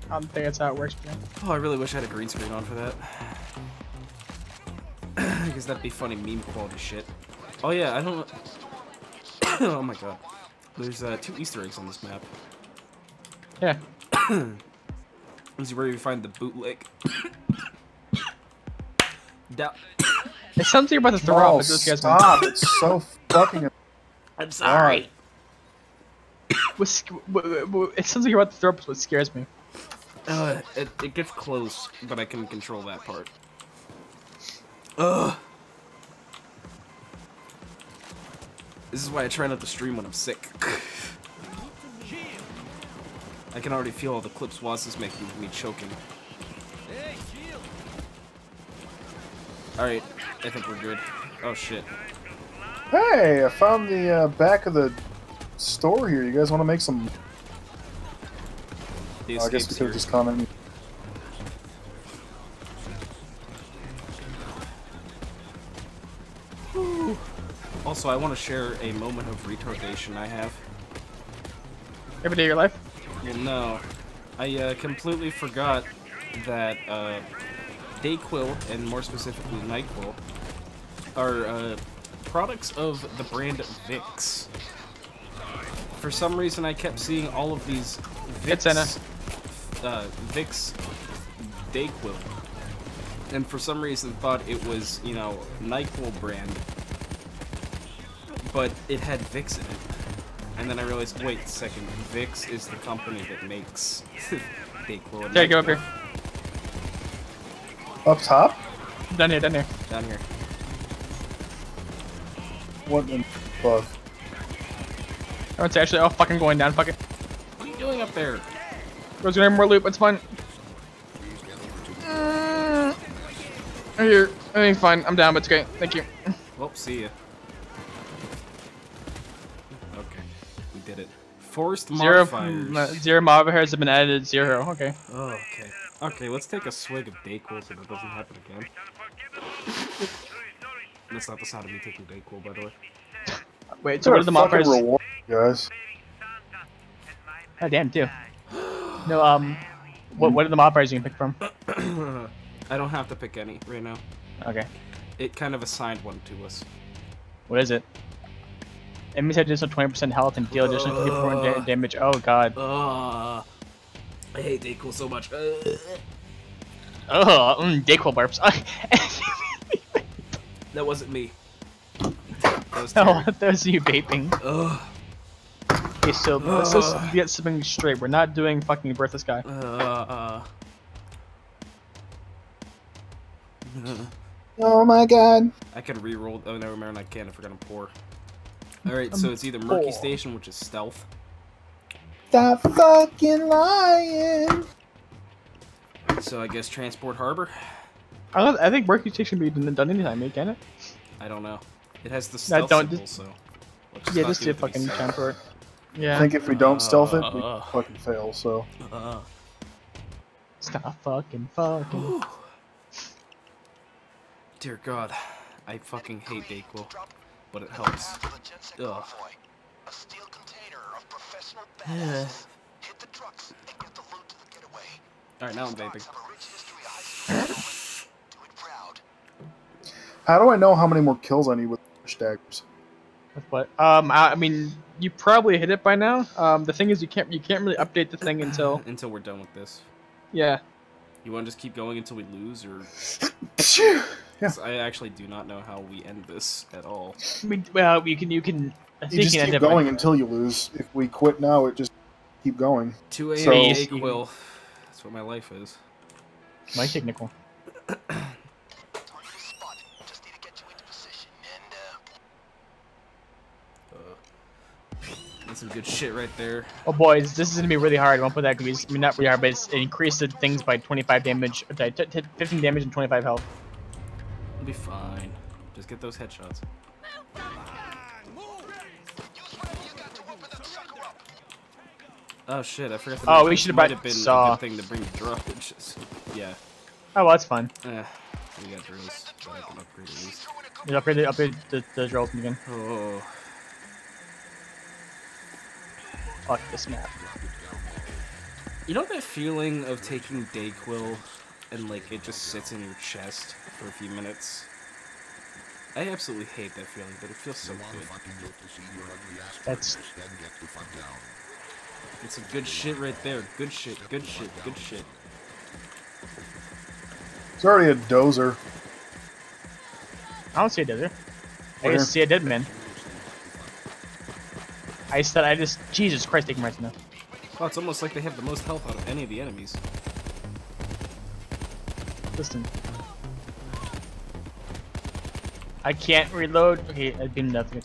I don't think that's how it works, man. Oh, I really wish I had a green screen on for that. Because that'd be funny meme quality shit. Oh yeah, I don't... Oh my god. There's 2 Easter eggs on this map. Yeah. This is where you find the bootleg. It's something you're about to throw Oh, up. stop. It's so fucking... I'm sorry. It's something you're about to throw up is what scares me. It gets close, but I can control that part. Ugh. This is why I try not to stream when I'm sick. I can already feel all the clips Waz is making with me choking. Alright, I think we're good. Oh shit. Hey, I found the back of the store here. You guys want to make some... The I guess we escape's could here. just comment. Also, I want to share a moment of retardation I have. Every day of your life? Well, no. I completely forgot that Dayquil, and more specifically NyQuil, are products of the brand Vicks. For some reason, I kept seeing all of these Vicks, Vicks Dayquil, and for some reason thought it was, you know, NyQuil brand, but it had Vicks in it. And then I realized, wait a second, Vicks is the company that makes Dayquil. Okay, go up here. Up top? Down here, down here. Down here. What in fuck? Oh, it's actually fucking going down. Fuck it. What are you doing up there? Goes gonna have more loot. It's fine. Right here. Everything's fine. I'm down, but it's okay. Thank you. Well, see ya. Okay, we did it. Forced modifiers. Zero modifiers have been added. 0. Okay. Oh, okay. Okay, let's take a swig of Dayquil so that doesn't happen again. That's not the sound of me taking Dayquil, by the way. Wait, so what are the modifiers? Reward, guys. Oh, damn, too. No, what are the modifiers you can pick from? I don't have to pick any right now. Okay. It kind of assigned one to us. What is it? Enemies have additional 20% health and deal additional 50% damage. Oh, God. I hate Dayquil so much. Dayquil burps. That wasn't me. That was Terry. No, that was you vaping. Ugh. Okay, so let's just get something straight. We're not doing fucking birth this guy. Oh my god. I can reroll. Oh, never mind. I can't. I forgot I'm poor. Alright, so it's either Murky Station, which is stealth. Stop fucking lying. So I guess Transport Harbor? I think Murky Station can be done anytime, can it? I don't know. It has the stealth symbol, so... Yeah, just do fucking transport. Yeah. I think if we don't stealth it, we fucking fail, so... Stop fucking. Dear God, I fucking hate Dayquil, but it helps. Ugh. A steel container of professional badass. Hit the trucks and get the loot to the getaway. Alright, now I'm vaping. How do I know how many more kills I need with daggers? With what? I mean, you probably hit it by now. The thing is, you can't really update the thing until we're done with this. yeah. You want to just keep going until we lose, or? Yeah. 'Cause I actually do not know how we end this at all. I mean, well, you can. I think You just can end keep it by- going until you lose. If we quit now, it just keep going. 2 a.m. So- Quill. That's what my life is. My technical. Target is spotted. Just need to get you into position and That's some good shit right there. Oh boys, this is gonna be really hard. I won't put that because I mean not really hard, but it's increased the things by 25 damage, 15 damage and 25 health. It'll be fine. Just get those headshots. Oh shit! I forgot. Oh, we should have might brought have been Saw. a good thing to bring drones. Yeah. Oh, well, that's fun. We got drills that I can upgrade at least. You upgrade the drills again. Oh. Fuck this map. You know that feeling of taking Dayquil and like it just sits in your chest for a few minutes? I absolutely hate that feeling, but it feels so good. That's It's some good shit right there. Good shit, good shit, good shit. It's already a dozer. I don't see a desert. I Where? just see a dead man. I just Jesus Christ, taking right now. Oh, it's almost like they have the most health out of any of the enemies. Listen. I can't reload. Okay, I didn't have to.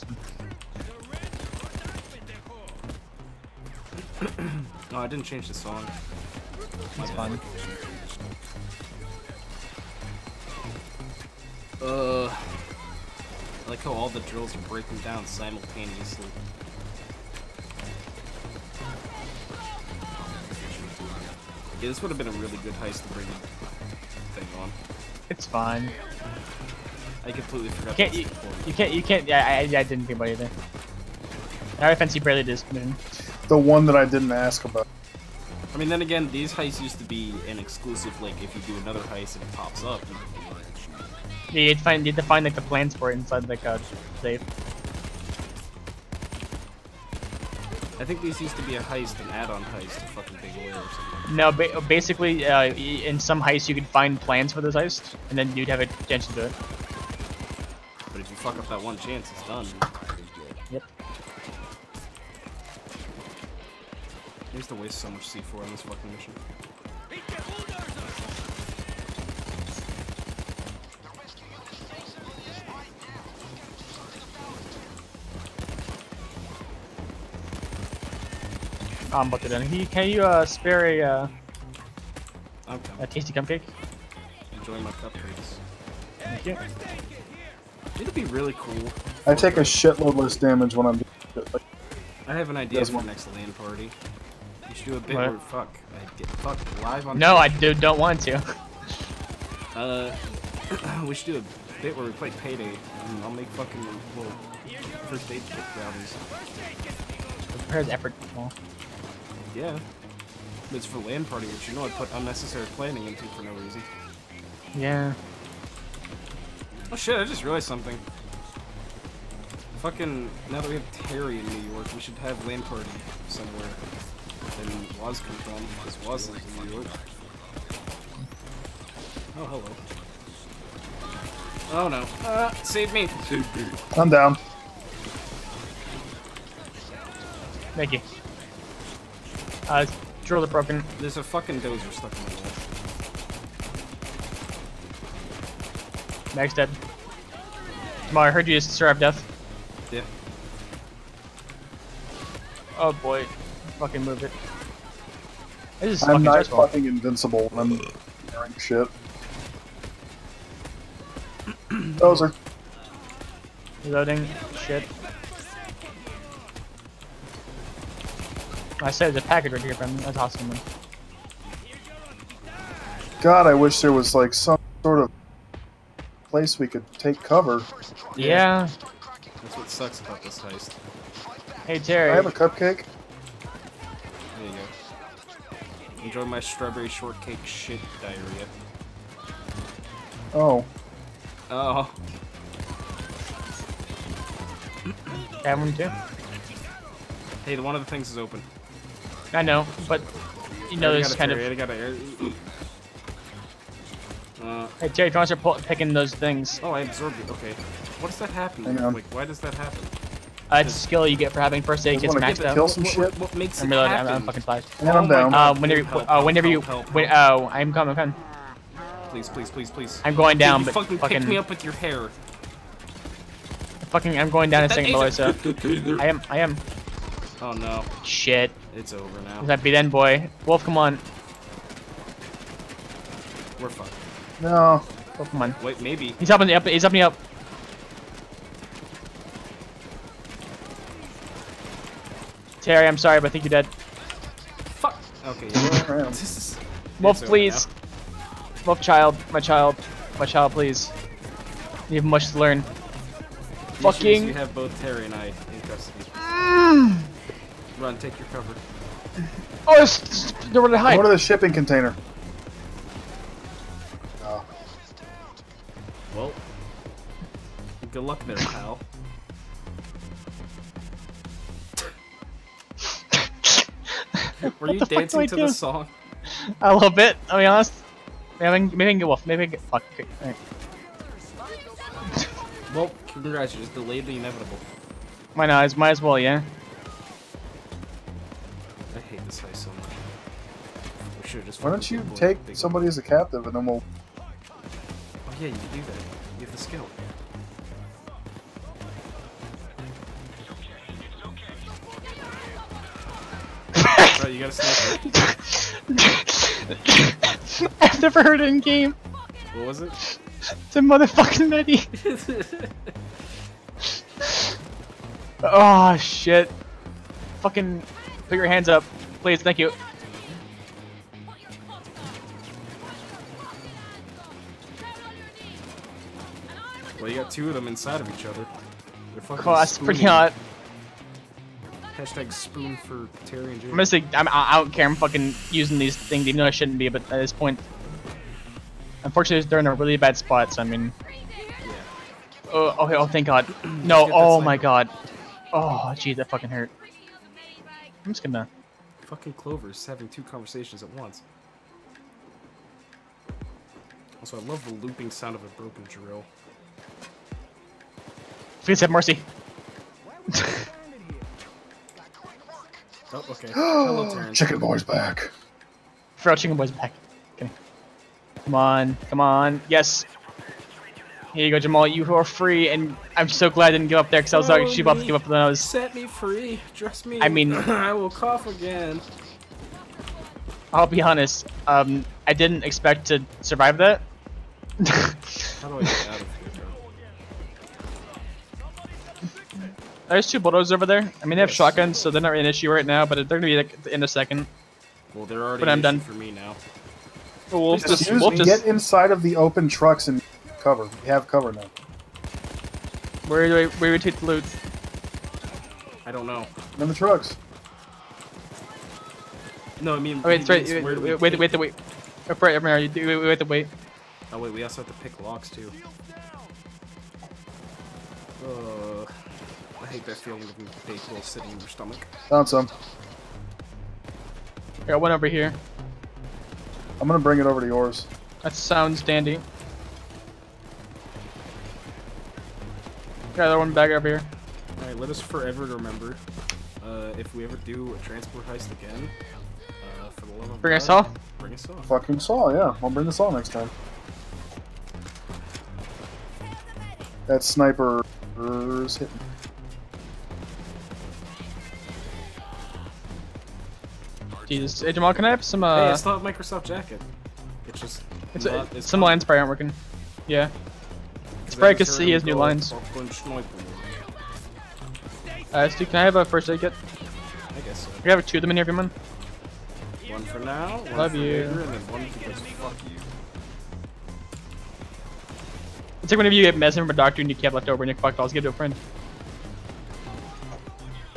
No, I didn't change the song. It's fine. I like how all the drills are breaking down simultaneously. Yeah, this would have been a really good heist to bring the thing on. It's fine. I completely forgot. Can't that's you important. can't. Yeah, I didn't think about it either. Our offense, he barely did this mission. The one that I didn't ask about. I mean, then again, these heists used to be an exclusive. Like, if you do another heist and it pops up. Yeah, you had to find like the plans for it inside like a safe. I think these used to be a heist, an add-on heist to fucking Big Oil or something. No, basically, in some heists you could find plans for those heists, and then you'd have a chance to do it. But if you fuck up that one chance, it's done. Yep. I used to waste so much C4 on this fucking mission. I'm about to done. Can you spare Okay. a tasty cupcake? Enjoy my cupcakes. Thank you. It'd be really cool. I take a shitload less damage when I'm doing shit like I have an idea Does for one. next LAN party. You should do a bit What? where I get fucked live on. No, I don't want to. We should do a bit where we play Payday. And I'll make fucking little first aid kit brownies. Prepares effort. Well, Yeah. It's for LAN party, which you know I put unnecessary planning into for no reason. yeah. Oh shit! I just realized something. Fucking now that we have Terry in New York, we should have LAN party somewhere. And Waz come from, because Waz lives in New York. Oh, hello. Oh no. Save me! I'm down. Thank you. Drills are broken. There's a fucking dozer stuck in my wall. Mag's dead. Tomorrow, I heard you just survive death. Yeah. Oh boy. Fucking move it. This is I'm fucking not stressful. fucking invincible when I'm hearing shit. Dozer. Reloading. Shit. I said there's a package right here from me. That's awesome. Man. God, I wish there was like some sort of place we could take cover. Yeah. That's what sucks about this heist. Hey Terry. I have a cupcake. There you go. Enjoy my strawberry shortcake shit diarrhea. Oh. Oh. I have one too. Hey, one of the things is open. I know, but you know, there's kind of. Hey Terry, if you want to start picking those things. Oh, I absorbed it. Okay. What does that happen? Hang on. Like, why does that happen? It's a skill you get for having first aid gets maxed out. Kill some shit. What makes it I'm reloading. happen? I'm fucking five. And I'm down. Whenever you, oh, I'm coming. Please, please, please, please. I'm going down, you but fucking pick me up with your hair. I'm going down a second below, so. I am. Oh no. Shit. It's over now. Does that be then, boy? Wolf, come on. We're fucked. No. Wolf, come on. Wait, maybe. He's up and up. He's up and up. Terry, I'm sorry, but I think you're dead. Fuck. Okay. Yeah. This is. Wolf, please. Wolf, child, my child, please. You have much to learn. Fucking. You have both Terry and I in custody. Run, take your cover. Oh, they're gonna hide. Go to the shipping container. Oh. Well, good luck there, pal. Were you dancing to the song? A little bit, I'll be honest. Maybe I can get Wolf. Maybe I can get. Fuck. Okay. Right. Well, congrats, you just delayed the inevitable. Might as well, yeah. I hate this heist so much. We should just. Why don't you take somebody as a captive and then we'll. Oh yeah, you can do that. You have the skill. Oh, you got a sniper. I've never heard it in game. What was it? It's a motherfucking Medi. Oh shit. Fucking put your hands up. Please, thank you. Well, you got two of them inside of each other. They're fucking Oh, that's pretty hot. Hashtag spoon for Terry and Jay. I'm gonna say, I don't care, I'm fucking using these things even though I shouldn't be, but at this point. Unfortunately, they're in a really bad spot, so I mean. Yeah. Oh, thank god. No, oh my god. Oh, geez, that fucking hurt. I'm just gonna. Fucking Clover's having two conversations at once. Also, I love the looping sound of a broken drill. Please have mercy. Oh, okay. Hello, Terrence. Chicken Boy's back. Throw Chicken Boy's back. Okay. Come on. Yes. Here you go, Jamal. You are free, and I'm so glad I didn't give up there because I was actually about to give up when I was. Set me free. Dress me. I mean, I will cough again. I'll be honest. I didn't expect to survive that. How do I get out of here, bro? There's two bulldozers over there. I mean, they have shotguns, so they're not really an issue right now, but they're gonna be like in a second. Well, they're already But I'm an done. issue for me now. We'll just Get inside of the open trucks and cover. We have cover now. Where do we take the loot? I don't know. In the trucks. No, I mean. Oh, wait, it's right. where do we Wait. take- Wait. We have to wait. Oh wait, we also have to pick locks too. I hate that feeling of a baseball sitting in your stomach. Found some. I got one over here. I'm gonna bring it over to yours. That sounds dandy. Got another one back over here. Alright, let us forever remember, if we ever do a transport heist again, for the love of Bring God, us all? Bring us all. Fucking saw, yeah. I'll bring the saw next time. That sniper is hitting. Jesus. Hey, Jamal, can I have some, Hey, it's not a Microsoft jacket. It's just some lines probably aren't working. Yeah. It's probably because he has new lines. Stu, can I have a first aid kit? I guess so. We have two of them in here, everyone. One for now, one Love for you. later, and then one because fuck you. It's like whenever you get medicine from a doctor and you have left over and you fuck calls, give it to a friend.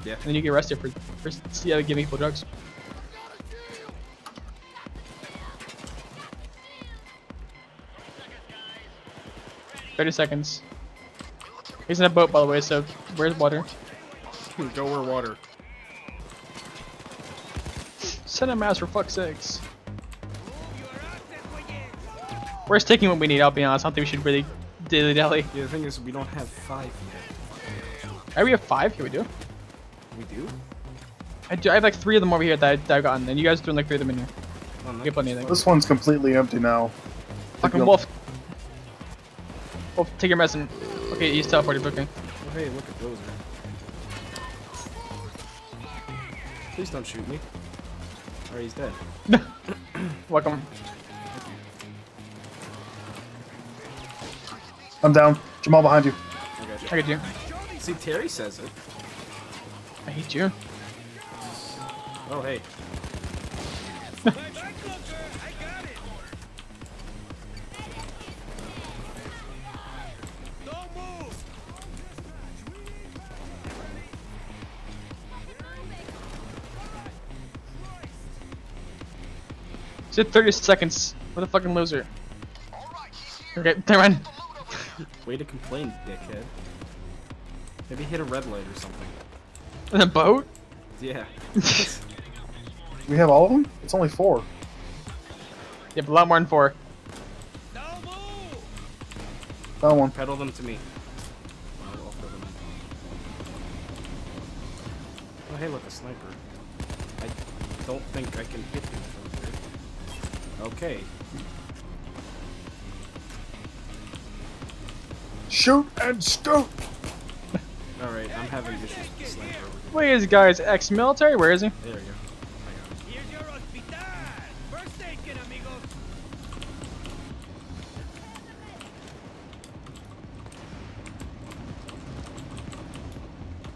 Yeah. And then you get arrested for giving people drugs. "30 seconds. He's in a boat, by the way, so where's water? Go where water. Send a mouse for fuck's sakes. We're just taking what we need, I'll be honest. I don't think we should really dilly-dally. Yeah, the thing is, we don't have 5 yet. Alright, we have 5? Here we do. We do? I do. I have like 3 of them over here that I've gotten, and you guys are doing like 3 of them in here. Oh, Get plenty of things. This one's completely empty now. Fucking Wolf. Wolf, take your medicine. Okay, he's teleported, okay. Oh, hey, look at those, man. Please don't shoot me. Or he's dead. Welcome. I'm down. Jamal behind you. I got you. I got you. See, Terry says it. I hate you. Oh, hey. Just 30 seconds. What a fucking loser. Okay, never mind. Way to complain, dickhead. Maybe hit a red light or something. In a boat? Yeah. We have all of them? It's only 4. Yeah, but a lot more than 4. Found one. Pedal them to me. I'll throw them in. Oh, hey, look, a sniper. I don't think I can hit him from here. Okay. Shoot and scoot! Alright, I'm having issues with the sniper over here. Wait, is this guy's ex-military? Where is he? There we go. Here's your hospital. First aid kit, amigo.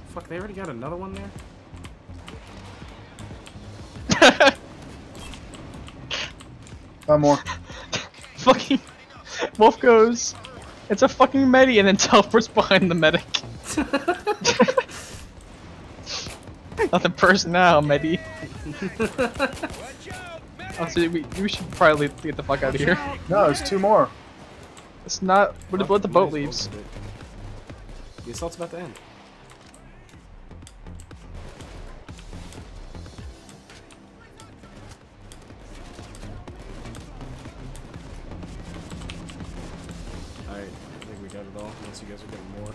Fuck, they already got another one there? Found more. Fucking Wolf goes, it's a fucking medi, and then teleports behind the medic. Nothing personal, medi. Also, we should probably get the fuck out of here. No, there's 2 more. It's not. What the boat leaves. The assault's about to end. Alright, I think we got it all, unless you guys are getting more.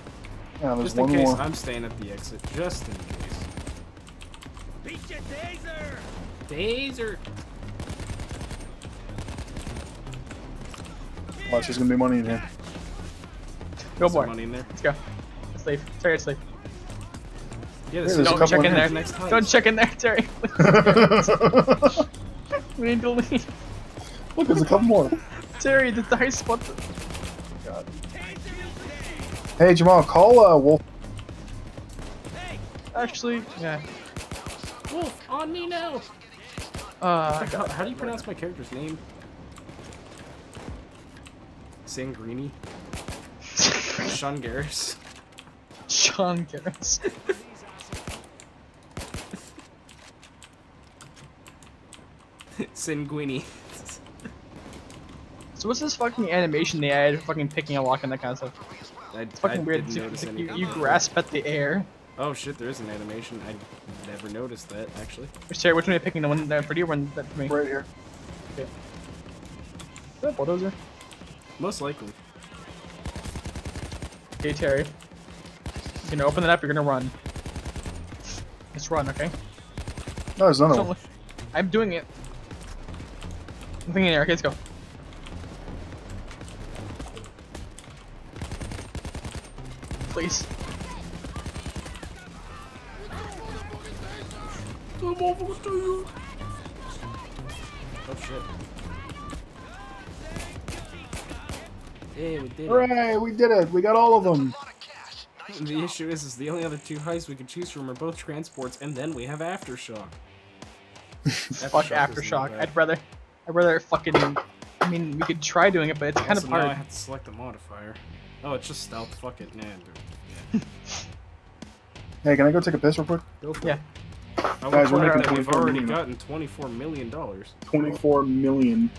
Yeah, there's Just in one case, more. I'm staying at the exit, just in case. Beat your taser. Taser! Watch, there's gonna be money in here. Go Is there boy. money in there? Let's go. Let's leave. Terry, let's leave. Yeah, Yeah, this there's a Don't couple check in in here. there. Next time. Don't check in there, Terry. We need to leave. Look, there's a couple more. Terry, the dice spot. God. Hey, Jamal, call Wolf. Actually, yeah. Wolf, on me now! How do you pronounce my character's name? Sangrini? Sean Garris? Sean Garris. Sanguini. So what's this fucking animation they added for fucking picking a lock and that kind of stuff? It's fucking weird. Didn't notice any of You that. grasp at the air. Oh shit, there is an animation. I never noticed that, actually. Terry, which one are you picking? The one that for you or one that for me? Right here. Is that a bulldozer? Most likely. Okay, Terry. You're gonna open it up, you're gonna run. Just run, okay? No, there's another Don't one. look. I'm doing it. Nothing in there, okay, let's go. Please. Oh shit. Hey, we did it. Hooray, we did it. We got all of them. The issue is the only other 2 heists we can choose from are both transports, and then we have Aftershock. Fuck Aftershock isn't Aftershock. that bad. I'd rather fucking. I mean, we could try doing it, but it's kind Also, of now I hard. have to select a modifier. Oh, it's just stealth. Fuck it. Nah, dude. Hey, can I go take a piss real quick? Go for Yeah. it. I Guys, we're will point out making that we've 24 already million. gotten $24 million. 24 million.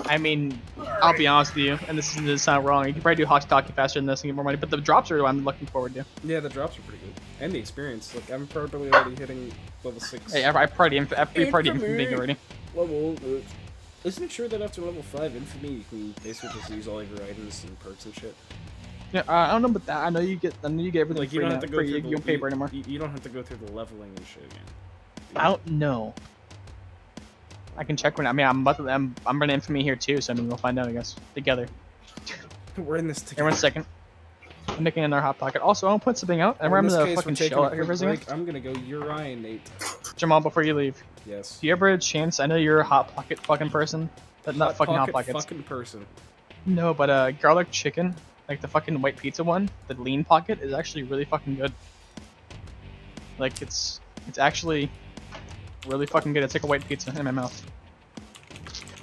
I mean, I'll be honest with you, and this doesn't sound wrong. You can probably do Hockey faster than this and get more money, but the drops are what I'm looking forward to. Yeah, the drops are pretty good, and the experience. Like I'm probably already hitting level 6. Hey, I party Infamy already. Level. Isn't it true that after level 5 Infamy, you can basically just use all of your items and perks and shit? Yeah, I don't know about that. I know you get everything Like free you don't now. have to go Free, through you don't pay for it anymore. You don't have to go through the leveling and shit again. I don't know. I can check when. I mean, I'm running Infamy here too, so I mean, we'll find out, I guess, together. We're in this Here, together. 1 second. I'm making another hot pocket. Also, I want to point something out. I In remember this the case, fucking we're taking shell a out here for a quick second. break. I'm gonna go urinate. Jamal, before you leave, Yes. do you ever have a chance? I know you're a hot pocket fucking person, but not fucking hot Pocket pockets. fucking person. No, but garlic chicken, like the fucking white pizza one, the lean pocket is actually really fucking good. Like it's actually really fucking good. It's like a white pizza in my mouth.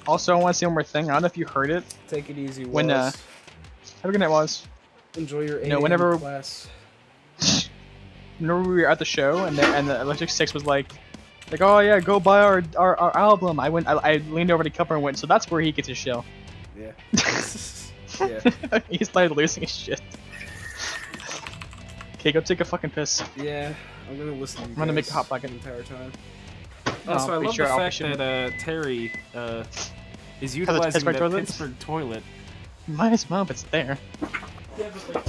Also, I want to say one more thing. I don't know if you heard it. Take it easy, When Waz. have a good night, was. Enjoy your 8 No, whenever- class. Whenever we were at the show, and the Electric Six was like, oh yeah, go buy our album. I leaned over to Cupper and went, so that's where he gets his shell. Yeah. Yeah. He started losing his shit. Okay, go take a fucking piss. Yeah. I'm gonna listen to you I'm gonna make guys a hot pocket. the entire time. Oh, Also, I pretty love sure the Alpha fact shouldn't- that Terry is a utilizing Pittsburgh the toilet? Pittsburgh toilet. Might as well if it's there. Yeah, but like,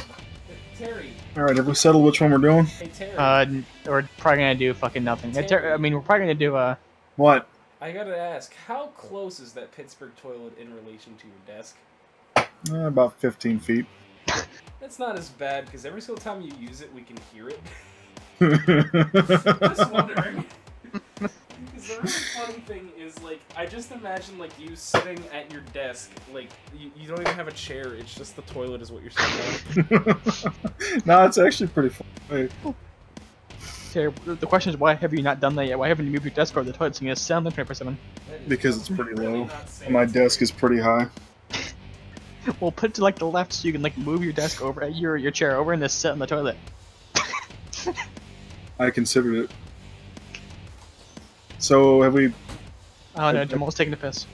Terry. All right, have we settled which one we're doing? Hey, Terry. We're probably gonna do fucking nothing. Terry. I mean, we're probably gonna do What? I gotta ask, how close is that Pittsburgh toilet in relation to your desk? About 15 feet. That's not as bad, because every single time you use it, we can hear it. Just wondering. Because the really funny thing is, like, I just imagine, like, you sitting at your desk, like, you don't even have a chair, it's just the toilet is what you're sitting on. No, it's actually pretty fun. Wait. Terry, the question is, why have you not done that yet? Why haven't you moved your desk over the toilet so you can sound like 24/7? Because it's pretty Really low. not safe. And my desk is pretty high. Well, put it to like the left so you can like move your desk over, your chair over, and just sit on the toilet. I considered it. So, have we... Oh no, Jamal's taking a piss.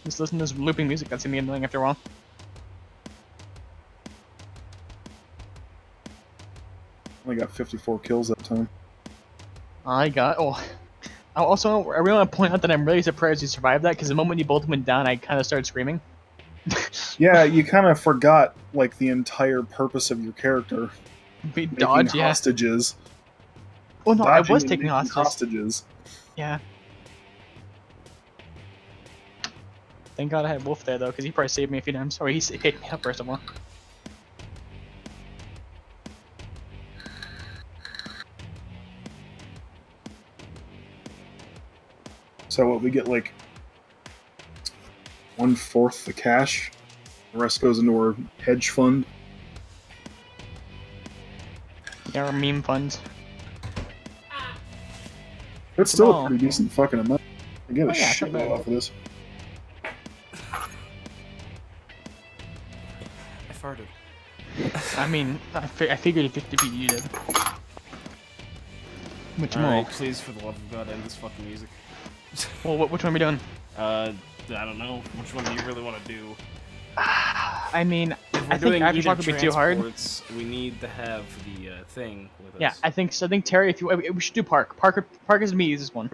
Just listen to this looping music. That's gonna be annoying after a while. only got 54 kills that time. I got... Oh. I really want to point out that I'm really surprised you survived that, because the moment you both went down, I kind of started screaming. Yeah, you kind of forgot, like, the entire purpose of your character. We Making dodge, yeah. hostages. Oh no, I Dodging was and taking making hostages. Yeah. Thank God I had Wolf there, though, because he probably saved me a few times. Or he picked me up, first of all. So what, we get like 1/4 the cash, the rest goes into our hedge fund. Yeah, our meme funds. It's still Come a on. pretty decent fucking amount. I get a Oh, yeah, shit not bad. off of this. I farted. I mean, I figured if you did. Which more? Alright, please, for the love of God, end this fucking music. Well, which one are we doing? I don't know. Which one do you really want to do? I mean, If we're I think doing Aftershock either would be too hard. transports, we need to have the thing with us. Yeah, I think so. I think Terry, if you, we should do Park. Park is me. Use this one.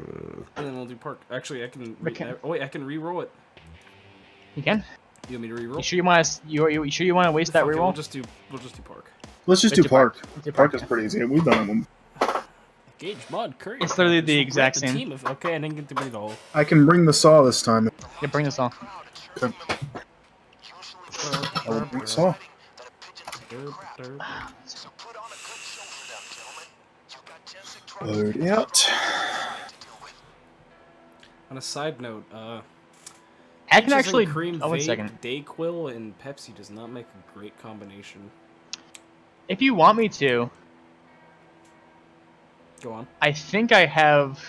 And then we'll do park. Actually, I can. Okay. Oh wait, I can re-roll it. You can. You want me to re-roll? You sure you want to? You sure you want to waste that Fuck it, reroll? We'll just do park. Let's just Let's do do Park. Park. Let's do Park Park, is pretty easy. We've done them. Gauge mod curry. It's literally the So exact grab the same. Team of, okay, I didn't get to bring the whole. I can bring the saw this time. Yeah, bring this on. Okay. I will bring the saw. Load out. On a side note, I can peaches actually. and cream Oh, one vape, second. Dayquil and Pepsi does not make a great combination. If you want me to, Go on. I think I have.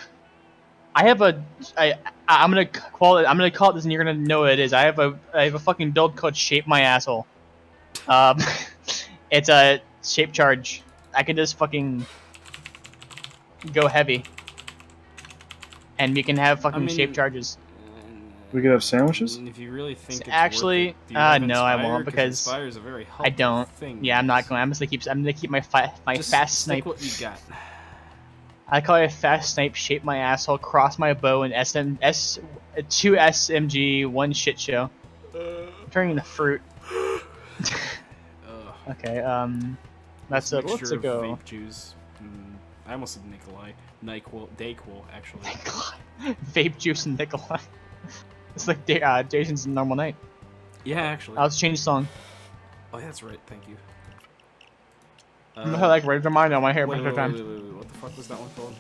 I'm gonna call it. I'm gonna call it this, and you're gonna know what it is. I have a fucking build called Shape My Asshole. It's a shape charge. I can just fucking go heavy. and we can have fucking shape charges. We could have sandwiches. If you really think it's Actually, worth it, do you have no, I Inspire? won't 'Cause because Inspire is a very I don't. helpful thing. Yeah, I'm not going. I'm gonna keep my Just fast stick snipe. what you got. I call it a fast snipe. Shape my asshole. Cross my bow and two SMG, one shit show. Turning into fruit. Okay. That's it. Let's Mixture of go. Vape juice. I almost said Nikolai. Dayquil, actually. Vape juice and Nikolai. It's like Jason's normal night. Yeah, actually. I'll change the song. Oh, yeah, that's right. Thank you. I like Rage Reminder on my hair. Wait, Wait, what the fuck was that one called?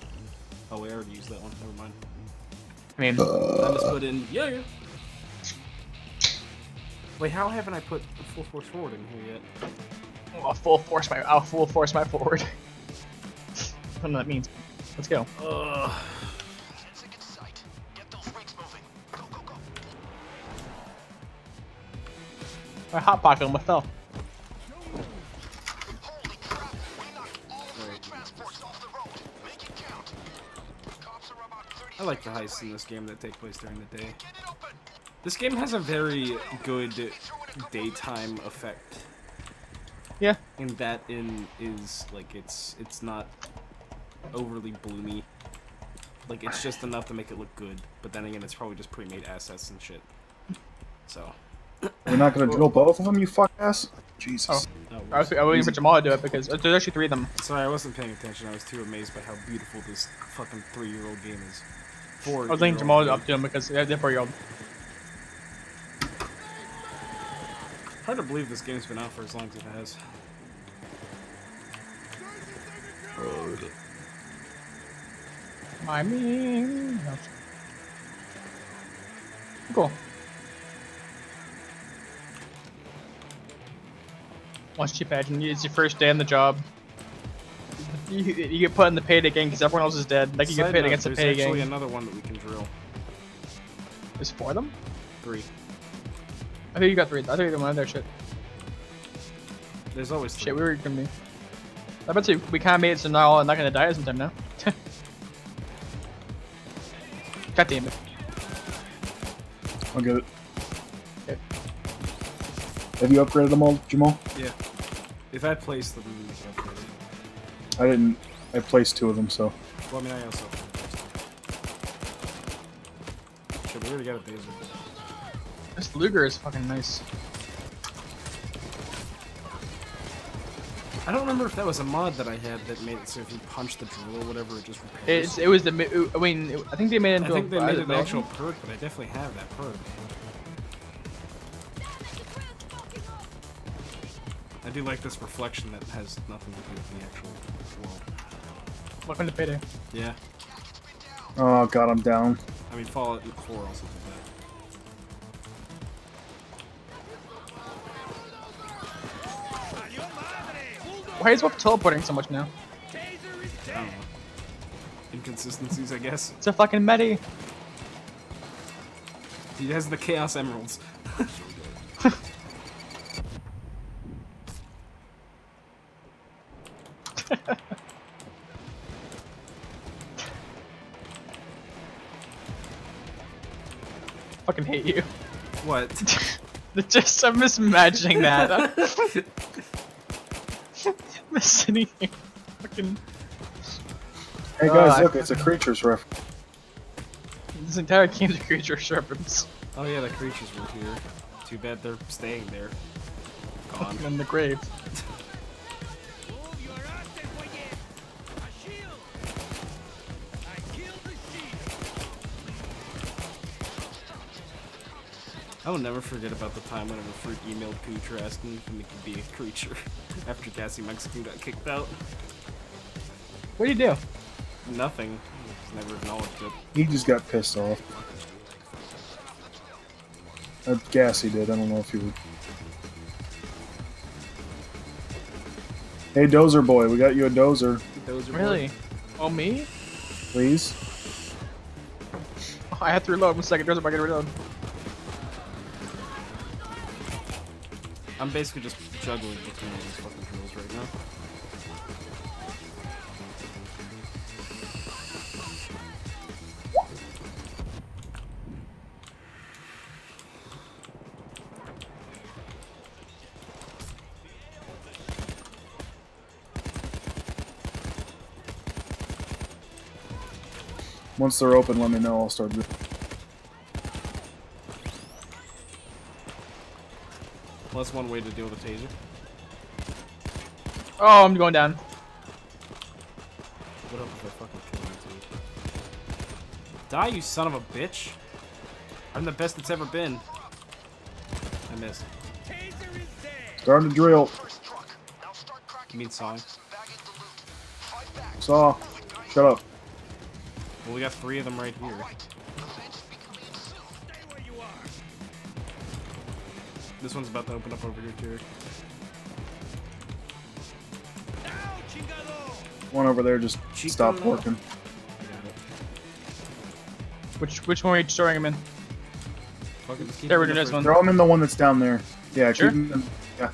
Oh, we already used that one. Never mind. I mean, I just put in yeah. Wait, how haven't I put full force forward in here yet? I'll full force my forward. I don't know what that means. Let's go. My hot pocket almost fell. I like the heists in this game that take place during the day. This game has a very good daytime effect. Yeah. And that is like it's not overly bloomy. Like it's just enough to make it look good. But then again, it's probably just pre-made assets and shit. So. We're not gonna drill both of them, you fuck ass. Jesus. Oh. I was waiting for Jamal to do it because there's actually 3 of them. Sorry, I wasn't paying attention. I was too amazed by how beautiful this fucking 3-year-old game is. I was letting Jamal up to him because they're 4-year-old. Hard to believe this game's been out for as long as it has. I mean, no. Cool. Watch Chip Edge, and it's your first day on the job. You get put in the payday gang because everyone else is dead. Like you get paid against the payday gang. There's actually another one that we can drill. There's 4 of them? 3. I think you got 3. I think you got one other shit. There's always 3. Shit, we were gonna be. I bet you we kind of made it so now I'm not gonna die sometime now. God damn it. I'll get it. Okay. Have you upgraded them all, Jamal? Yeah. If I placed them, we can upgrade it. I didn't. I placed 2 of them, so. Well, I mean, I also. Shit, we already got a Baser. This Luger is fucking nice. I don't remember if that was a mod that I had that made it so if you punch the drill or whatever, it just repairs. It was the. I mean, I think they made it into I think they made it an a actual perk, but I definitely have that perk. I do like this reflection that has nothing to do with the actual world. Welcome to payday. Yeah. Oh god, I'm down. I mean, Fallout 4 also did that. Why is Wolf teleporting so much now? I don't know. Inconsistencies, I guess. It's a fucking medi. He has the Chaos Emeralds. Fucking hate you. What? Just I'm just imagining that. I'm sitting here, fucking. Hey guys, look, it's a creatures ref. This entire game's a creature reference. Oh yeah, the creatures were here. Too bad they're staying there. Gone. In the grave. I will never forget about the time whenever Fruit emailed Kucher asking if he could be a creature after Cassie Mexican got kicked out. What do you do? Nothing. Just never acknowledged it. He just got pissed off. Gassy did, I don't know if he would. Hey Dozer boy, we got you a dozer. Really? Oh, me? Please? Oh, I had to reload. 1 second. There's a bucket to reload. I'm basically just juggling between all these fucking drills right now. Once they're open, let me know. I'll start. Well, that's one way to deal with a taser. Oh, I'm going down. What up if I fucking kill you, dude? Die, you son of a bitch! I'm the best it's ever been. I missed. Starting to drill. You mean sawing? Saw. Shut up. Well, we got 3 of them right here. This one's about to open up over here, too. One over there just stopped working. Which one are you storing him in? Fucking just keep There, we're them doing this first. one. Throw them in the one that's down there. Yeah, Sure. keep them. Yeah.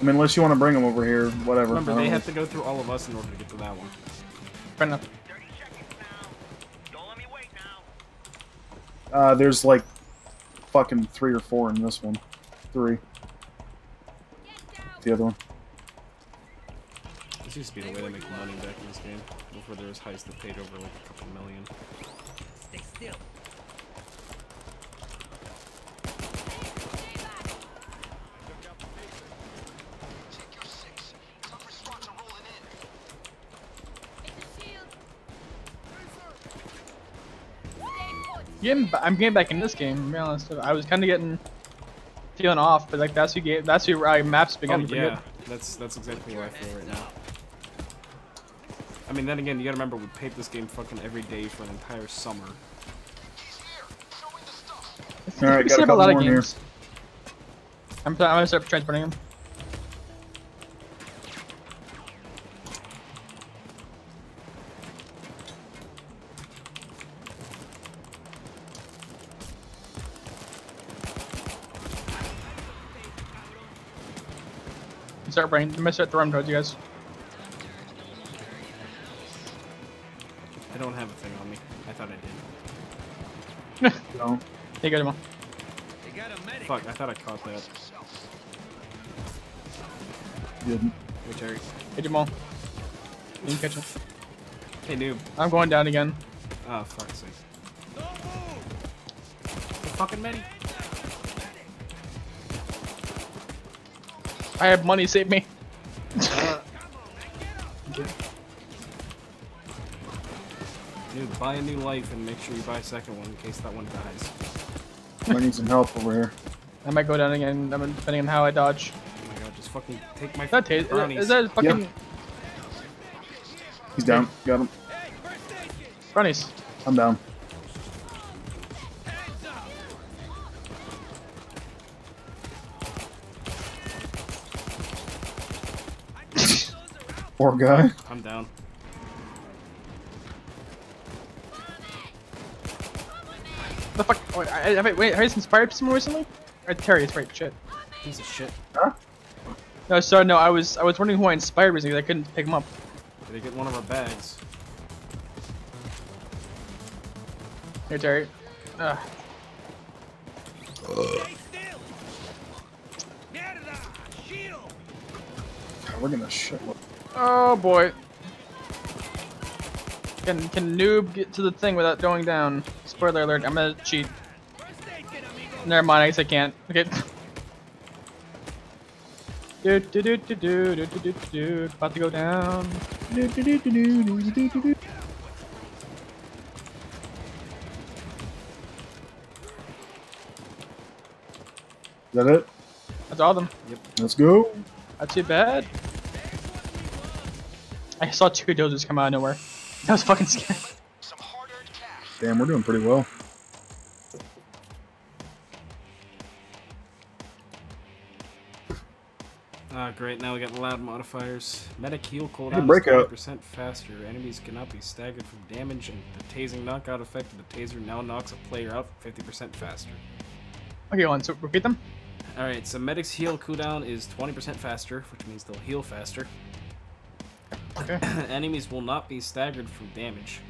I mean, unless you want to bring them over here, whatever. Remember, I they don't have to go through all of us in order to get to that one. Fair enough. There's like fucking 3 or 4 in this one. 3. The other one. This used to be the way to make money back in this game. Before there was heists that paid over like a couple million. Stay still. I'm getting back in this game. To be honest, I was kind of feeling off, but like that's who maps began to yeah, forget. that's exactly where I feel right now. I mean, then again, you gotta remember we played this game fucking every day for an entire summer. Alright, We got a set up couple a lot of more here. games. I'm gonna start transporting them. I'm gonna start throwing towards you guys. I don't have a thing on me. I thought I did. No. Hey, go, Jamal. Fuck, I thought I caught that. Didn't. Hey, Terry. Hey, Jamal. You can catch him. Hey, noob. I'm going down again. Oh, fuck's sake. The fucking many. I have money, save me. Dude, buy a new life and make sure you buy a second one in case that one dies. I need some help over here. I might go down again, depending on how I dodge. Oh my god, just fucking take my Is that brownies. is that fucking Yep. He's down. Got him. brownies? I'm down. Poor guy. I'm down. The fuck? Oh, wait, have you inspired someone recently? Terry, it's right. Shit. Piece of shit. Huh? No, sorry, no. I was wondering who I inspired recently. I couldn't pick him up. Did I get one of our bags? Here, Terry. Ugh. God, we're gonna shit. Oh boy. Can noob get to the thing without going down? Spoiler alert, I'm gonna cheat. Never mind, I guess I can't. Okay. Do do do do do do do do do. About to go down. Do do do do do do do do do. Is that it? That's all of them. Let's go. Not too bad. I saw 2 dozers come out of nowhere. That was fucking scary. Damn, we're doing pretty well. Ah, great. Now we got loud modifiers. Medic heal Hey, cooldown is breakout. 20% faster. Enemies cannot be staggered from damage, and the tasing knockout effect of the taser now knocks a player out 50% faster. Okay, one. So repeat them. Alright, so medic's heal cooldown is 20% faster, which means they'll heal faster. Okay. Enemies will not be staggered from damage.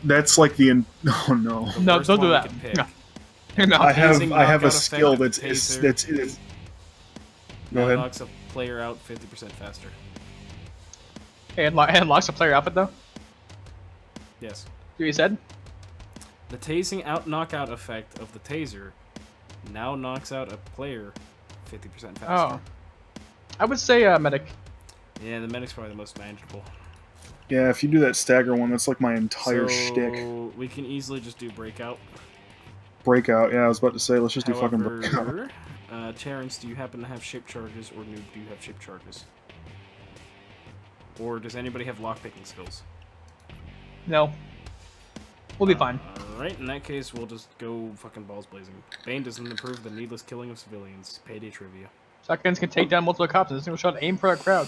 That's like the. Oh no. The No, worst don't do one we that. could pick. No. No. I have Tasing a knockout skill effect of that's taser. that's. Go Now ahead. knocks a player out 50% faster. Hey, it locks a player outfit though. Yes. You said? The tasing out knockout effect of the taser now knocks out a player 50% faster. Oh. I would say medic. Yeah, the medic's probably the most manageable. Yeah, if you do that stagger one, that's like my entire shtick. We can easily just do breakout. Breakout, yeah, I was about to say, let's just do fucking breakout. However, Terrence, do you happen to have shape charges, or Noob, do you have shape charges? Or does anybody have lockpicking skills? No. We'll be fine. Alright, in that case, we'll just go fucking balls blazing. Bane doesn't improve the needless killing of civilians. Payday trivia. Shotguns can take down multiple cops in a single shot. Aim for that crowd.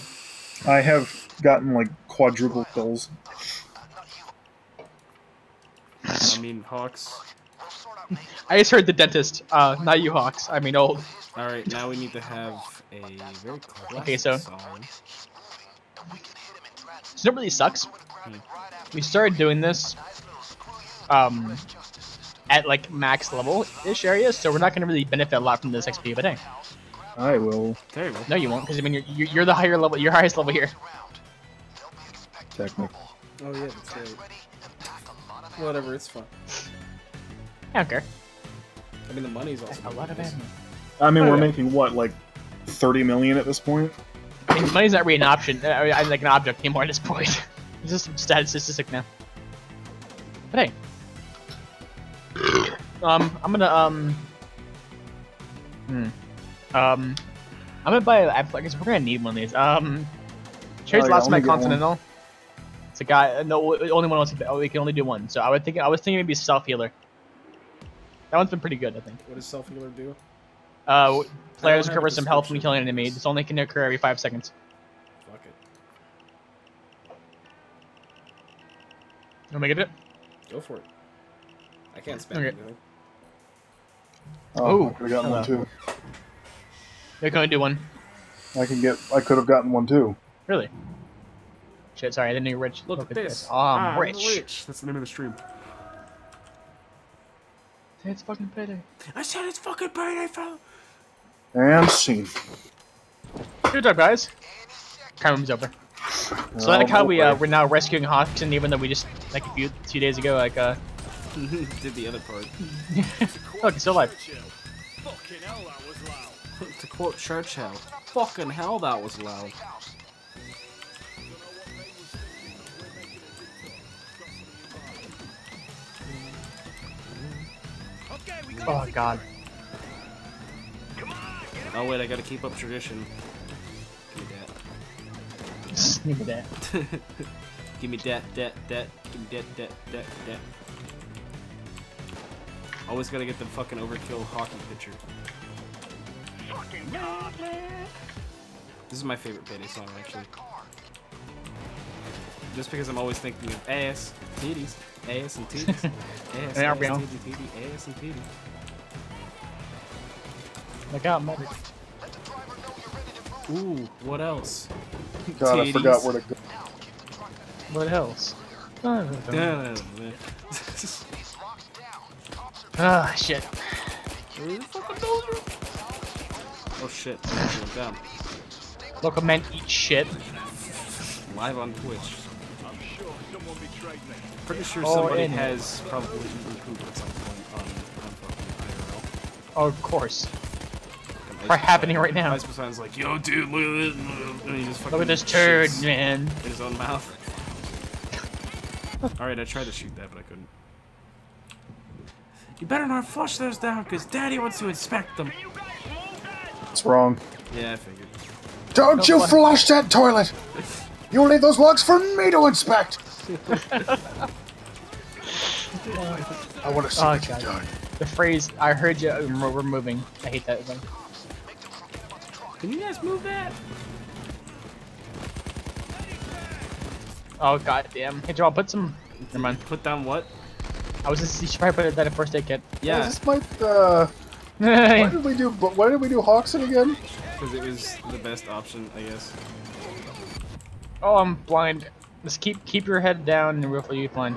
I have gotten like quadruple kills. I mean, Hawks. I just heard the dentist. Not you, Hawks. I mean, old. Alright, now we need to have a very classic Okay, so. song. So it really sucks. We started doing this at like max level-ish areas, so we're not going to really benefit a lot from this XP, but hey. I will. There you go. No, you won't, because I mean you're the higher level, you're highest level here. Technically. Oh yeah, that's right. Whatever, it's fun. I don't care. I mean, the money's also A lot of nice. ammo. I mean, Oh, we're yeah. making what, like 30 million at this point? I mean, money's not really an option, like an object anymore at this point. It's just a statistic now. But hey. I'm gonna, I'm gonna buy, I guess we're gonna need one of these. Cherry's yeah, lost my only get one. Continental. It's a guy, no, only one wants to, we can only do one. So I was thinking maybe self-healer. That one's been pretty good, I think. What does self-healer do? Players have recover a some health when description. killing an enemy. This only can occur every 5 seconds. Fuck it. You want me to get it? Go for it. I can't spam Okay. anything. Oh, Ooh, I could have gotten one hello. too. We can only do one. I could have gotten one too. Really? Shit, sorry, I didn't know you're rich. Look at this. I'm rich. That's the name of the stream. It's fucking payday. I said it's fucking payday, fella. And scene. Good job, guys. Time room's over. So like how we're now rescuing Hawks, and even though we just like a few days ago Did the other part. look, he's still alive. Fucking hell, that was loud. To quote Churchill, fucking hell that was loud. Okay, we got Oh god. Oh wait, I gotta keep up tradition. Give me that. Give me that. Give me that. Give me that. Always gotta get the fucking overkill hockey pitcher. This is my favorite Payday song, actually. Just because I'm always thinking of ass, titties, ass and titties, ass, They are ass, real. titty, ass and titty. Look out, medic. Ooh, what else? God, I forgot Titties. where to go. What else? Damn. Ah, shit. Oh shit, I'm actually down. Local men eat shit. Live on Twitch. I'm sure someone betrayed me. Pretty sure Oh, somebody and- has probably eaten poop at some point on fucking IRL. Oh, of course. And Probably happening right now. Ice Poseidon's like, yo dude, look at this. And he just fucking Look at this turd, shits man. in his own mouth. Alright, I tried to shoot that, but I couldn't. You better not flush those down, because Daddy wants to inspect them. It's wrong. Yeah, I figured. Don't you flush that toilet! You leave those logs for me to inspect! I want to see Oh, what you God. done. The phrase, I heard you, we're moving. I hate that thing. Can you guys move that? Oh, god damn. Hey, Joel, put some... Never mind. Put down what? I was just... You should probably put that in first aid kit. Yeah. Yeah, This might, why did we do Hawkson again? because it was the best option, I guess. Oh, I'm blind. Just keep your head down and you'll be fine.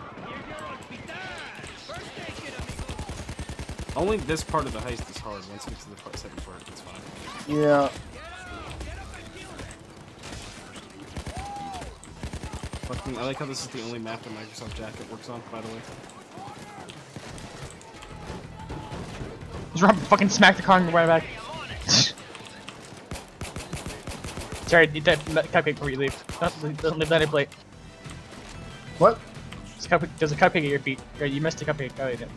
Only this part of the heist is hard. Once you get to the second part, it's fine. Yeah. Fucking, I like how this is the only map that Microsoft Jacket works on, by the way. Just run, fucking smack the car and right back. Sorry, eat that cupcake before you leave. Don't leave that in plate. What? There's a cupcake at your feet. You missed a cupcake. Oh, you did.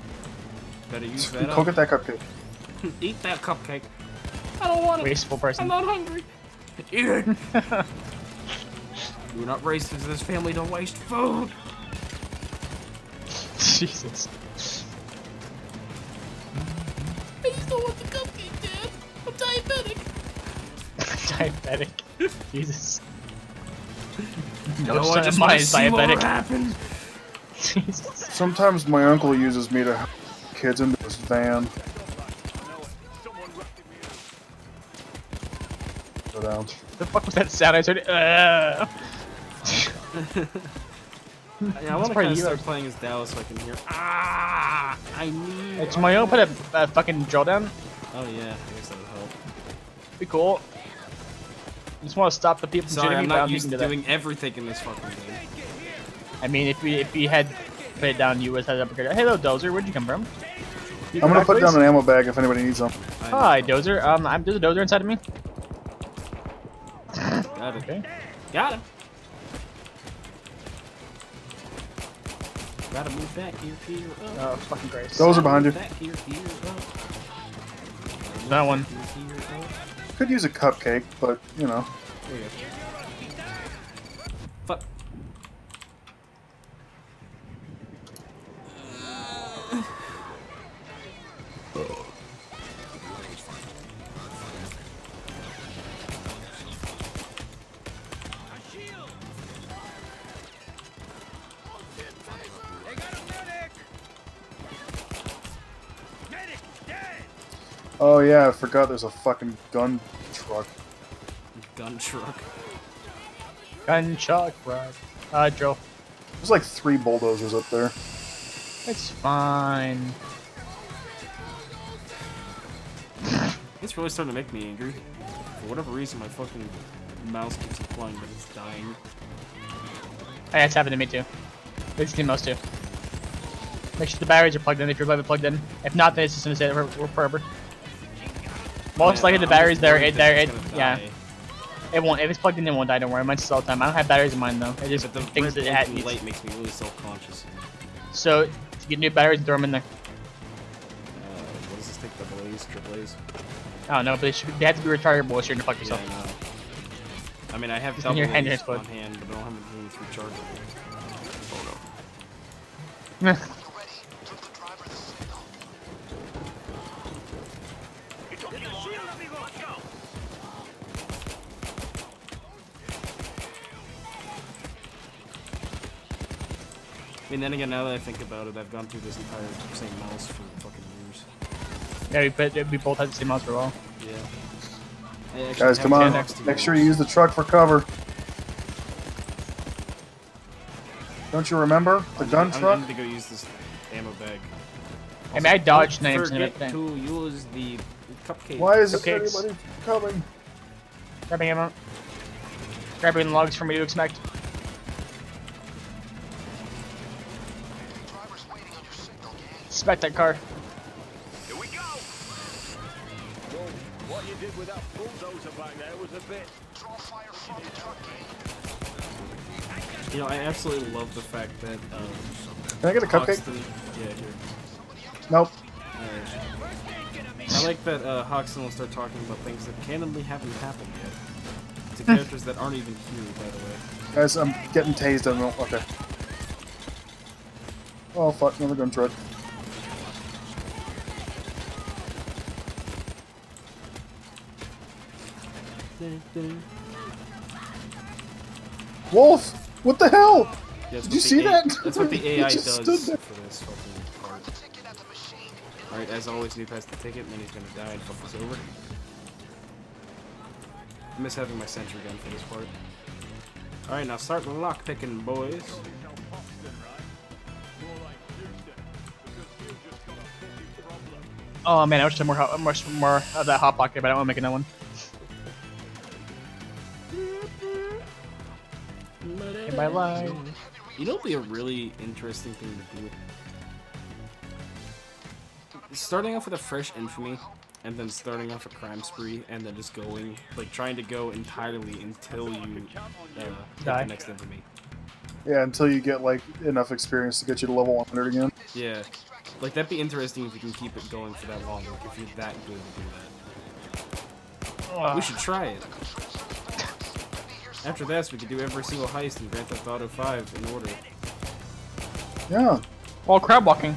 Better use that Go up. get that cupcake. Eat that cupcake. I don't want it. Wasteful person. I'm not hungry. Eat it. We're not racist. This family don't waste food. Jesus. I just don't want the cupcake, Dad. I'm diabetic. Diabetic. Jesus. No, No I son just of want mine to is see what diabetic. happens. Jesus. Sometimes my uncle uses me to help kids into his van. Go down. The fuck was that sound? I heard. Yeah, I want to probably kind of you. start playing as Dallas so I can hear. Ah, I need. It's my own. Put a fucking drill down. Oh yeah, I guess that would help. Be cool. Just want to stop the people from Sorry, shooting I'm me, but I not don't used think to you can do doing everything in this fucking game. that. I mean, if we had put it down, you would have up. Hello, Dozer. Where'd you come from? You I'm come gonna back, put down please? an ammo bag if anybody needs them. Hi, Dozer. There's a Dozer inside of me. Got it. Okay. Got him. Gotta move back here, here, up. Oh, fucking Christ. Those are behind you. Back here, here, up. That one. Here, here, up. Could use a cupcake, but you know. There you go. Fuck. Oh yeah, I forgot there's a fucking gun truck. Gun truck. Gun chuck, right? Drill. There's like 3 bulldozers up there. It's fine. It's really starting to make me angry. For whatever reason, my fucking mouse keeps implying that it's dying. Hey, it's happened to me too. It's the most too. Make sure the batteries are plugged in if you're plugged in. If not, then it's just gonna say that we're forever. Most likely the batteries there, yeah. It won't. If it's plugged in, it won't die. Don't worry. Mine's still all the time. I don't have batteries in mine though. It just But the things red that it had blinking needs. light makes me really self-conscious. So to get new batteries, throw them in there. What does this take? Double A's, triple A's? I don't know, but they have to be rechargeable if you're gonna fuck Yeah, yourself. I know. I mean, I have Just in double your hand A's explode. on hand, but I don't have anything to recharge it. Oh Meh. Ready. Give the driver the signal. I mean, then again, now that I think about it, I've gone through this entire same mouse for fucking years. Yeah, we both had the same mouse for a while. Yeah. I actually Guys, have come it on. next to Make me. sure you use the truck for cover. Don't you remember the gun I truck? need to go use this ammo bag. I mean, I dodged Don't 90% of forget everything. to use the cupcake. Why is Cupcakes. anybody coming? Grabbing ammo. Grabbing logs for me to expect. Driver's waiting on your signal, gang. Expect that car. Here we go! Well, what you did with that bulldozer back there was a bit... Draw fire from the truck, gang. You know, I absolutely love the fact that Can I get a cupcake? Hoxton, yeah, here. Nope. I like that Hoxton will start talking about things that canonically haven't happened yet. To characters that aren't even here, by the way. Guys, I'm getting tased. I don't. Okay. Oh fuck! Another gun truck. Wolf! What the hell? Yeah, Did you see that? That's what the He AI just does stood there. for this fucking part. Ticket at the machine. Alright, as always, Noob has the ticket, and then he's gonna die and fuck us over. I miss having my sentry gun for this part. Alright, now start lockpicking, boys. Oh man, I wish I had much more of that hot pocket, but I don't want to make another one. Hey, my life. You know, it'd be a really interesting thing to do. Starting off with a fresh infamy, and then starting off a crime spree, and then just going, like, trying to go entirely until you hit Die. the next infamy. Yeah, until you get like enough experience to get you to level 100 again. Yeah, like that'd be interesting if you can keep it going for that long. Like if you're that good to do that, we should try it. After this, we could do every single heist in Grand Theft Auto 5 in order. Yeah. While crab walking.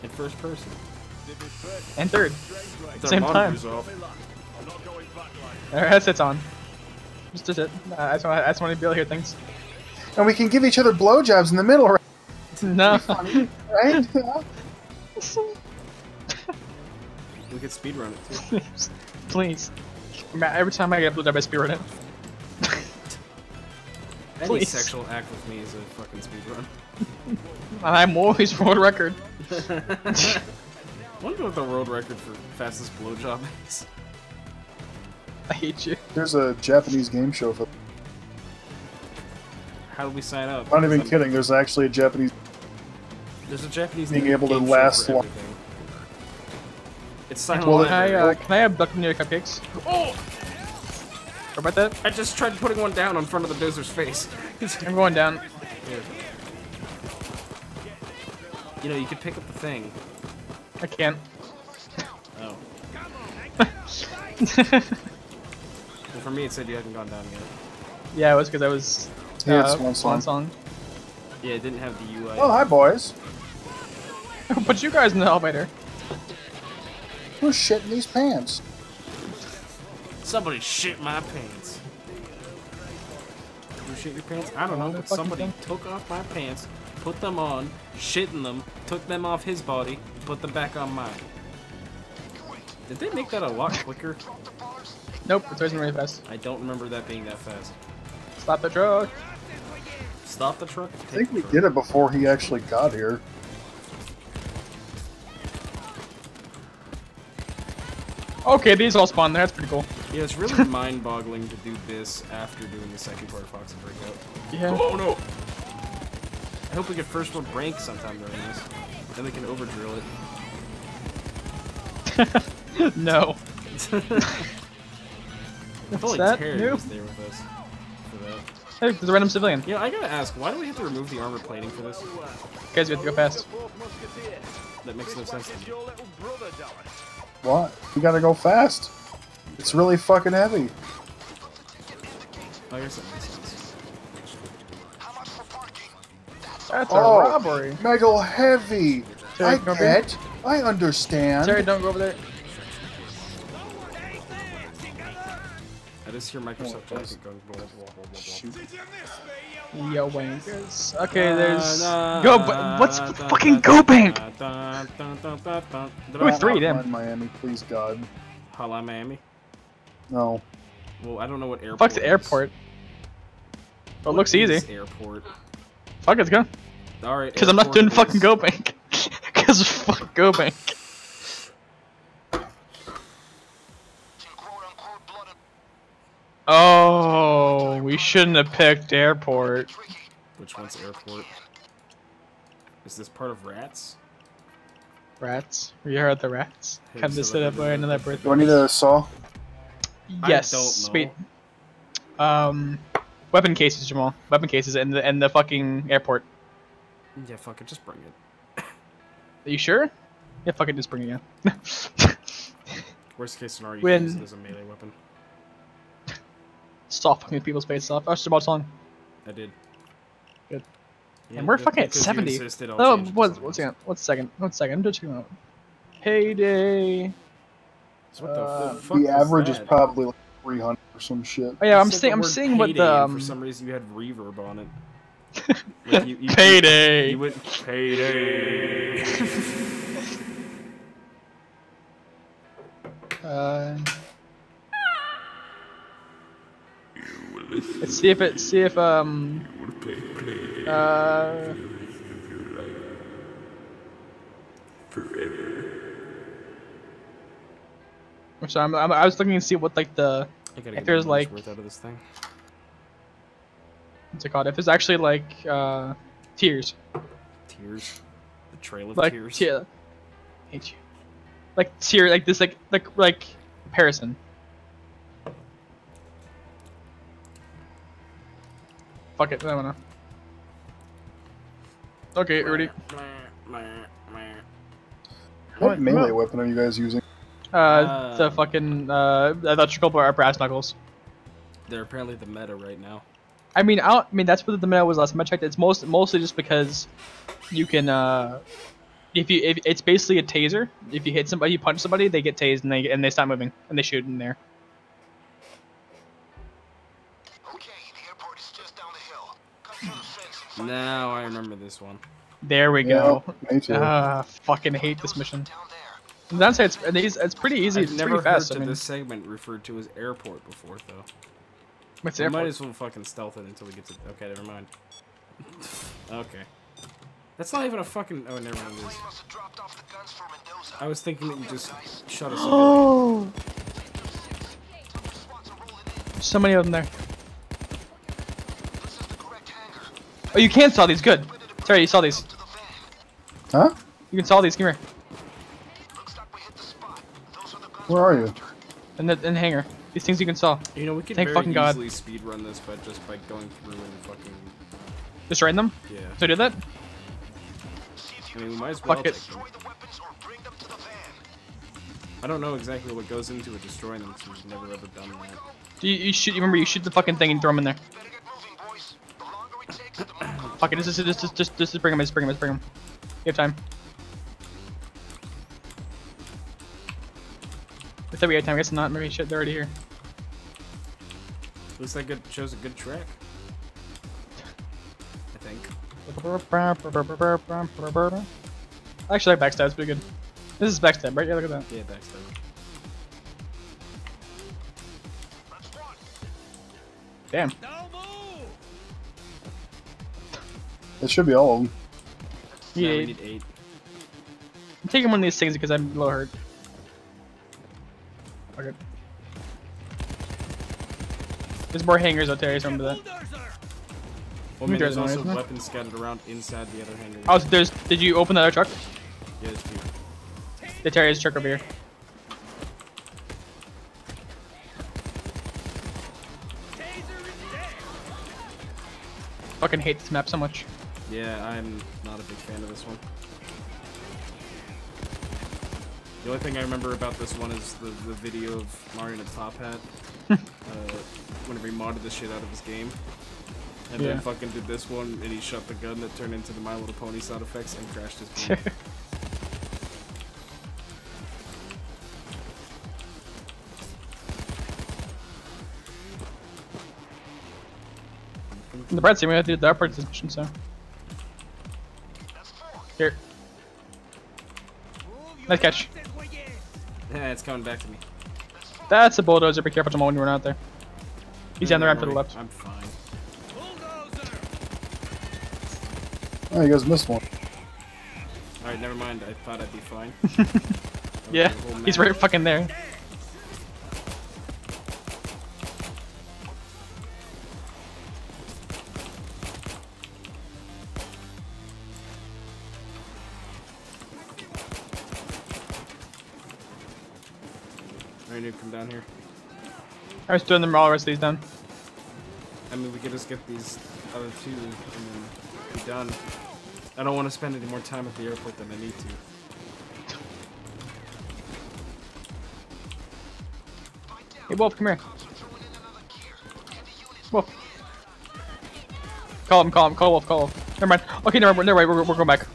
In first person. And third. With our Same time. monitors off. Our headsets on. Just it. I just want to be able to hear things. And we can give each other blowjobs in the middle, right? No. Right? We could speedrun it too. Please. Every time I get a blue job, I speedrun it. Any Please. sexual act with me is a fucking speedrun. I'm always world record. I wonder what the world record for fastest blowjob is. I hate you. There's a Japanese game show for. How do we sign up? I'm not even kidding. There's actually a Japanese. There's a Japanese Being able to game show last for long. everything. It's Silent Well, Library. Can I abduct your cupcakes? Oh! What about that? I just tried putting one down in front of the dozer's face. I'm going down. You know, you could pick up the thing. I can't. Oh. Well, for me, it said you hadn't gone down yet. Yeah, it was because I was. Yeah, it's one song. Yeah, it didn't have the UI. Oh, hi, boys. Put you guys in the elevator. Who's shitting these pants? Somebody shit my pants. Did you shit your pants? I don't know, but somebody took off my pants, put them on, shit in them, took them off his body, put them back on mine. Did they make that a lot quicker? Nope, it's always really fast. I don't remember that being that fast. Stop the truck. Stop the truck. I think we did it before he actually got here. Okay, these all spawn there. That's pretty cool. Yeah, it's really mind-boggling to do this after doing the second part of Fox and Breakout. Yeah. Oh no! I hope we get first one rank sometime during this. Then we can overdrill it. No. If only that? Terry Noob? was there with us for that. Hey, there's a random civilian. You know, I gotta ask, why do we have to remove the armor plating for this? Guys, we have to go fast. That makes no sense to me. What? We gotta go fast. It's really fucking heavy. I guess that makes sense. That's a Oh, robbery. Mega heavy. Terry, I come over here. get. I understand. Terry, don't go over there. I just hear Microsoft jacket going blah blah blah blah blah. Shoot. Yo, wankers. Okay, there's. Na, Go. na, What's na, fucking na, Go Bank? na, na, na, na, na, na. Who are three, Hotline damn. Miami, please God. Hotline Miami. No. Well, I don't know what airport. Fuck's the is. airport. But it looks What is easy. Airport. Fuck, let's go. All right. Because I'm not airport doing it fucking is. Go Bank. Because fuck Go Bank. Oh, we shouldn't have picked airport. Which one's airport? Is this part of Rats? Rats. We heard the rats. Hey, Come to so sit like up we did another Do birthday. I need a saw? Yes. I don't know. Wait. Weapon cases, Jamal. Weapon cases in the fucking airport. Yeah, fuck it, just bring it. Are you sure? Yeah, fuck it, just bring it in. Worst case scenario, you When- can use it as a melee weapon. Stop fucking people's faces off. Oh, Jamal's song. I did. Good. Yeah, And we're just fucking at because you 70. insisted, I'll Oh, change it to one something second. else. One second. I'm just checking out. Payday. So what the fuck The was average is that? probably like 300 or some shit. Oh yeah, I'm You said seeing. the I'm word seeing what payday, the and for some reason you had reverb on it. Like you Payday. You went payday. Let's see if I'm sorry, I was looking to see what like the I gotta if get there's my money's like worth out of this thing. what's it called? If it's actually like tiers. Tears. The Trail of Like Tears. tier. Hate you. Like tier, like this, like comparison. Fuck it, I don't know. Okay, Rudy. What melee weapon are you guys using? The fucking electrical brass knuckles. They're apparently the meta right now. I mean, I mean that's what the meta was last time I checked. It's mostly just because you can if it's basically a taser. If you hit somebody, you punch somebody, they get tased and they stop moving and they shoot in there. Okay, the airport is just down the hill. Cut through the fence and find Now I remember this one. There we go. Yeah, me too. Fucking hate this mission. down there. And that's it's pretty easy. I've It's never pretty fast. heard I mean, this segment referred to as airport before, though. what's We the might airport? as well fucking stealth it until we get to. Okay, never mind. Okay. That's not even a fucking. Oh, never mind. It is. Must have dropped off the guns for Mendoza. I was thinking that you just shot us. Oh, so many of them there. This is the correct hangar. Oh, you can saw these. Good. Sorry, you saw these. To the van. Huh? You can saw these. Come here. Looks like we hit the spot. Those are the guns. Where are you? In the hangar. These things you can saw. You know, we could Thank very fucking God. easily speed run this, but just by going through and fucking. Destroying them. Yeah. So I did that. I mean, we might as well Fuck it. take them. Destroy the weapons or bring them to the van. I don't know exactly what goes into it destroying them, because we've never ever done that. You shoot. You remember you shoot the fucking thing and throw them in there. Better get moving, boys. The longer it takes, the more. Fuck it. Just bring them. Just bring them. Just bring them. You have time. I thought we had time. I guess not. Maybe shit. They're already here. Looks like it shows a good track. I think. I actually like backstab. It's pretty good. This is backstab, right? Yeah, look at that. Yeah, backstab. Damn. It should be all of them. Yeah, we Yeah. need 8. I'm taking one of these things because I'm a little hurt. Okay. There's more hangers out there. I remember that. Well, I mean, there's there's also one, isn't there? weapons scattered around inside the other hangar. Oh, so there's. Did you open the other truck? Yeah, there's 2. The Terry's truck over here. Fucking hate this map so much. Yeah, I'm not a big fan of this one. The only thing I remember about this one is the video of Mario in a top hat. Whenever he modded the shit out of his game. And Yeah. then fucking did this one and he shot the gun that turned into the My Little Pony sound effects and crashed his game. In the bright side, we have to do the upper mission, so. Here. Nice catch. Yeah, it's coming back to me. That's a bulldozer. Be careful, Jamal, when you run out there. He's down the ramp to the left. I'm fine. Oh, you guys missed one. Alright, never mind. I thought I'd be fine. Yeah, Okay, whole he's map. right fucking there. Alright, you come down here. I was doing them all the rest of these down. I mean, we could just get these other 2 and then be done. I don't want to spend any more time at the airport than I need to. Hey, Wolf, come here. Wolf. Call him, call Wolf, call Wolf. Never mind. Okay, never mind, we're going back.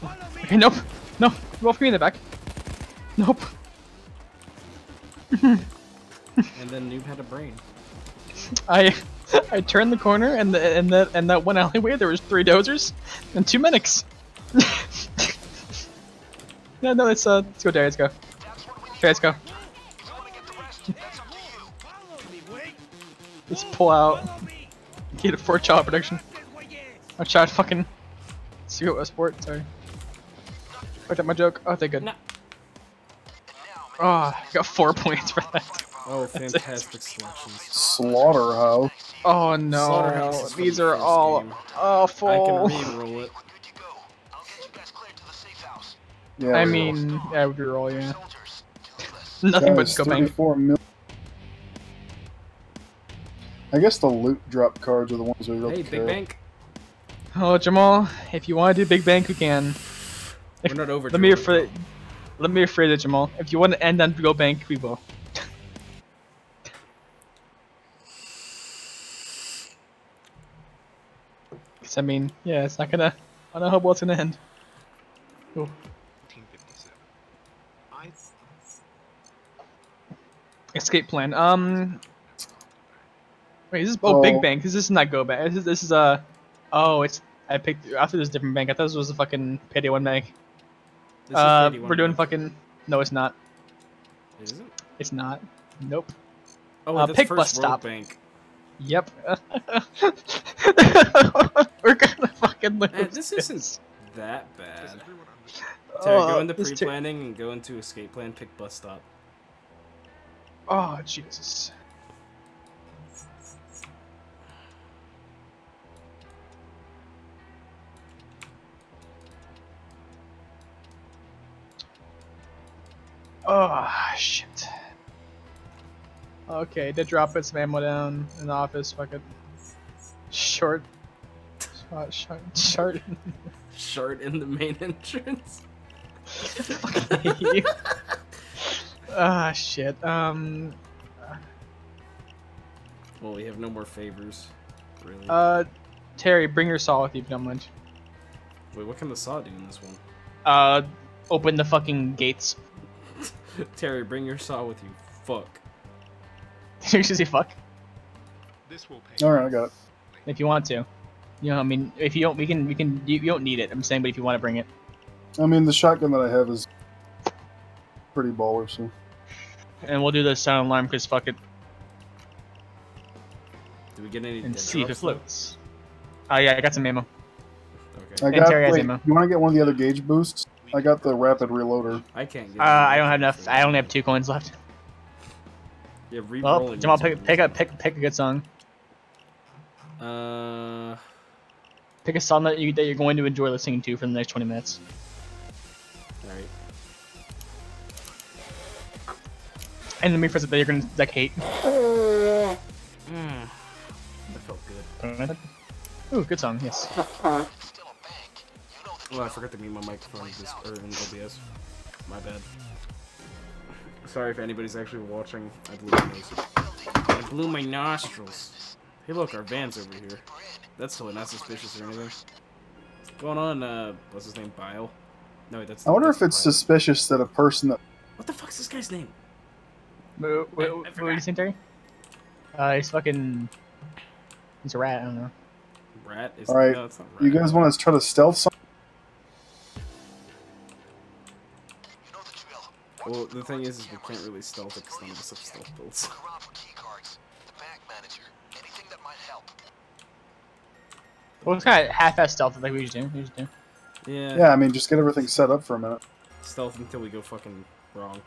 Okay, nope. No, Wolf, give me the back. Nope. And then Noob had a brain. I turned the corner and that one alleyway there was 3 dozers and 2 medics. No, let's go, Derry, let's go. Okay, let's go. Let's pull out. Get it for child protection. I tried fucking see what was sport. Sorry. Fucked up my joke. Oh, thank good. No. Oh, I got 4 points for that. Oh, fantastic selections. Slaughterhouse. Oh Slaughterhouse no, is for these the are first all game. awful. I can re-roll it. Good to go. I'll get you guys cleared to the safe house. Yeah. I we mean, yeah, we roll, yeah. Soldiers, do this. Nothing guys, but go bank. 34 million. I guess the loot drop cards are the ones we really Hey, care. Big Bank. Oh, Jamal, if you want to do big bank, we can. We're not over. Let me rephrase it, Jamal. If you want to end on go bank, we will. Cause I mean, yeah, it's not gonna. I don't know how well it's gonna end. Ooh. Escape plan. Wait, is this big bank? This is not go bank. This is a. Oh, it's. I picked. I thought it was a different bank. I thought this was a fucking Payday 1 bank. This is Payday 1 We're doing bank. fucking. No, it's not. Is it? It's not. Nope. Oh, wait, that's Pick first bus road stop. bank. Yep. We're gonna fucking lose. Man, this isn't that bad. Terry, go into this pre-planning and go into escape plan. Pick bus stop. Oh Jesus. Oh shit. Okay, did drop it some ammo down in the office. Fuck it. Short. Short. Short in the main entrance. Fucking hate you. Ah shit. Well, we have no more favors. Really. Terry, bring your saw with you if you don't mind. Wait, what can the saw do in this one? Open the fucking gates. Terry, bring your saw with you. Fuck. Did you say fuck? Alright, I got it. If you want to. You know, I mean, if you don't, we can. You don't need it. I'm saying, but if you want to bring it. I mean, the shotgun that I have is pretty baller, so. And we'll do the sound alarm because fuck it. Did we get any? And dead see if it drops, though? floats. Oh yeah, I got some ammo. Okay. I And got. Terry has Wait, ammo. you want to get one of the other gauge boosts? I got the rapid reloader. I can't get. I don't have enough. I only have 2 coins left. Yeah, Well, re-rolling. Jamal, is pick a good song. Pick a song that you're going to enjoy listening to for the next 20 minutes. Alright. And then me for that you're gonna like hate. That felt good. Ooh, good song. Yes. Oh, I forgot to mute my microphone in OBS. My bad. Sorry if anybody's actually watching. I blew my nose. I blew my nostrils. Hey, look, our van's over here. That's totally not suspicious or anything. What's going on, what's his name, Bile? No, that's. I wonder if that's it's Bile. suspicious that a person that. What the fuck's this guy's name? What were you saying, Terry? He's fucking. He's a rat. I don't know. Rat? Is Alright, no, it's not rat. you guys want to try to stealth something? Well, the thing is we can't really stealth it because none of us have stealth builds. Look around for key cards. The bank manager. Anything that might help. Well, it's kind of half-ass stealth like we usually do. Yeah. Yeah, I mean, just get everything set up for a minute. Stealth until we go fucking wrong.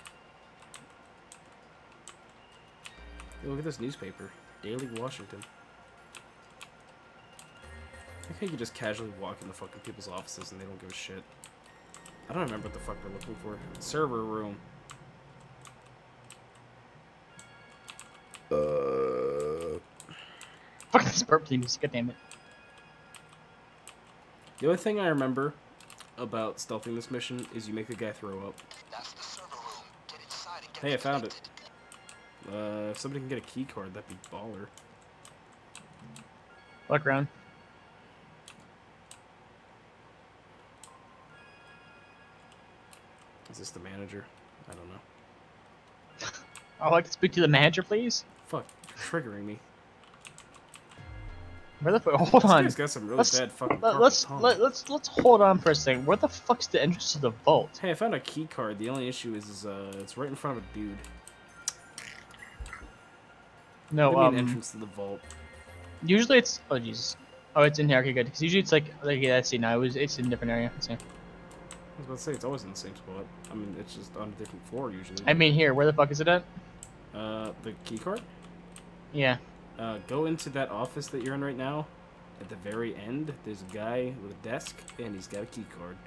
Hey, look at this newspaper. Daily Washington. I think you just casually walk into fucking people's offices and they don't give a shit. I don't remember what the fuck we're looking for. Server room. Fuck this burp, please. God damn it. The only thing I remember about stealthing this mission is you make the guy throw up. That's the server room. Get inside and get Hey, I found it. If somebody can get a key card, that'd be baller. Look around. Is this the manager? I don't know. I'd like to speak to the manager, please. Fuck, you're triggering me. Where the fuck? Hold on. This guy's got some really bad fucking Let's carpal tunnel. let's hold on for a second. Where the fuck's the entrance to the vault? Hey, I found a key card. The only issue is it's right in front of a dude. No, What do you mean entrance to the vault. Usually it's. Oh Jesus. Oh, it's in here. Okay, good. Because usually it's like yeah, I see now. It's in a different area. Let's see. I was about to say it's always in the same spot. I mean, it's just on a different floor usually. I mean, here. Where the fuck is it at? The key card. Yeah. Go into that office that you're in right now. At the very end, there's a guy with a desk, and he's got a key card.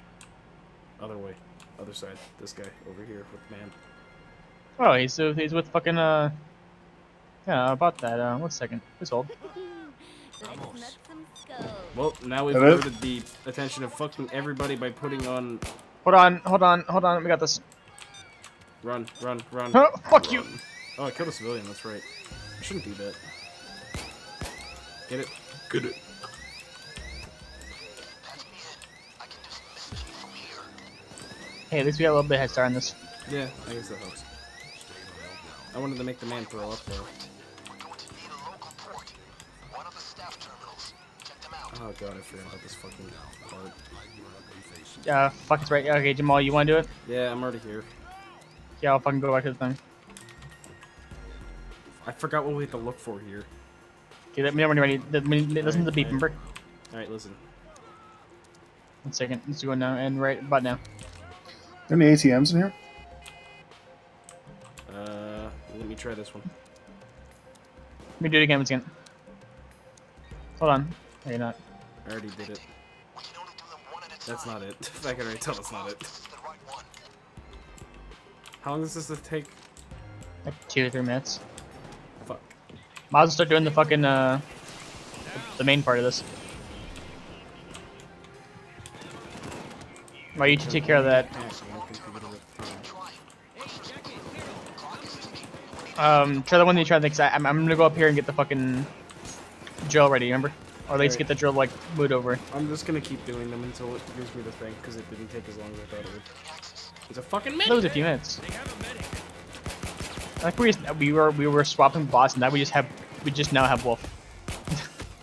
Other way. Other side. This guy over here with man. Oh, he's with fucking, yeah, about that, 1 second. Please hold. Well, now we've Hello? alerted the attention of fucking everybody by putting on... Hold on, we got this. Run. Oh, fuck you! Oh, I killed a civilian, that's right. I shouldn't do that. Get it? Good. Hey, at least we got a little bit of head start on this. Yeah, I guess that helps. I wanted to make the man throw up, though. Oh god, I forgot about this fucking part. Yeah, fuck, it's right. Okay, Jamal, you wanna do it? Yeah, I'm already here. Yeah, I'll fucking go back to the thing. I forgot what we have to look for here. Okay, let me know when you're ready. Listen to the beep, remember? Alright, listen. 1 second, let's go now, and right about now. Any ATMs in here? Let me try this one. Let me do it again once again. Hold on. No, you're not. I already did it. That's not it. I can already tell that's not it. How long does this take? Like 2 or 3 minutes. Fuck. Might as well start doing the fucking, the main part of this. Well, you should take care of that. Try the one that you try to think. I'm gonna go up here and get the fucking drill ready, remember? Or at least get the drill, like, moved over. I'm just gonna keep doing them until it gives me the thing, because it didn't take as long as I thought it would. It's a fucking minute! That was a few minutes. Like we were swapping boss, and now we just now have Wolf.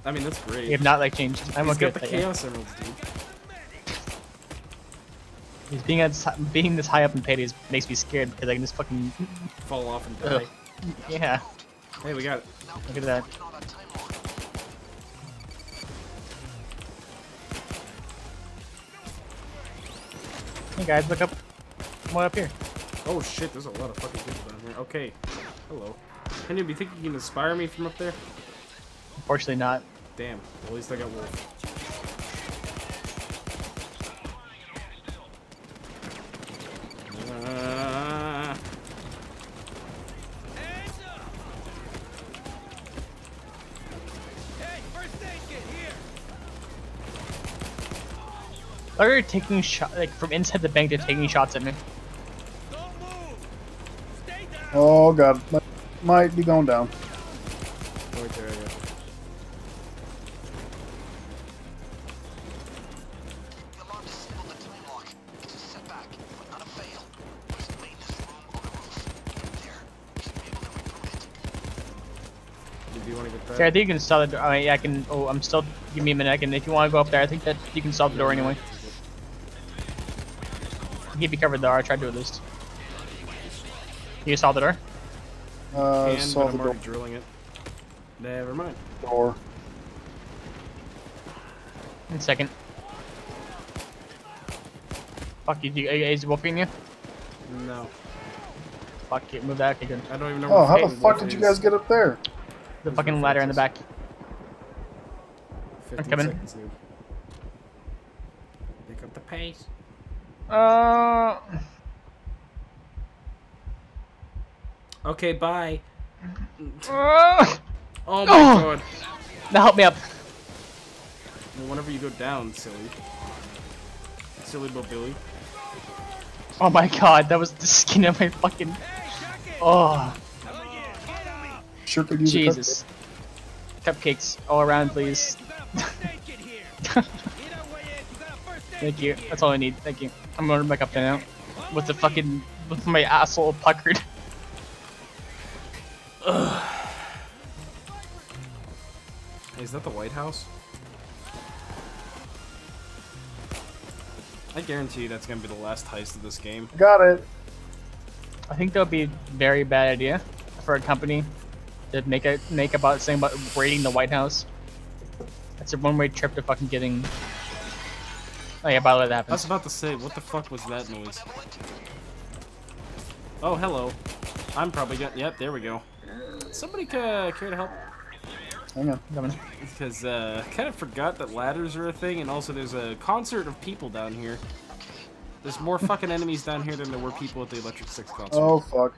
I mean, that's great. We have not, like, changed. I'm He's okay got with the that, yeah. Chaos Emeralds, dude. He's being this high up in paydays makes me scared because I can just fucking Fall off and die. yeah. Hey, we got it. Look at that. Hey guys, look up. Come on up here. Oh shit, there's a lot of fucking people down here. Okay. Hello. Can you think you can inspire me from up there? Unfortunately not. Damn. At least I got Wolf. They're taking shot like from inside the bank. They're taking shots at me. Oh god, might be going down. Right there, yeah. Do you want to get that? Yeah, I think you can stop the door. Oh, yeah, I can. Oh, I'm still. Give me a minute. I can. If you want to go up there, I think that you can stop the door anyway. Keep you covered though. I tried to at least. You saw the door? But Saw I'm the already drilling it. Never mind. door. 1 second. Fuck you. Is Wolfing you? No. Fuck you. Move that. Okay, good. I don't even know Oh, where how the fucking fuck Wolf did you is. guys get up there? The fucking ladder in the back. 15 coming. seconds, dude. Pick up the pace. Okay, bye. Oh my god. Now help me up. Well, whenever you go down, silly. Silly Bo Billy. Oh my god, that was the skin of my fucking. Oh, Sure could use Jesus. Cupcakes all around, please. Thank you. That's all I need. Thank you. I'm going back up there now. With the fucking. With my asshole puckered. Is that the White House? I guarantee you that's gonna be the last heist of this game. Got it. I think that would be a very bad idea for a company to make about saying about raiding the White House. That's a one-way trip to fucking getting. Oh yeah, by the way, that I happens. was about to say, what the fuck was that noise? Oh, hello. I'm probably gonna. Yep, there we go. Somebody care to help? Hang on. Coming. Because I kind of forgot that ladders are a thing, and also there's a concert of people down here. There's more fucking enemies down here than there were people at the Electric Six concert. Oh fuck.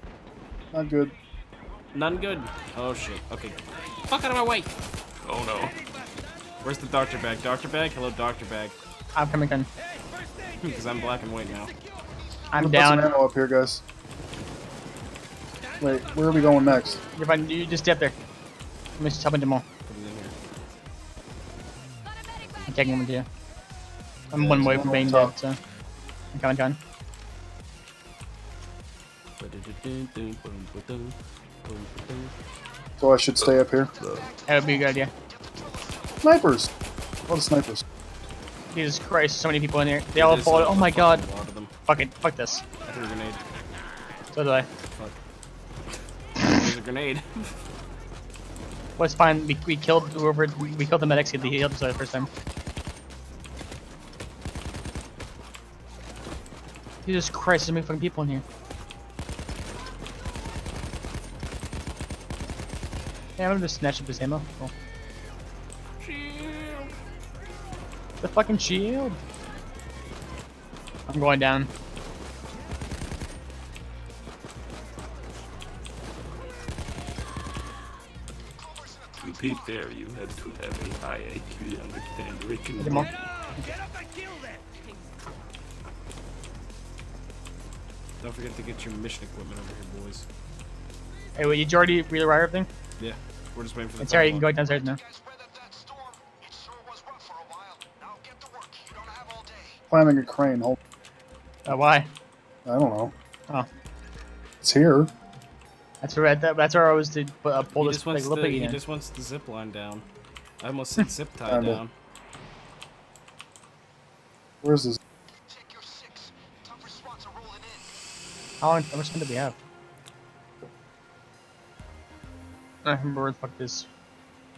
Not good. None good. Oh shit. Okay. Fuck out of my way. Oh no. Where's the doctor bag? Doctor bag? Hello, doctor bag. I'm coming in. Because I'm black and white now. I'm Put down. some ammo up here, guys. Wait, where are we going next? You're fine. You just stay up there. I'm just helping them all. Put it in here. I'm taking them to you. I'm Yeah, one there's way one from on being top. dead, so. I'm coming, John. So I should stay up here. That would be a good idea. Snipers! What are snipers? Jesus Christ, so many people in here. They all There's fall. a Oh my god. fucking lot of them. Fuck it. Fuck this. I threw a grenade. So do I. Fuck. There's a grenade. Well, it's fine. We killed whoever. We killed the medics. He healed us the first time. Jesus Christ, there's so many fucking people in here. Yeah, I'm gonna just snatch up this ammo. Cool. Shield. The fucking shield. I'm going down. To be fair, you had to have a high IQ to understand Rick and Get him all. Don't forget to get your mission equipment over here, boys. Hey, wait, did you already rewire everything? Yeah. We're just waiting for the It's alright, you can go time downstairs now. Guys weathered that storm. It sure was rough for a while. Now get to work. You don't have all day. Climbing a crane. Hold. Why? I don't know. Oh. It's here. That's where I was to pull He this just wants little the, piggy he in. just wants the zip line down. I almost said zip tie Kinda. down. Where's this? Check your six. Tougher spots are rolling in. How much time do we have? I don't remember where the fuck this.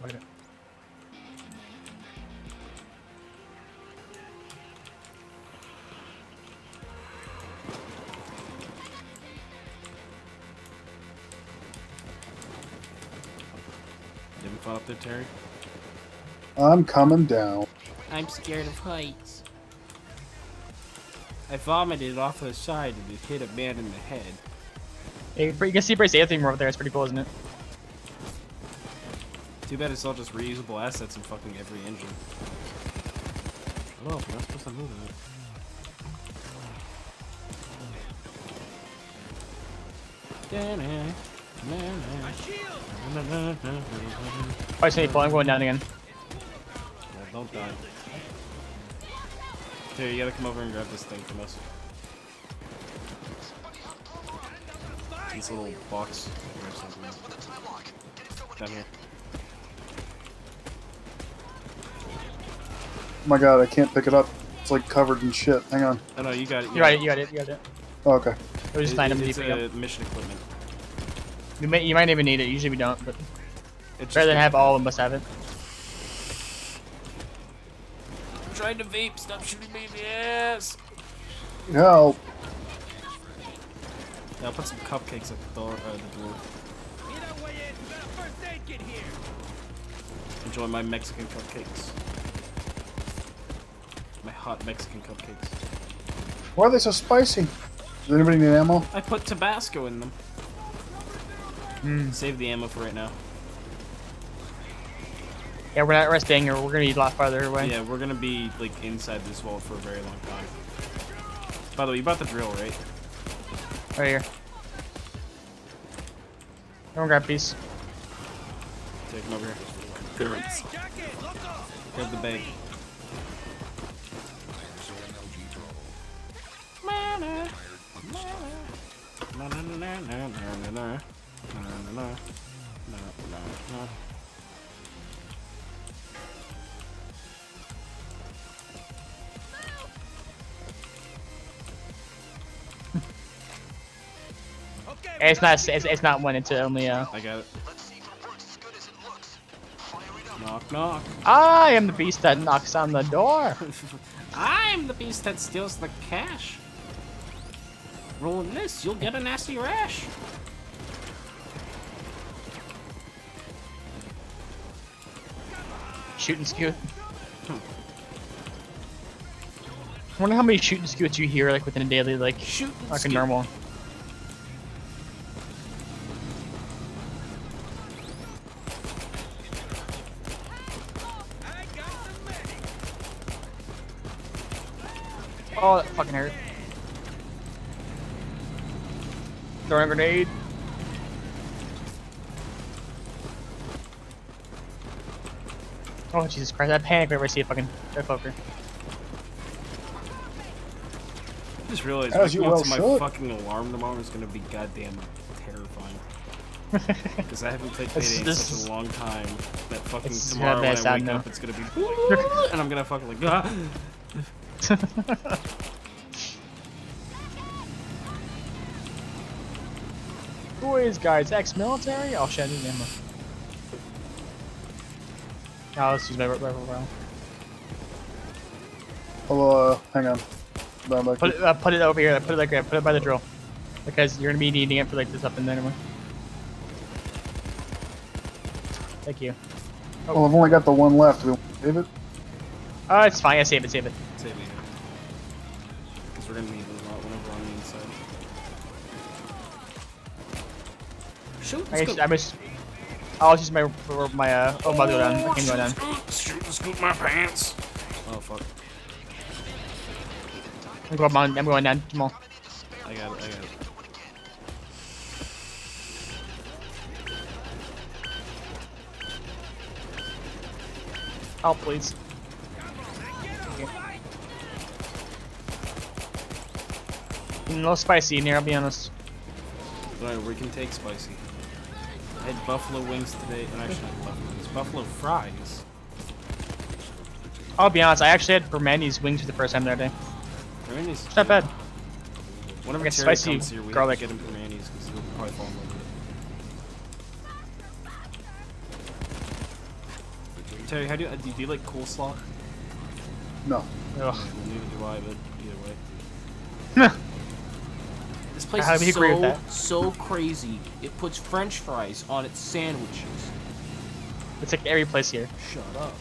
Fuck it. You haven't fought up there, Terry? I'm coming down. I'm scared of heights. I vomited off the side and it hit a man in the head. Hey, you can see Brace Anthony over there. It's pretty cool, isn't it? Too bad it's all just reusable assets in fucking every engine. Oh, you're not supposed to move that. Alright, so I'm going down again. Well, don't die. Here, you gotta come over and grab this thing from us. This little box. Or something. Down here. Oh my god, I can't pick it up. It's like covered in shit. Hang on. Oh no, you got it. You got it. You got it. You got it. Oh, okay. It was just 9 It's MD. mission equipment. You might even need it. Usually we don't, but It's better just than have all of us have it. I'm trying to vape. Stop shooting me in the ass. Help. Yeah, I'll put some cupcakes at the door. The door. Enjoy my Mexican cupcakes. My hot Mexican cupcakes. Why are they so spicy? Does anybody need ammo? I put Tabasco in them. Save the ammo for right now. Yeah, we're staying here. We're gonna be a lot farther away. Yeah, we're gonna be like inside this wall for a very long time. By the way, you bought the drill, right? Right here. Everyone grab a piece. Take him over here. Parents. Grab the bag. It's not one. It's only I got it. Knock, knock. I am the beast that knocks on the door. I'm the beast that steals the cash. Rolling this, you'll get a nasty rash. shooting skew. I wonder how many shooting skewts you hear like within a daily like a normal. Oh, that fucking hurt. Throwing a grenade. Oh Jesus Christ! I panic whenever I see a fucking poker. I just realized As you waking up well to my should. fucking alarm tomorrow is gonna be goddamn terrifying. Because I haven't played Payday in This such a long time that fucking it's tomorrow gonna be when I sad wake now. up it's gonna be and I'm gonna fucking like Who is guys? Ex-military? Oh shit! I need ammo. Oh, let's use my rifle round. Oh, hang on. No, I'm Put it over here. Put it like put it by the drill, because you're gonna be needing it for like this up and then anyway. Thank you. Well, I've only got the one left. Do we want to save it? Oh, it's fine. Yeah, save it. Save it. save me. Because we're gonna need it a lot whenever on the inside. Shoot, I missed. I'll just my oh my go down. I can go down. Scoot my pants. Oh fuck. I'm going down. Come on. I got it. Help, please. No spicy in here, I'll be honest. Alright, we can take spicy. I had buffalo wings today, and actually not buffalo wings, buffalo fries. I'll be honest, I actually had Bermandi's wings for the first time the other day. Permanis. It's not bad. Whenever Like a Terry spicy comes here, we garlic. have to get him Permanis because he'll probably fall in love with it. Terry, how do you like coleslaw? No. Ugh. Well, neither do I, but either way. This place How do you is agree with that? so crazy. It puts French fries on its sandwiches. It's like every place here. Shut up.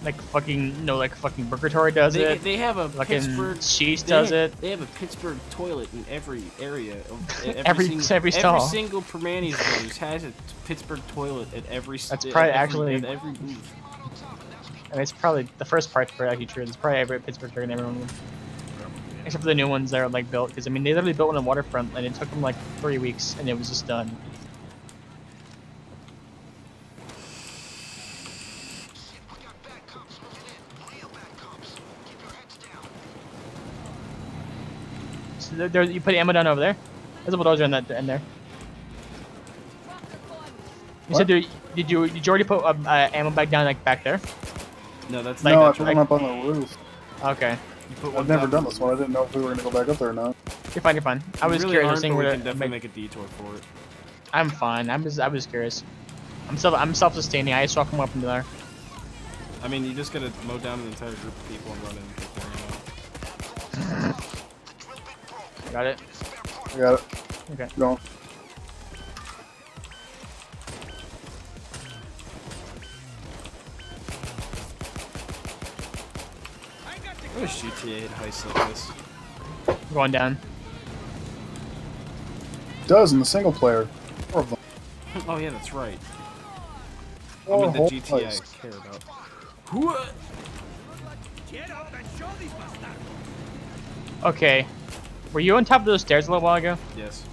Like fucking like fucking Burgatory does it. They have a Fucking Pittsburgh. Cheese they does have- it. They have a Pittsburgh toilet in every area of Every every stall. single Permanis place has a Pittsburgh toilet at every. That's probably actually- at every booth. And it's probably the first part's probably actually true. It's probably every Pittsburgh in every one of them. Except for the new ones that are like built, because I mean they literally built one on waterfront and it took them like 3 weeks and it was just done. So there, you put ammo down over there. There's a bulldozer in that in there. You said there, did you already put ammo bag down like back there? No, that's Like no, I that's put right. them up on the roof. Okay, I've never done this one. I didn't know if we were going to go back up there or not. you're fine. You're fine. I was really curious. I was aren't, thinking but we where can to definitely make. make a detour for it. I'm fine. I was curious. I'm self-sustaining. I just walk them up into there. I mean, you just gotta mow down an entire group of people and run in and take their ammo. Got it. I got it. Okay. Going. I wish GTA had heists like this. I'm going down. It does in the single player. 4 of them. Oh yeah, that's right. I Oh, mean the whole GTA place. I care about. Okay. Were you on top of those stairs a little while ago? Yes.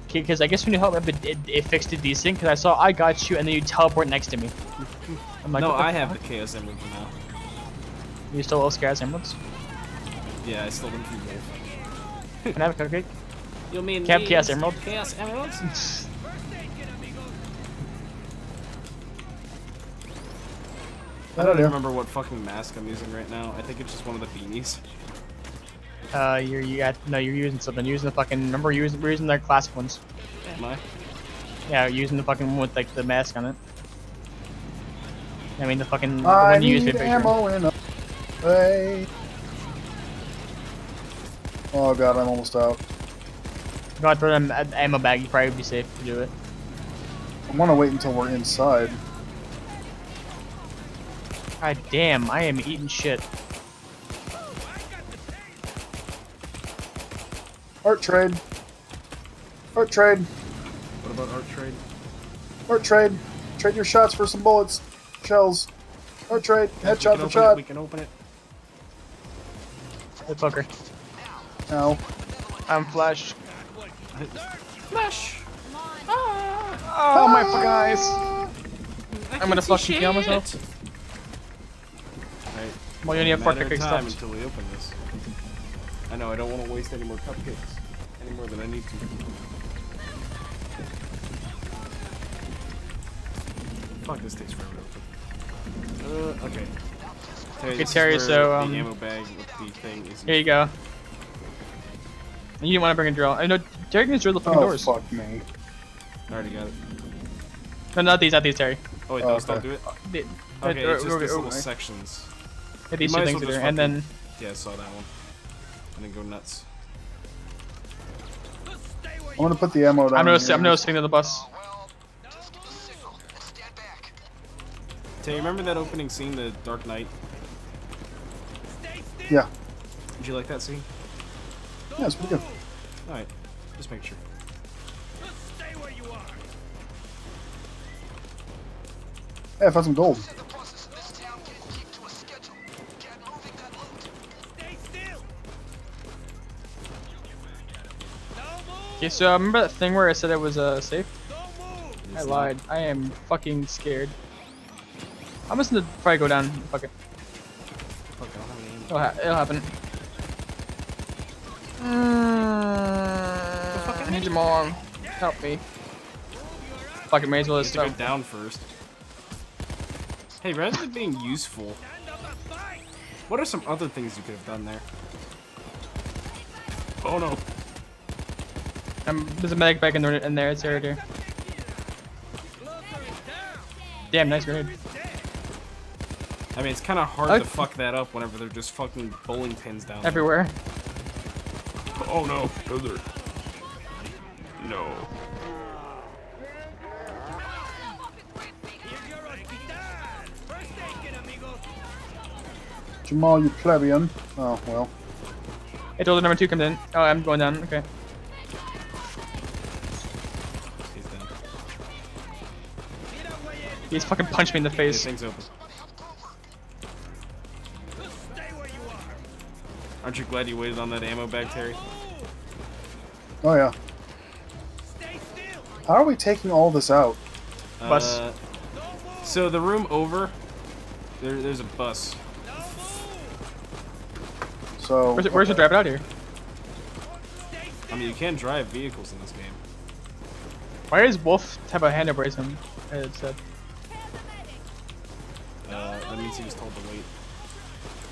Okay, because I guess when you helped me, but it fixed it decent. Because I saw I got you, and then you teleport next to me. I'm like, No, what the I have fuck? the Chaos Emerald now. You still owe Scares Emeralds? Yeah, I stole them from Wolf. Can I have a cupcake? You mean Can I have these Chaos Emerald? Chaos Emeralds? I don't idea. remember what fucking mask I'm using right now. I think it's just one of the beanies. You're using something. You're using the fucking. Remember, we're using their classic ones. Am I? Yeah, you're using the fucking one with like the mask on it. I mean the fucking the I one you used need for the picture. ammo in a way. Oh god, I'm almost out. Go out for an ammo bag. You probably would be safe to do it. I want to wait until we're inside. God damn, I am eating shit. Art trade. Art trade. What about art trade? Art trade. Trade your shots for some bullets. Shells. Art trade. Headshot for shot. We can open it. Hey, fucker. No. I'm Flash. Flash! Oh my fucking eyes! I'm gonna fucking kill myself. Alright. Well, you only have 4 cupcakes time left. until we open this. I know, I don't want to waste any more cupcakes. Any more than I need to. Fuck, this takes forever to open. Okay. Terry, Okay, this Terry, is where so, the ammo bag with the thing is. Here you go. You didn't want to bring a drill. I know Terry can just drill the fucking doors. Fuck me. I already got it. No, not these, Terry. Oh wait, Oh, those okay. don't do it? The, Okay, it's just these little okay. sections. Yeah, these You two might as things well are just there, and then Yeah, I saw that one. And then go nuts. I'm gonna put the ammo down. I'm gonna here. signal the bus. Tay, remember that opening scene, the Dark Knight? Yeah. Did you like that scene? Yeah, it's pretty good. Alright, just make sure. Hey, I found some gold. Okay, so remember that thing where I said it was safe? I lied. I am fucking scared. I'm just gonna probably go down. Fuck it. Fuck, I don't have any ammo. It'll happen. I need your mom. Help me. Fuck it, may as well You just have to stop. go down first. Hey, rather than being useful, what are some other things you could have done there? Oh no. There's a medic bag in there. It's right here. Damn, nice grenade. I mean, it's kind of hard I- to fuck that up whenever they're just fucking bowling pins down there. Everywhere. Oh no, other. No. Jamal, you plebeian. Oh, well. Hey, told number 2 comes in. Oh, I'm going down. Okay. He's down. He's fucking punched me in the Yeah, face. thing's open. Aren't you glad you waited on that ammo bag, Terry? Oh, yeah. How are we taking all this out? Bus. So the room over, there's a bus. So. Where's the drive it out here? I mean, you can drive vehicles in this game. Why does Wolf have a hand over his him? It said. That means he was told to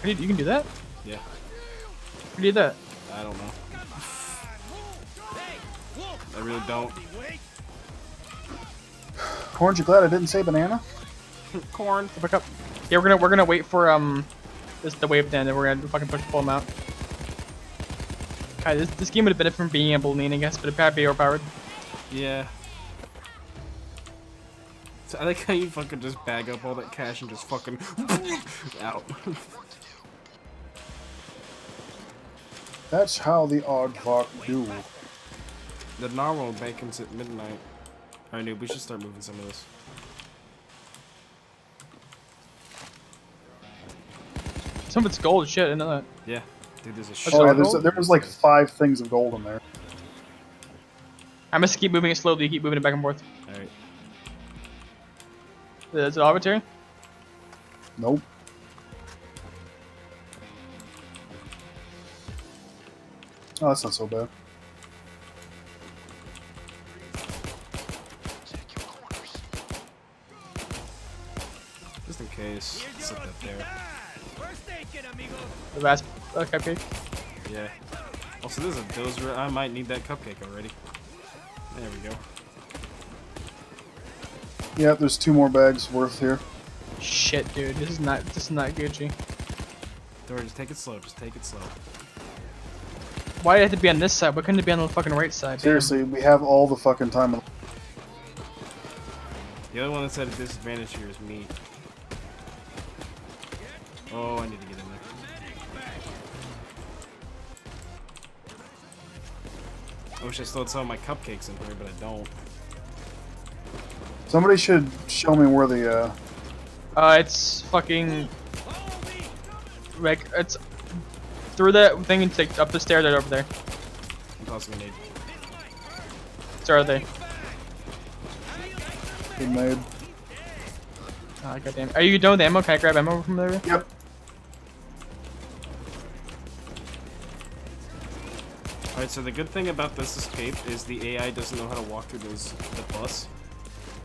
wait. You can do that? Yeah. Who did that? I don't know. I really don't. Aren't you glad I didn't say banana? Corn. Pick up. Yeah, we're gonna wait for the wave to end, and we're gonna fucking pull him out. God, this game would have benefited from being able to lean, I guess, but it probably be overpowered. Yeah. So I like how you fucking just bag up all that cash and just fucking out. That's how the Aardvark do. The normal bacon's at midnight. Alright, dude, we should start moving some of this. Some of it's gold shit, I know that. Yeah. Dude, there's a That's shit. Oh, yeah, gold? there's like 5 things of gold in there. I must keep moving it slowly, keep moving it back and forth. Alright. Is it arbitrary? Nope. Oh, that's not so bad. Just in case. Set that there. The last cupcake? Yeah. Also, there's a dozer. I might need that cupcake already. There we go. Yeah, there's 2 more bags worth here. Shit, dude, this is not Gucci. Dory, just take it slow. Just take it slow. Why did it have to be on this side? Why couldn't it be on the fucking right side? Seriously, we have all the fucking time. The other one that's at a disadvantage here is me. Oh, I need to get in there. I wish I still had some of my cupcakes in here, but I don't. Somebody should show me where the It's fucking like it's through that thing and take up the stairs right over there. I'm tossing a nade. Where are they? Good made. Oh, goddamn. Are you done with ammo? Can I grab ammo from there? Yep. Alright, so the good thing about this escape is the AI doesn't know how to walk through the bus.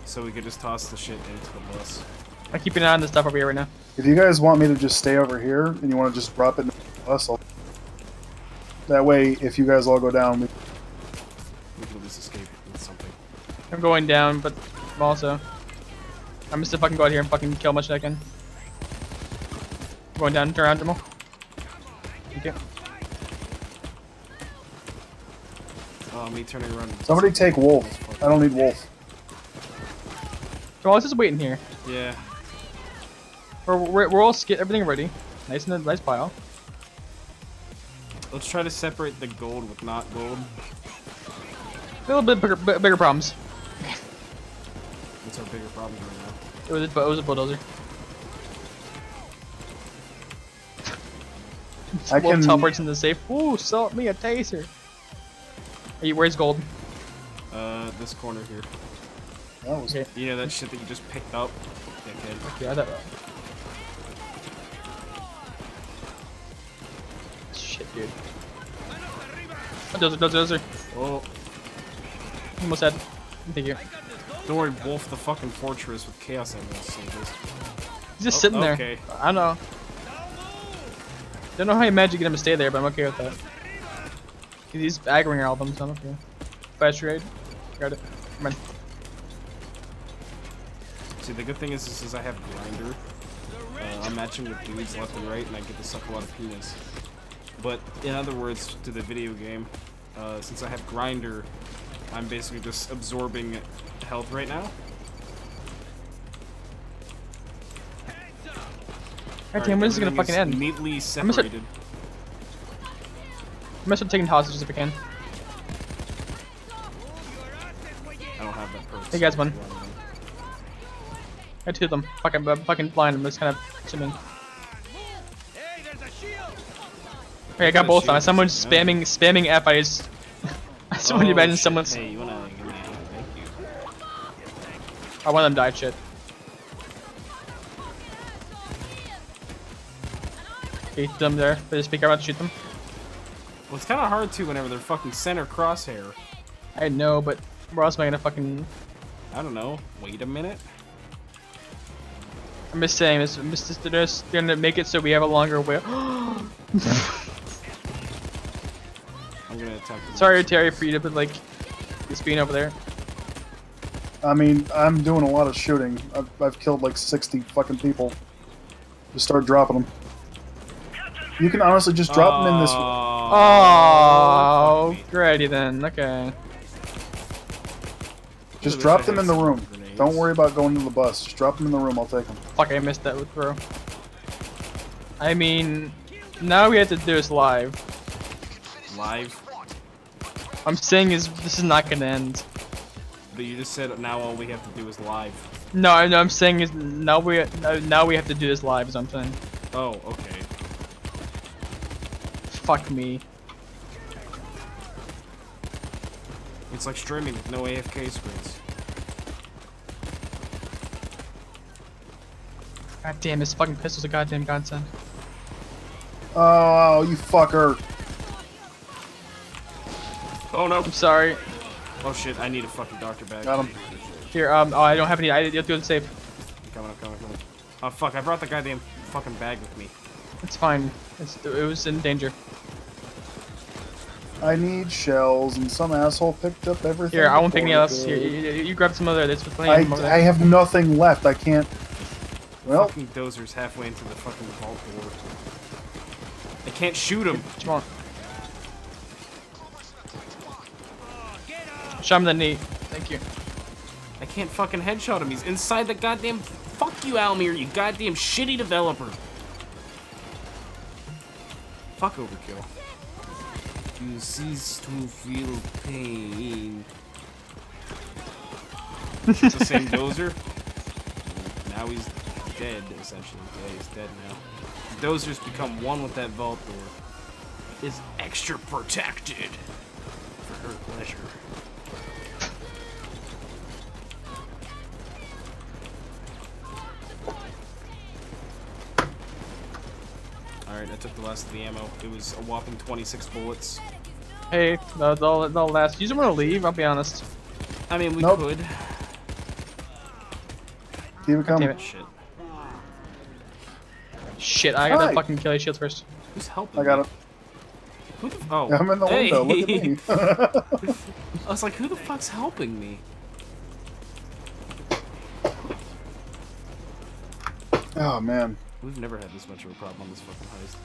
So we could just toss the shit into the bus. I'm keeping an eye on the stuff over here right now. If you guys want me to just stay over here and you want to just drop it in the bus, that way, if you guys all go down, We can at least escape with something. I'm going down, but I'm also I'm just gonna fucking go out here and fucking kill much as I can. Going down, turn around, Jamal. Thank you. Me turning around. somebody take Wolf. I don't need Wolf. Jamal, let's just wait in here. Yeah. We're all everything ready. Nice in a nice pile. Let's try to separate the gold with not gold. A little bit bigger problems. What's our bigger problem right now? It was a bulldozer. I Wolf can teleports in the safe. Ooh, sell me a taser. Where's gold? This corner here. That was Okay. You know that shit that you just picked up? Dickhead. Yeah, that. Shit, dude. Dozer. Oh, Almost dead. Thank you. don't worry, Wolf the fucking fortress with chaos emeralds soldiers. He's just sitting there. Okay. I don't know. Don't know how you managed to get him to stay there, but I'm okay with that. He's aggroing all of them, so I'm okay. Flash raid. Got it. Come on. See, the good thing is I have grinder. I'm matching with dudes left and right, and I get to suck a lot of penis. But in other words, to the video game, since I have grinder, I'm basically just absorbing health right now. God damn, when is this gonna fucking end? Neatly gonna separated. I'm gonna start taking hostages if I can. I don't have that perk. Hey guys, one. Got two of them. I'm fucking blind. I'm just kind of swimming. Okay, I got both of them. Someone's spamming F. I just someone imagine someone's. Hey, you wanna give me a hand? Thank you. Oh, one of them died. Shit. Shoot them there. They just pick out to shoot them. Well, it's kind of hard to whenever they're fucking center crosshair. I know, but where else am I gonna fucking? I don't know. Wait a minute. I'm just saying, they're just gonna make it so we have a longer way. I'm gonna attempt to. Sorry, Terry, for you to put like this being over there. I mean, I'm doing a lot of shooting. I've killed like 60 fucking people. Just start dropping them. You can honestly just drop them in this. Oh, alrighty then. Okay. Just drop them in the room. Don't worry about going to the bus. Just drop them in the room. I'll take them. Fuck, I missed that throw. I mean, now we have to do this live. Live? I'm saying is this is not gonna end. But you just said now all we have to do is live. No, I'm saying is now we have to do this live. Is what I'm saying. Oh, okay. Fuck me. It's like streaming with no AFK screens. God damn, this fucking pistol's a goddamn godsend. Oh, you fucker. Oh no. I'm sorry. Oh shit, I need a fucking doctor bag. Got him. Here, oh, I don't have any. You have to go to the safe. I'm coming. Oh fuck, I brought the goddamn fucking bag with me. It's fine. It was in danger. I need shells, and some asshole picked up everything. Here, I won't pick any before else. I Here, did. you grab some other. There's plenty of them over there. I have nothing left. I can't. Well, Fucking dozer's halfway into the fucking vault door. I can't shoot him. Come on. Shot him in the knee. Thank you. I can't fucking headshot him. He's inside the goddamn. Fuck you, Almir, you goddamn shitty developer. Fuck overkill. You cease to feel pain. It's the same dozer. Now he's dead, essentially. Yeah, he's dead now. Dozer's become one with that vault door. Is extra protected for her pleasure. Alright, I took the last of the ammo. It was a whopping 26 bullets. Hey, they'll last. You just want to leave? I'll be honest. I mean, we Nope. could. Keep it coming. Damn it. Shit. Shit, I gotta Hi. fucking kill his shield first. Who's helping? I got me? it. Who the oh. I'm in the Hey. window. Look at me. I was like, who the fuck's helping me? Oh man. We've never had this much of a problem on this fucking heist.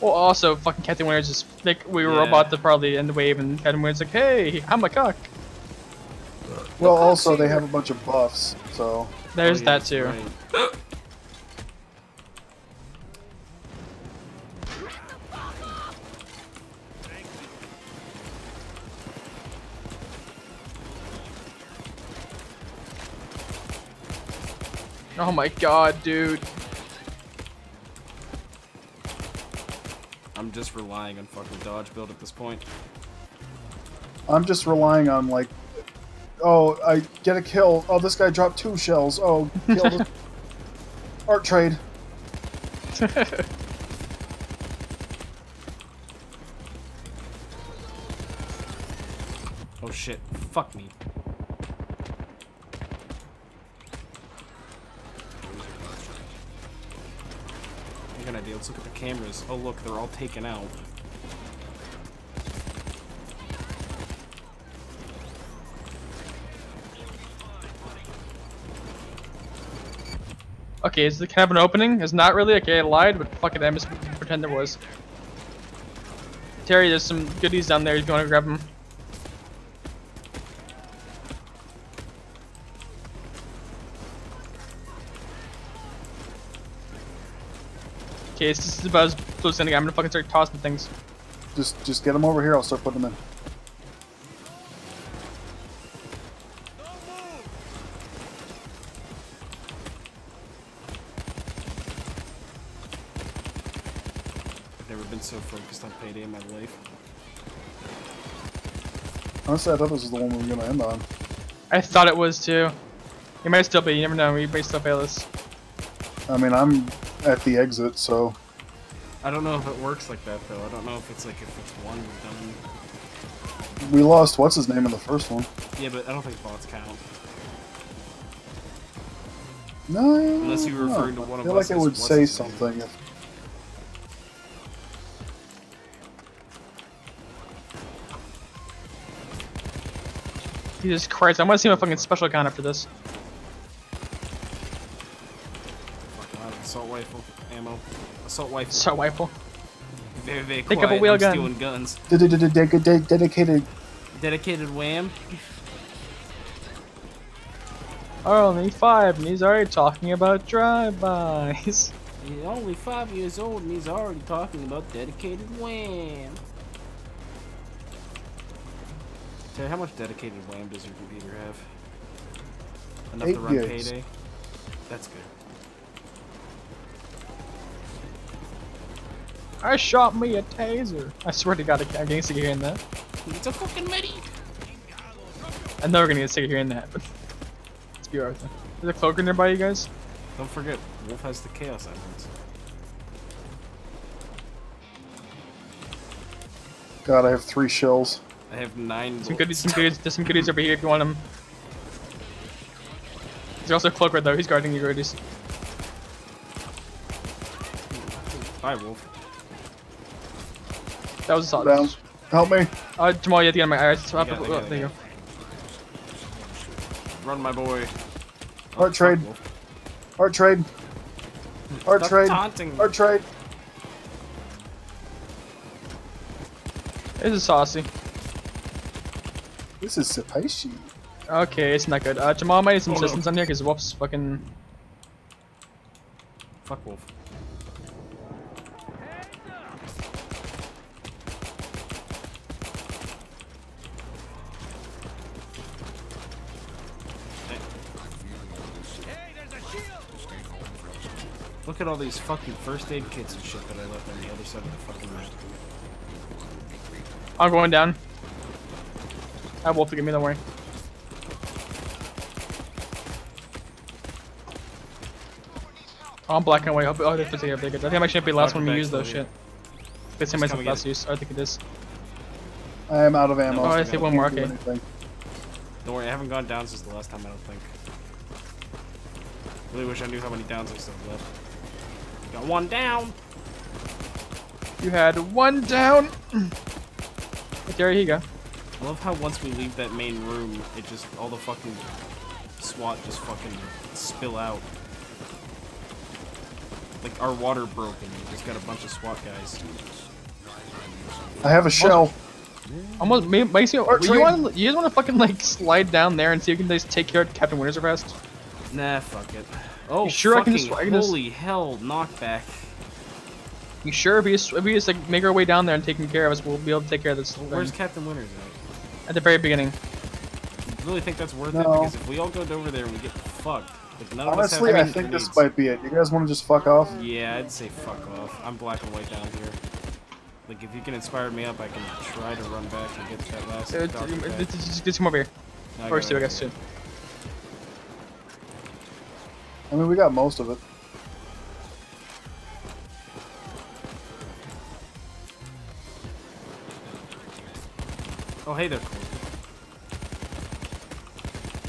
Well, also, fucking Captain Winter's just like we were Yeah. about to probably end the wave, and Captain Winter's like, "Hey, I'm a cock." Well, also they have a bunch of buffs, so There's Oh, yeah, that that's too. right. Oh my god, dude. I'm just relying on fucking dodge build at this point. I'm just relying on like, oh, I get a kill. Oh, this guy dropped 2 shells. Oh, kill this. Art trade. Oh shit. Fuck me. I got an idea. Let's look at the cameras. Oh look, they're all taken out. Okay, is the cabin opening? It's not really. Okay, I lied, but fuck it, I just pretend there was. Terry, there's some goodies down there if you want to grab them. Okay, this is about as close as anything. I'm gonna fucking start tossing things. Just get them over here. I'll start putting them in. I've never been so focused on payday in my life. Honestly, I thought this was the one we were gonna end on. I thought it was too. It might still be. You never know. We may still fail this. I mean, I'm at the exit, so I don't know if it works like that though. I don't know if it's like if it's one we're done. we lost what's his name in the first one. Yeah, but I don't think bots count. No, Unless you were no. referring to one I of feel us like it as would what's say his name. something. If, Jesus Christ, I want to see my fucking special account after this. Assault rifle ammo. Assault rifle. Assault rifle. Very, very Pick quiet. up a wheel I'm gun. stealing guns. dedicated. Dedicated wham. Only 5, and he's already talking about drive-bys. He's only 5 years old and he's already talking about dedicated wham. Terry, how much dedicated wham does your computer have? Enough 8 to run gigs. payday? That's good. I shot me a taser. I swear to God, I'm getting sick of hearing that. It's a fucking medi. I know we're gonna get sick of hearing that, but let's be right there. Is there a cloaker nearby, you guys? Don't forget, Wolf has the chaos entrance. God, I have 3 shells. I have 9 Some goodies, there's some goodies over here if you want them. There's also a cloaker though, he's guarding your goodies. Bye, Wolf. That was a solid. Down. Help me. Jamal, you have to get on my eyes. got it, There you go. Run, my boy. Art trade. Fuck, Wolf. Art trade. Art Stop trade. taunting me. Art trade. This is saucy. This is spicy. Okay, it's not good. Jamal might need some assistance on here because Wolf's fucking. Fuck Wolf. Look at all these fucking first aid kits and shit that I left on the other side of the fucking map. I'm going down. I have Wolf to give me, don't worry. Oh, I'm black and white. Oh, they take it. I think I should be the last one we use though. Shit. This might be last use. I think it is. I am out of ammo. Oh, I see one more. Okay. Don't worry, I haven't gone down since the last time. I don't think. Really wish I knew how many downs I still have left. Got one down. You had one down. There you go. I love how once we leave that main room, it just all the fucking SWAT just fucking spill out. Like our water broke and we just got a bunch of SWAT guys. I have a shell. Almost makes you. You guys want to fucking like slide down there and see if you can just take care of Captain Winter's arrest? Nah, fuck it. Oh, you sure fucking I can just, holy hell, knockback. You sure if we just like make our way down there and taking care of us, we'll be able to take care of this. Where's Captain Winters at the very beginning. You really think that's worth it? Because if we all go over there and we get fucked, like none honestly, of us have I think this might be it. You guys want to just fuck off? Yeah, I'd say fuck off. I'm black and white down here. Like, if you can inspire me up, I can try to run back and get that last Just come over here. Or two, I guess, too. I mean, we got most of it. Oh, hey there, Cole.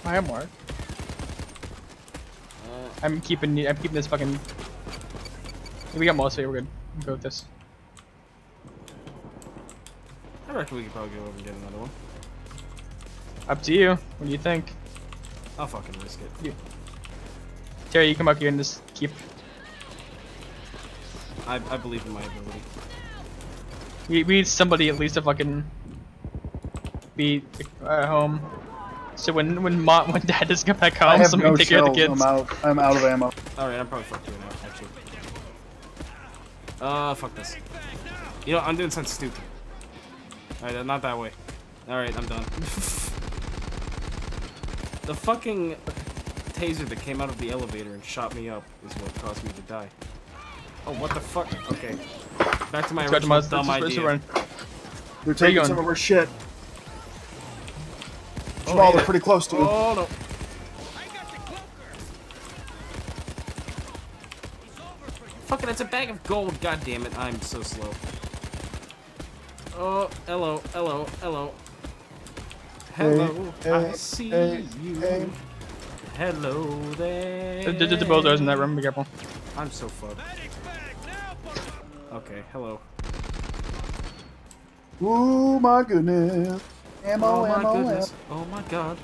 I am Mark. I'm keeping this fucking. We got most of it. We're good. We'll go with this. I reckon we could probably go over and get another one. Up to you. What do you think? I'll fucking risk it. Terry, you come up here and just keep. I believe in my ability. We need somebody at least to fucking be at home. So when Dad doesn't come back home, somebody can take care of the kids. I'm out of ammo. Alright, I'm probably fucked right now, actually. Fuck this. You know, I'm doing something stupid. Alright, not that way. Alright, I'm done. The fucking taser that came out of the elevator and shot me up is what caused me to die. Oh, what the fuck? Okay. Back to my original dumb idea. They're taking some of our shit. Jamal, they're pretty close to you. Oh, no. Fucking, it's a bag of gold. God damn it, I'm so slow. Oh, hello, hello, hello. Hello, I see you. Hello there. The bulldozers in that room, be careful. I'm so fucked. Okay, hello. Ooh, my goodness. Ammo, oh, my ammo, goodness. Oh my god.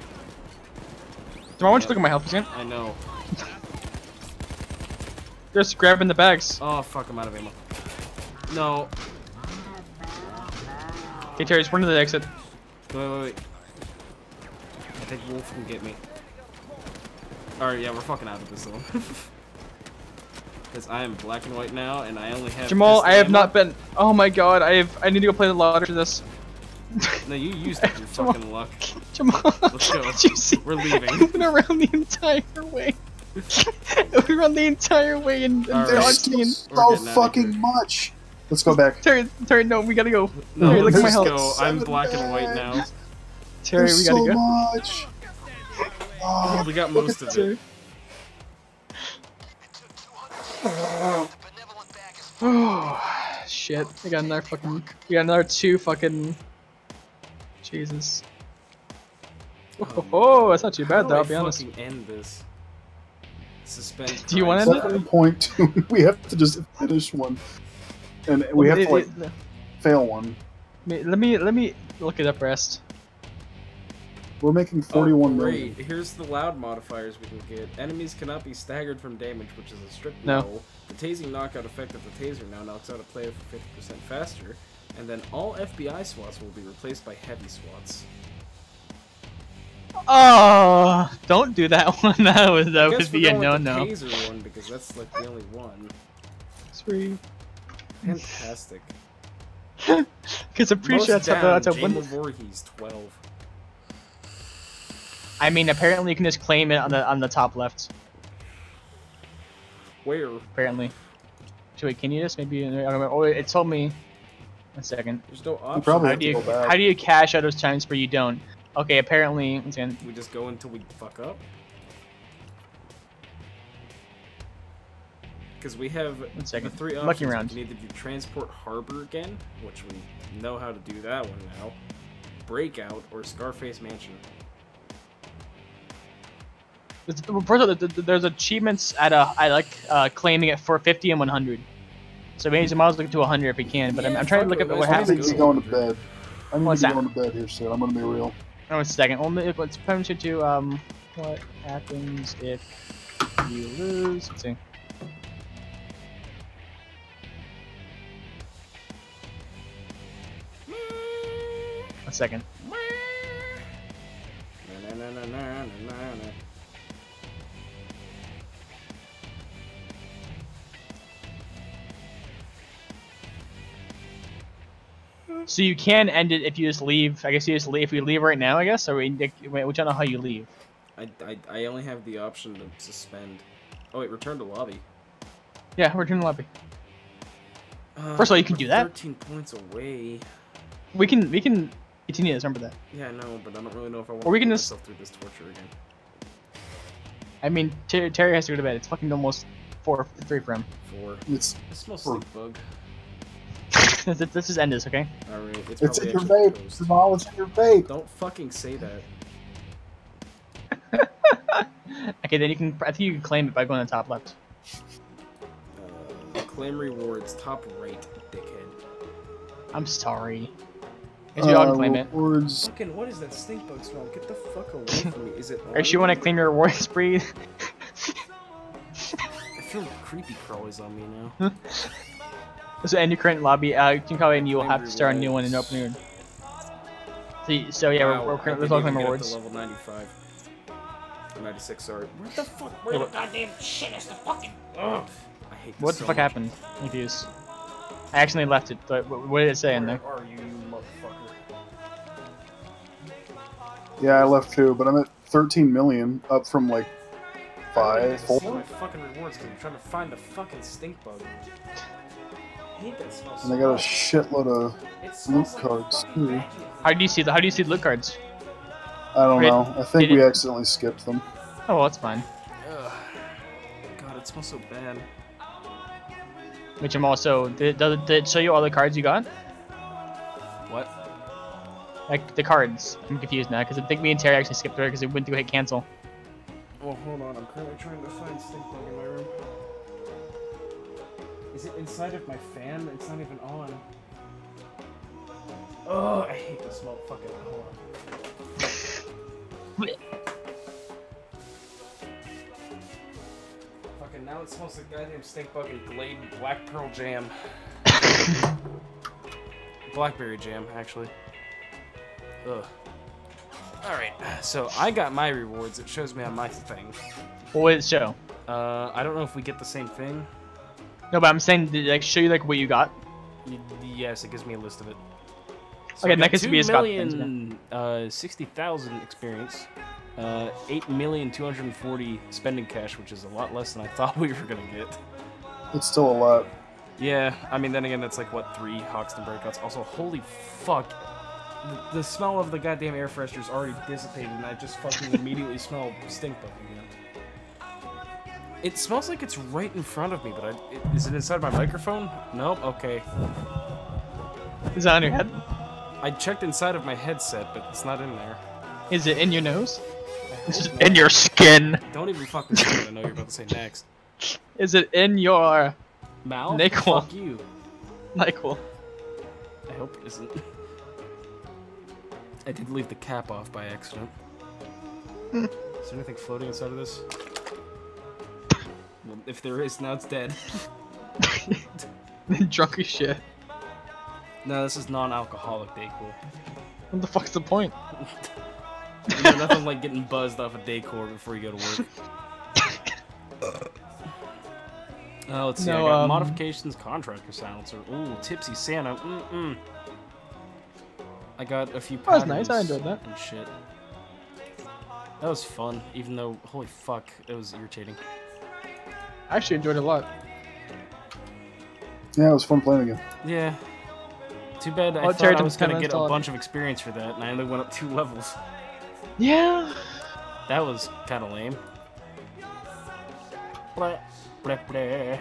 Jamal, why don't you look at my health again? I know. Just grabbing the bags. Oh, fuck, I'm out of ammo. No. Okay, Terry, just run to the exit. Wait. I think Wolf can get me. Alright, yeah, we're fucking out of this zone. Because I am black and white now, and I only have. Jamal, I have not been. Oh my god, I need to go play the lottery for this. No, you used up your fucking luck. Jamal, let's go. Did you see? We're leaving. I went around the entire way. We ran the entire way and dodged me. So fucking much. Let's go back. Terry, no, we gotta go. No, Terry, look at my let's health. go. I'm black and white now. Terry, we gotta go. Much. Oh, we got most of it. Oh shit! We got another fucking. We got another 2 fucking. Jesus. Oh, that's not too bad though. I'll be honest. End this. Suspense. Do you want to end it? Point 2. We have to just finish one, and we have to like fail one. Let me look it up, rest. We're making 41 million. Here's the loud modifiers we can get. Enemies cannot be staggered from damage, which is a strict no. no. The tasing knockout effect of the taser now knocks out a player for 50% faster, and then all FBI SWATs will be replaced by heavy SWATs. Oh, don't do that one. That would be a no. The taser one because that's like the only one. Sweet. Fantastic. Because I'm pretty sure that's a one. Voorhees 12. I mean, apparently you can just claim it on the top left. Where? apparently. So wait, can you just maybe? Oh, it told me. 1 second. There's no You option. probably How have do to you go back. how do you cash out those times where you don't? Okay, apparently. 1 second. We just go until we fuck up. Because we have 1 second. the 3 options. Lucky We round. can either do Transport Harbor again, which we know how to do that one now, Breakout, or Scarface Mansion. First of all, there's achievements at claiming it for 50 and 100. So maybe might as well look to 100 if we can. But I'm trying to look at what I happens. need to be going to bed. I need What's to be that? going to bed here soon. I'm gonna be real. Oh, 1 second. Only let's punch it to what happens if you lose? Let's see. One second. So you can end it if you just leave. I guess you just leave. If we leave right now, I guess, or we don't know how you leave. I only have the option to suspend. Oh wait, return to lobby. Yeah, return to lobby. First of all, you can do that. 13 points away. We can continue this. Remember that. Yeah, I know, but I don't really know if I want Or we to can put just- myself through this torture again. I mean, Terry has to go to bed. It's fucking almost 3 for him. 4. It's It smells like bug. Let's just end this, okay? Alright, it's probably in your actually vape. toast. Jamal, it's in your vape. Don't fucking say that. Okay, then you can. I think you can claim it by going to the top left. Claim rewards, top right, dickhead. I'm sorry. Guess we all can claim it. Rewards. Fucking, what is that stink bug smell? Get the fuck away from me. Is it Or you want to claim your reward spree? I feel creepy crawlies on me now. So end your current lobby. You can call it and you will Claim have to start a new one in rewards. open room. So yeah, Wow, we're I there's didn't all even claim get up rewards. to level 95. 96, sorry. What the fuck? Where the goddamn shit is the fucking... Ugh. I hate this What the so fuck much. happened? I'm confused. I accidentally left it, but what did it say in there? Where are you, motherfucker? Yeah, I left too, but I'm at 13 million, up from like I don't 5, even see 4. my fucking rewards because I'm trying to find the fucking stink bug. I hate that smell so And I got a much. shitload of It loot smells like cards fucking too. vacuum. How do you see the loot cards? I don't Did- know. I think did we it- accidentally skipped them. Oh, well, that's fine. Ugh. God, it smells so bad. Which I'm also did it show you all the cards you got? What? Like the cards. I'm confused now because I think me and Terry actually skipped through because we went to hit cancel. Well, hold on. I'm currently trying to find stink bug in my room. Is it inside of my fan? It's not even on. Oh, I hate the smell. Fuck it. Hold on. Fucking now it smells like goddamn stink bug and Glade Black Pearl Jam. Blackberry jam, actually. Ugh. Alright, so I got my rewards. It shows me on my thing. What did it show? I don't know if we get the same thing. No, but I'm saying did it like show you like what you got? Yes, it gives me a list of it. Okay, I that got could be a Scott thing, 2,060,000 experience. 8,240,000 spending cash, which is a lot less than I thought we were gonna get. It's still a lot. Yeah, I mean, then again, that's like, what, 3 Hoxton breakouts. Also, holy fuck. The smell of the goddamn air freshener is already dissipated, and I just fucking immediately smell stink bug again. It smells like it's right in front of me, but is it inside my microphone? Nope, okay. Is it on your head? I checked inside of my headset, but it's not in there. Is it in your nose? It's just in your skin. Don't even fucking say what I know you're about to say next. Is it in your Mouth? Nickel. Fuck you. Michael? I hope it isn't. I did leave the cap off by accident. Is there anything floating inside of this? Well, if there is, now it's dead. Drunk as shit. No, this is non-alcoholic Dayquil. What the fuck's the point? You know, nothing like getting buzzed off a Dayquil before you go to work. Let's see, I No, got modifications, contractor silencer. Ooh, tipsy Santa. I got a few That was patterns nice, I enjoyed that. and shit. That was fun, even though, holy fuck, it was irritating. I actually enjoyed it a lot. Yeah, it was fun playing again. Yeah. Too bad I Well, thought I Terry was gonna Timmons get a on. bunch of experience for that, and I only went up 2 levels. Yeah. That was kind of lame. Blah, blah, blah.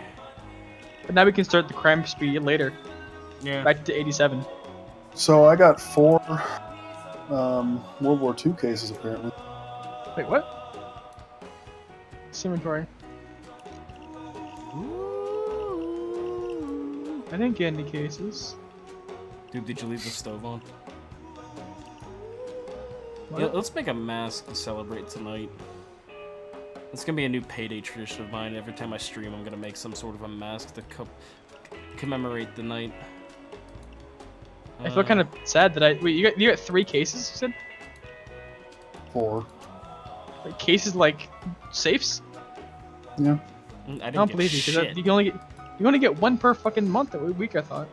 But now we can start the crime spree later. Yeah. Back to 87. So I got 4 World War II cases apparently. Wait, what? Inventory. I didn't get any cases. Dude, did you leave the stove on? What? Yeah, let's make a mask to celebrate tonight. It's gonna be a new payday tradition of mine. Every time I stream, I'm gonna make some sort of a mask to commemorate the night. I feel kind of sad that I. Wait, you got 3 cases, you said? 4. Like, cases like safes? Yeah. I don't believe you, because you can only get 1 per fucking month or week, I thought.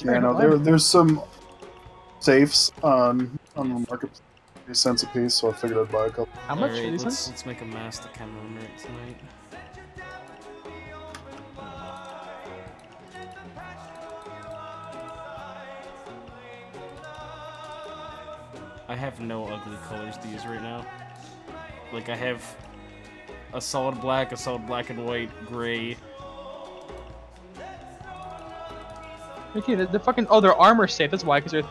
Yeah, no, there's some safes on the market. 3 cents a piece, so I figured I'd buy a couple. How much? Alright, 30 cents? let's make a mask to commemorate tonight. I have no ugly colors to use right now. Like, I have a solid black and white, gray. Okay, the fucking. Oh, they're armor safe, that's why, because they're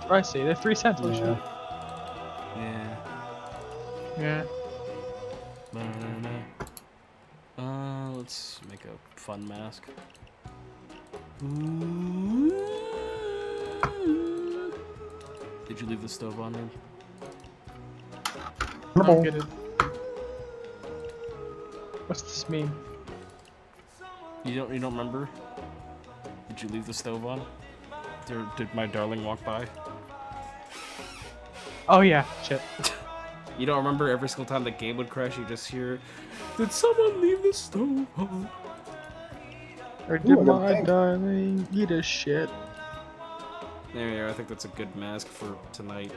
3 cents. Holy shit. Yeah. Yeah. Let's make a fun mask. Did you leave the stove on there? I don't get it. What's this mean? You don't remember? Did you leave the stove on? Did my darling walk by? Oh yeah, shit. You don't remember every single time the game would crash, you just hear, "Did someone leave the stove on?" Or did my darling eat a shit? There you are. I think that's a good mask for tonight.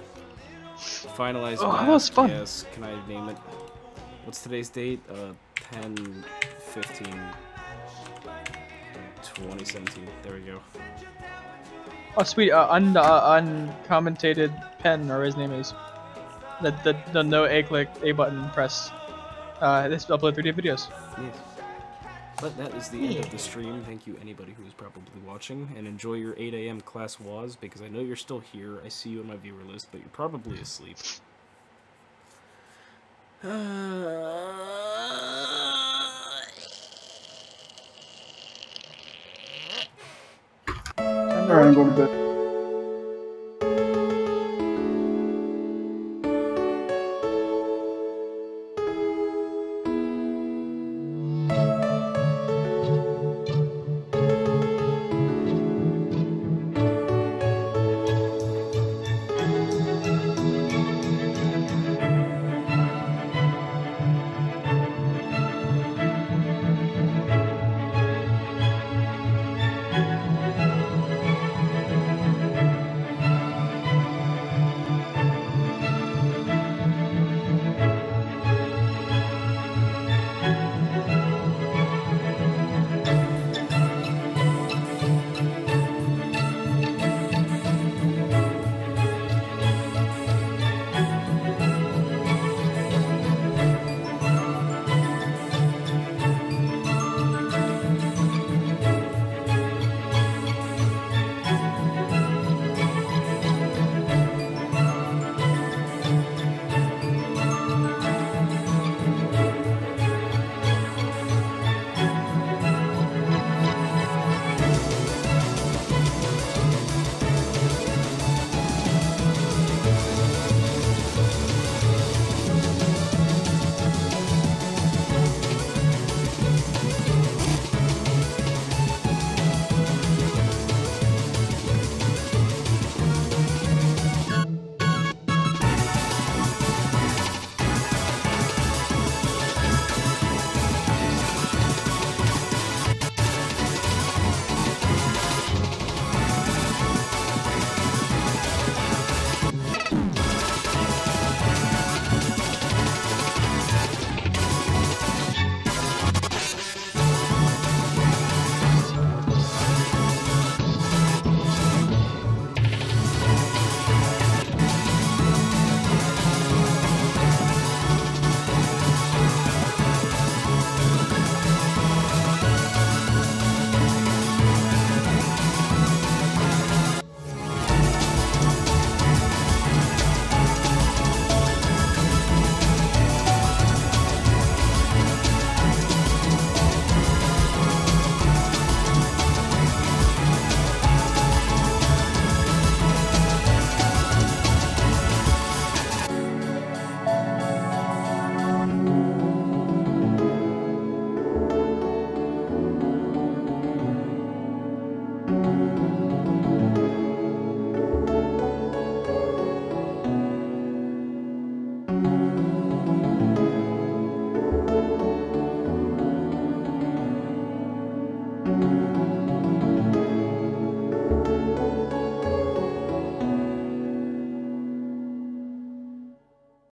Finalized Oh, mask. that was fun. Yes. Can I name it? What's today's date? 10/15/2017. There we go. Oh sweet, uncommentated pen, or his name is. The no A click A button press. This upload 3D videos. Yes. But that is the end of the stream. Thank you anybody who is probably watching, and enjoy your 8 AM class WAS, because I know you're still here. I see you on my viewer list, but you're probably asleep. Alright, I'm going to bed.